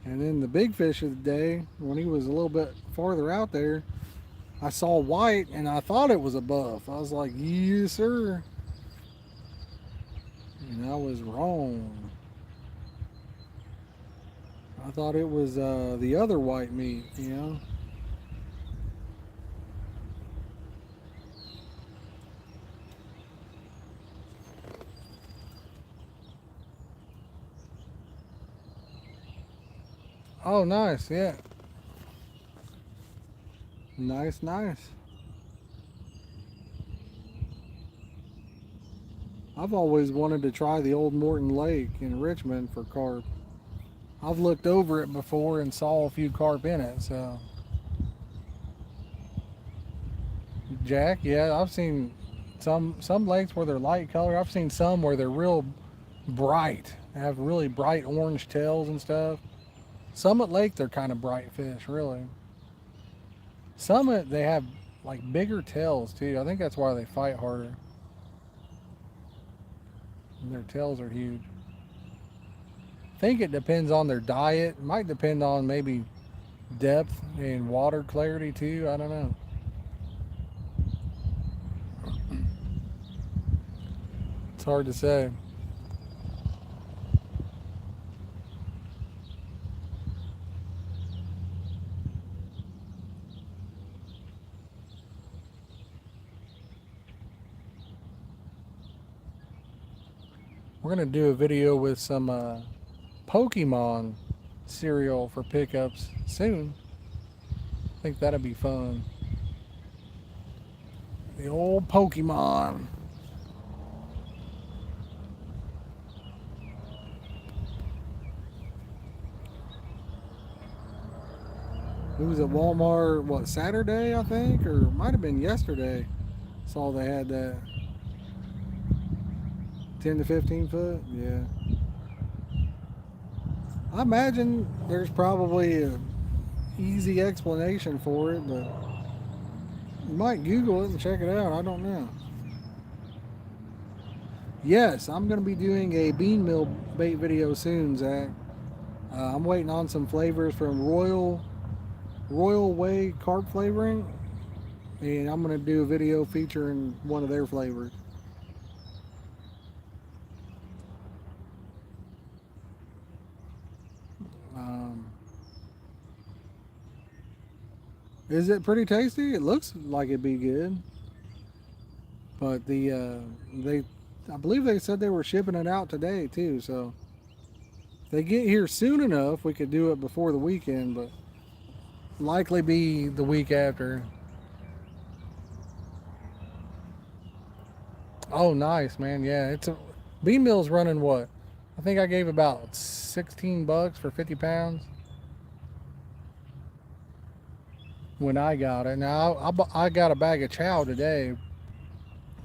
And then the big fish of the day, when he was a little bit farther out there, I saw white and I thought it was a buff. I was like, yes, sir. And I was wrong. I thought it was the other white meat, you know. Oh, nice, yeah. Nice, nice. I've always wanted to try the old Morton Lake in Richmond for carp. I've looked over it before and saw a few carp in it, so. Jack, yeah, I've seen some lakes where they're light color. I've seen some where they're real bright. They have really bright orange tails and stuff. Summit Lake, they're kind of bright fish, really. Summit, they have like bigger tails too. I think that's why they fight harder. And their tails are huge. I think it depends on their diet. It might depend on maybe depth and water clarity too. I don't know. It's hard to say. We're going to do a video with some Pokemon cereal for pickups soon. I think that'll be fun. The old Pokemon. It was at Walmart, what, Saturday, I think? Or it might have been yesterday. Saw they had that 10 to 15 foot, yeah. I imagine there's probably an easy explanation for it, but you might Google it and check it out. I don't know. Yes, I'm going to be doing a bean meal bait video soon, Zach. I'm waiting on some flavors from Royal Way carp flavoring, and I'm going to do a video featuring one of their flavors. Is it pretty tasty? It looks like it'd be good. But I believe they said they were shipping it out today too. So if they get here soon enough, we could do it before the weekend, but likely be the week after. Oh, nice, man. Yeah, it's a bean mill's running what? I think I gave about $16 for 50 pounds. When I got it. Now, I got a bag of chow today,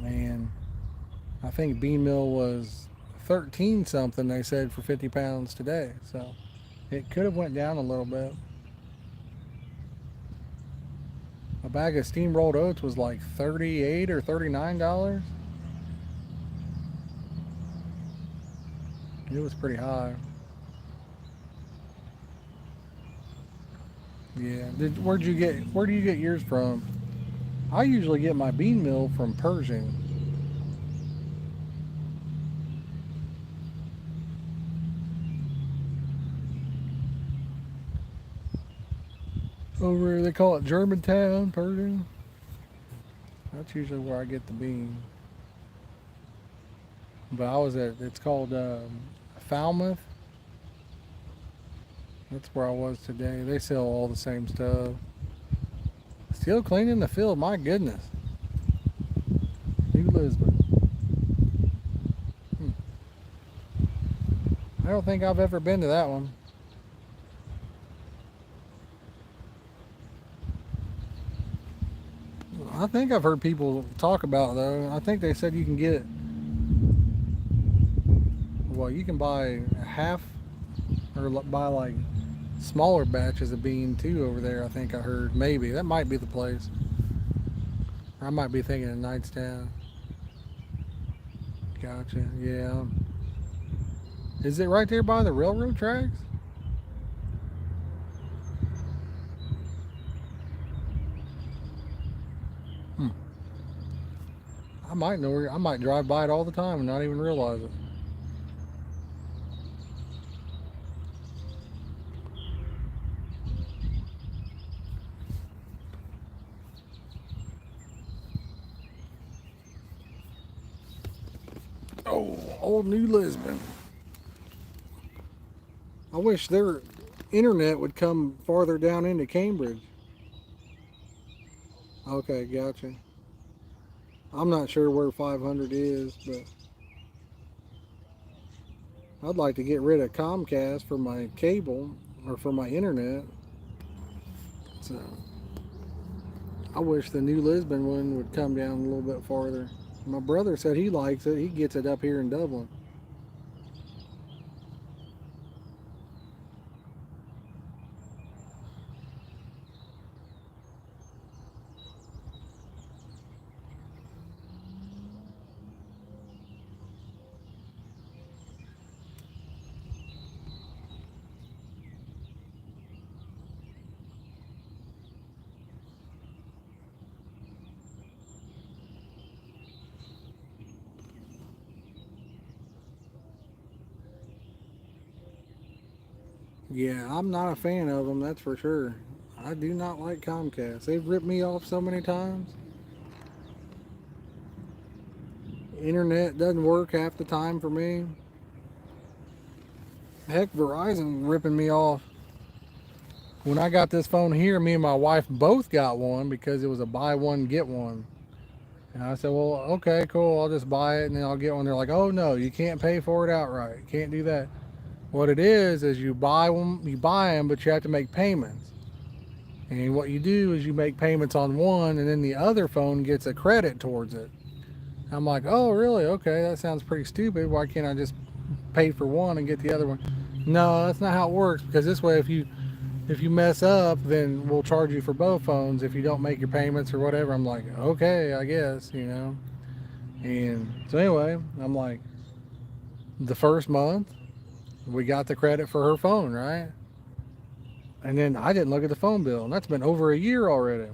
and I think bean meal was 13 something, they said, for 50 pounds today. So it could have went down a little bit. A bag of steamrolled oats was like $38 or $39. It was pretty high. Yeah. Where do you get yours from? I usually get my bean meal from Pershing. Over, they call it Germantown, Pershing. That's usually where I get the bean. But I was it's called Falmouth. That's where I was today. They sell all the same stuff. Still cleaning the field, my goodness. New Lisbon. don't think I've ever been to that one. I think I've heard people talk about it though. I think they said you can get, well, you can buy half or buy like smaller batches of bean too over there. I think I heard. Maybe that might be the place. I might be thinking of Knightstown. Gotcha. Yeah. Is it right there by the railroad tracks? Hmm. I might know where. I might drive by it all the time and not even realize it. Oh, old New Lisbon. I wish their internet would come farther down into Cambridge. Okay, gotcha. I'm not sure where 500 is, but I'd like to get rid of Comcast for my cable or for my internet. So I wish the New Lisbon one would come down a little bit farther. My brother said he likes it. He gets it up here in Dublin. Yeah, I'm not a fan of them, that's for sure. I do not like Comcast. They've ripped me off so many times. Internet doesn't work half the time for me. Heck, Verizon ripping me off. When I got this phone here, me and my wife both got one because it was a buy one, get one. And I said, well, okay, cool, I'll just buy it and then I'll get one. They're like, oh no, you can't pay for it outright. Can't do that. What it is you buy them, but you have to make payments. And what you do is you make payments on one and then the other phone gets a credit towards it. I'm like, oh really? Okay, that sounds pretty stupid. Why can't I just pay for one and get the other one? No, that's not how it works, because this way if you mess up, then we'll charge you for both phones if you don't make your payments or whatever. I'm like, okay, I guess, you know. And so anyway, I'm like, the first month we got the credit for her phone, right? And then I didn't look at the phone bill, and that's been over a year already.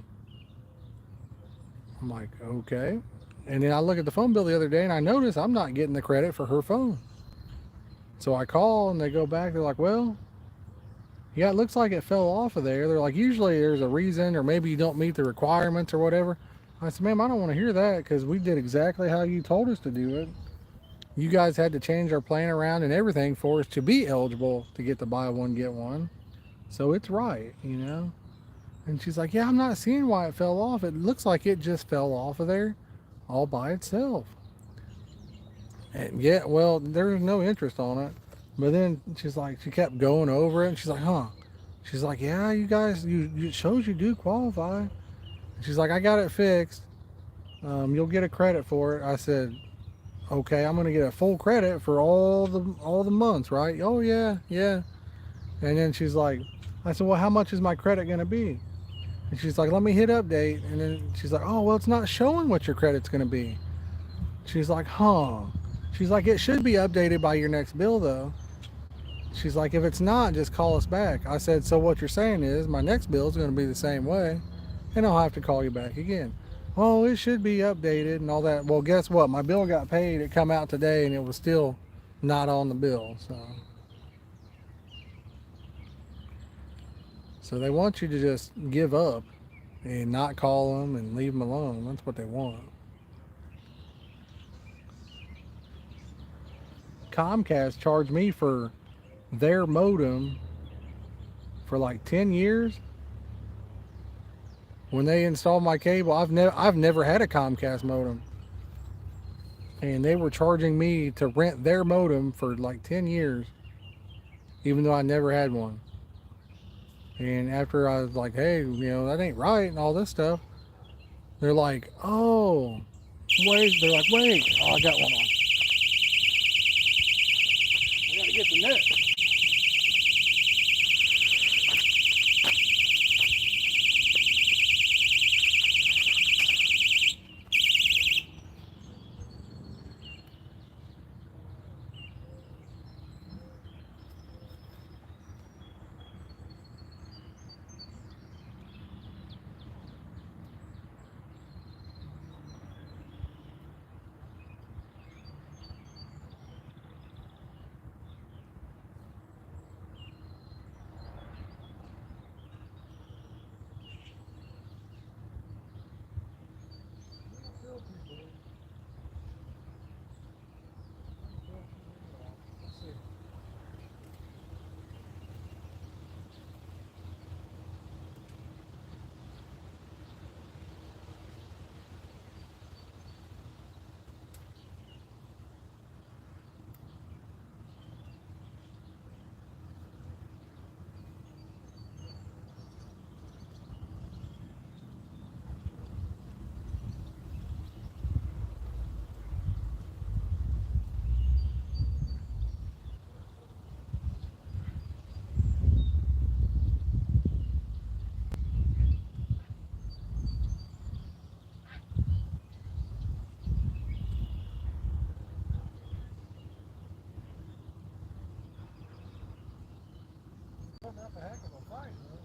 I'm like, okay. And then I look at the phone bill the other day and I notice I'm not getting the credit for her phone. So I call and they go back, they're like, well, yeah, it looks like it fell off of there. They're like, usually there's a reason, or maybe you don't meet the requirements or whatever. I said, ma'am, I don't want to hear that, because we did exactly how you told us to do it. You guys had to change our plan around and everything for us to be eligible to get the buy one, get one. So it's right, you know. And she's like, yeah, I'm not seeing why it fell off. It looks like it just fell off of there all by itself. And yeah, well, there's no interest on it. But then she's like, she kept going over it, and she's like, huh. She's like, yeah, you guys, it shows you do qualify. And she's like, I got it fixed. You'll get a credit for it. I said, okay, I'm gonna get a full credit for all the months, right? Oh yeah, yeah. And then she's like, I said, well, how much is my credit gonna be? And she's like, let me hit update. And then she's like, oh, well, it's not showing what your credit's gonna be. She's like, huh. She's like, it should be updated by your next bill though. She's like, if it's not, just call us back. I said, so what you're saying is my next bill is going to be the same way, and I'll have to call you back again. Oh, it should be updated and all that. Well, guess what? My bill got paid. It come out today, and it was still not on the bill. So they want you to just give up and not call them and leave them alone. That's what they want. Comcast charged me for their modem for like 10 years. When they installed my cable, I've never had a Comcast modem, and they were charging me to rent their modem for like 10 years. even though I never had one. And after I was like, hey, that ain't right and all this stuff, they're like, oh, wait. They're like, wait. Oh, I got one on. I got to get the net. That's a heck of a fight, man.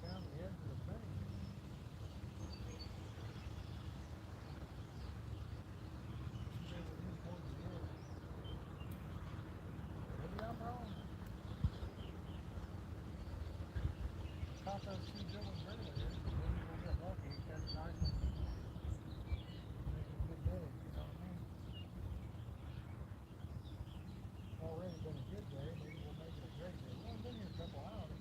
Down the edge of the thing. Maybe I'm wrong. Caught those two villains earlier. Maybe we'll get lucky and catch a nice one. Make it a good day, you know what I mean? It's already been a good day. Maybe we'll make it a great day. We've only been here a couple hours.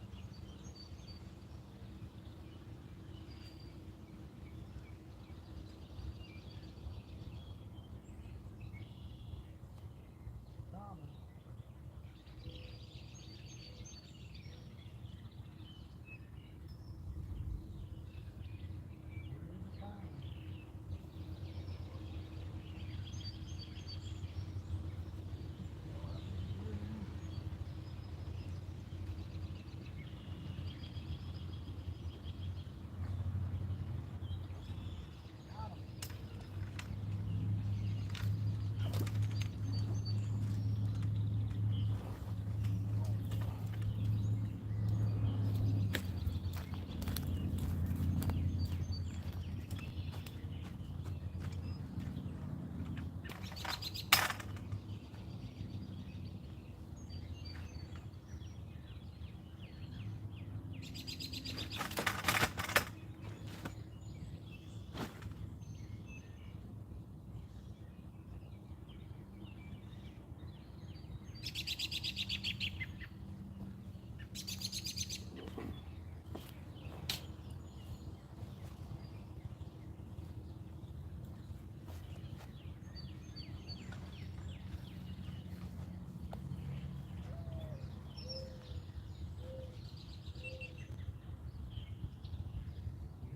Common.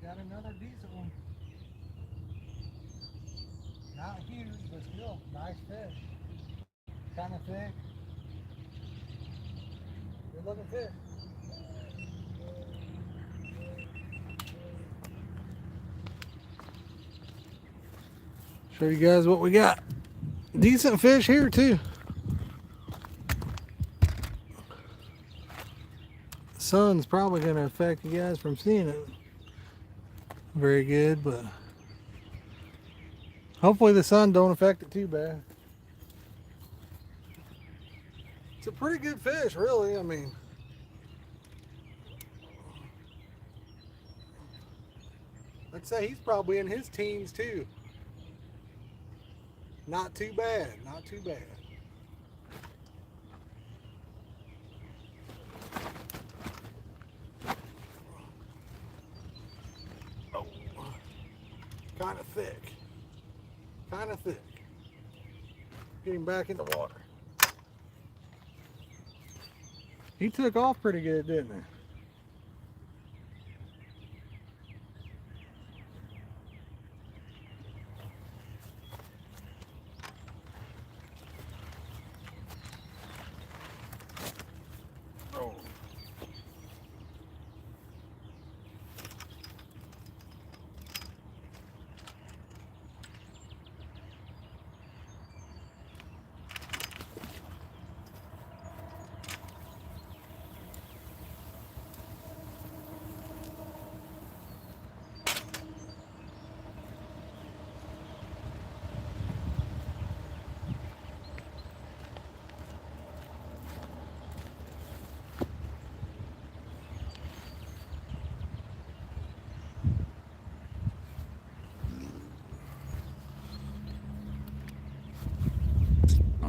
Got another decent one. Not huge, but still nice fish. Kind of thick. Good looking fish. Show you guys what we got. Decent fish here too. The sun's probably going to affect you guys from seeing it very good, but hopefully the sun don't affect it too bad. It's a pretty good fish, really. I mean, I'd say he's probably in his teens too. Not too bad, not too bad. Oh, kind of thick. Kind of thick. Get him back in the water. He took off pretty good, didn't he? Oh.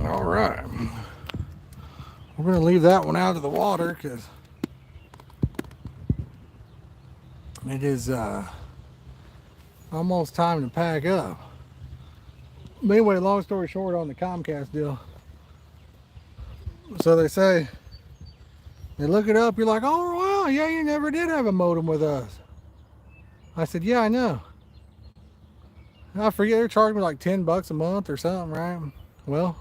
All right. We're going to leave that one out of the water because it is almost time to pack up. But anyway, long story short on the Comcast deal. So they say, they look it up, you're like, oh wow, yeah, you never did have a modem with us. I said, yeah, I know. I forget, they're charging me like $10 a month or something, right? Well,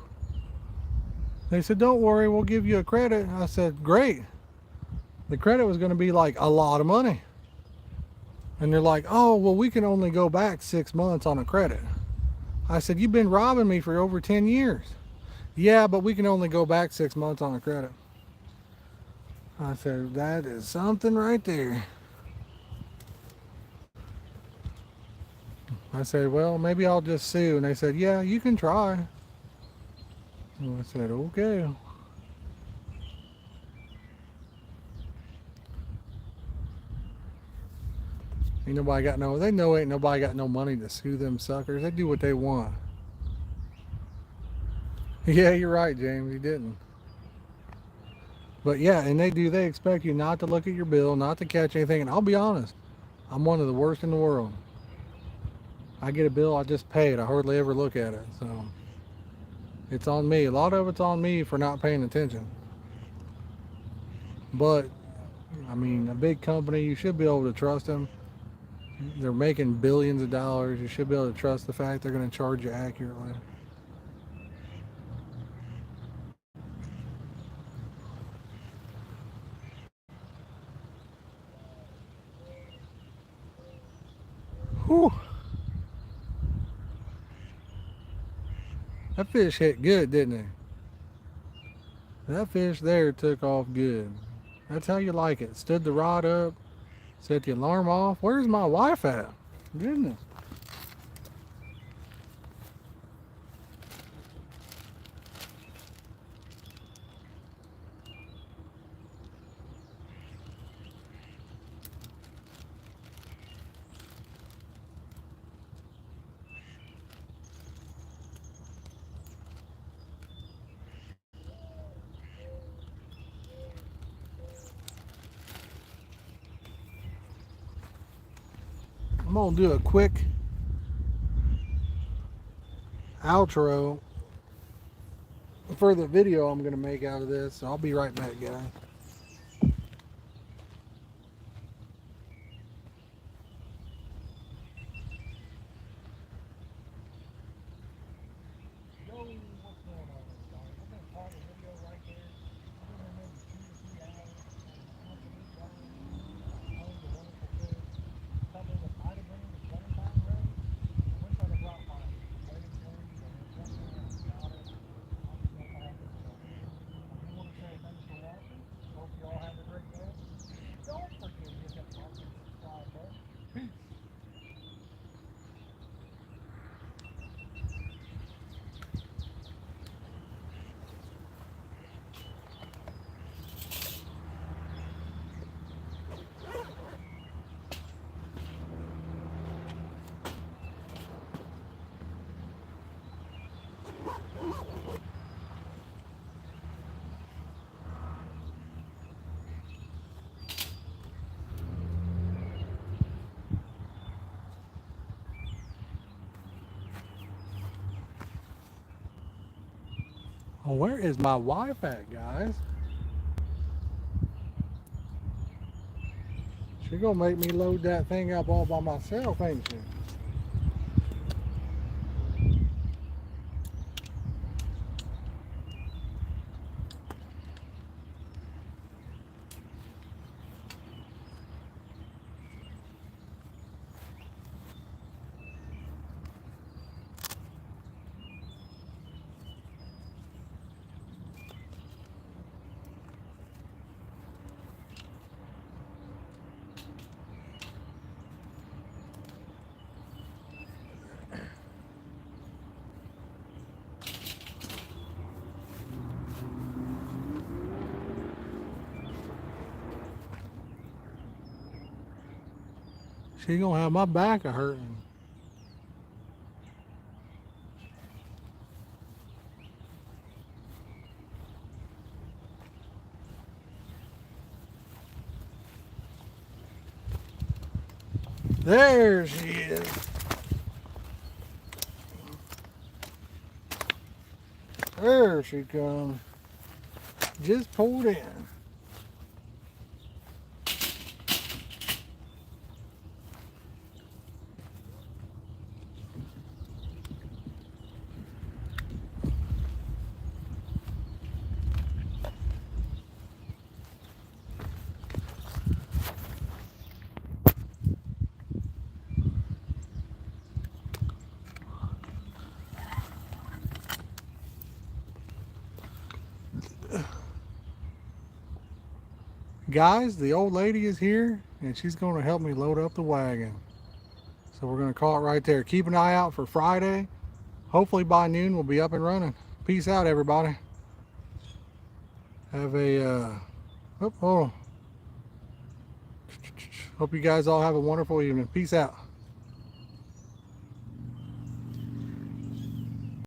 they said, don't worry, we'll give you a credit. I said, great. The credit was going to be like a lot of money. And they're like, oh, well, we can only go back 6 months on a credit. I said, you've been robbing me for over 10 years. Yeah, but we can only go back 6 months on a credit. I said, that is something right there. I said, well, maybe I'll just sue. And they said, yeah, you can try. And I said, okay. Ain't nobody got no, they know ain't nobody got no money to sue them suckers. They do what they want. Yeah, you're right, James, you didn't. But yeah, and they expect you not to look at your bill, not to catch anything. And I'll be honest, I'm one of the worst in the world. I get a bill, I just pay it. I hardly ever look at it. So it's on me. A lot of it's on me for not paying attention. But I mean, a big company, you should be able to trust them. They're making billions of dollars. You should be able to trust the fact they're going to charge you accurately. Whew. That fish hit good, didn't he? That fish there took off good. That's how you like it. Stood the rod up, set the alarm off. Where's my wife at? Goodness. I'm gonna do a quick outro for the video I'm gonna make out of this. So I'll be right back, guys. Oh, where is my wife at, guys? She gonna make me load that thing up all by myself, ain't she? She gonna have my back a hurting. There she is. There she comes. Just pulled in. Guys, the old lady is here and she's going to help me load up the wagon. So we're going to call it right there. Keep an eye out for Friday. Hopefully by noon we'll be up and running. Peace out, everybody. Have a, hold on. Hope you guys all have a wonderful evening. Peace out.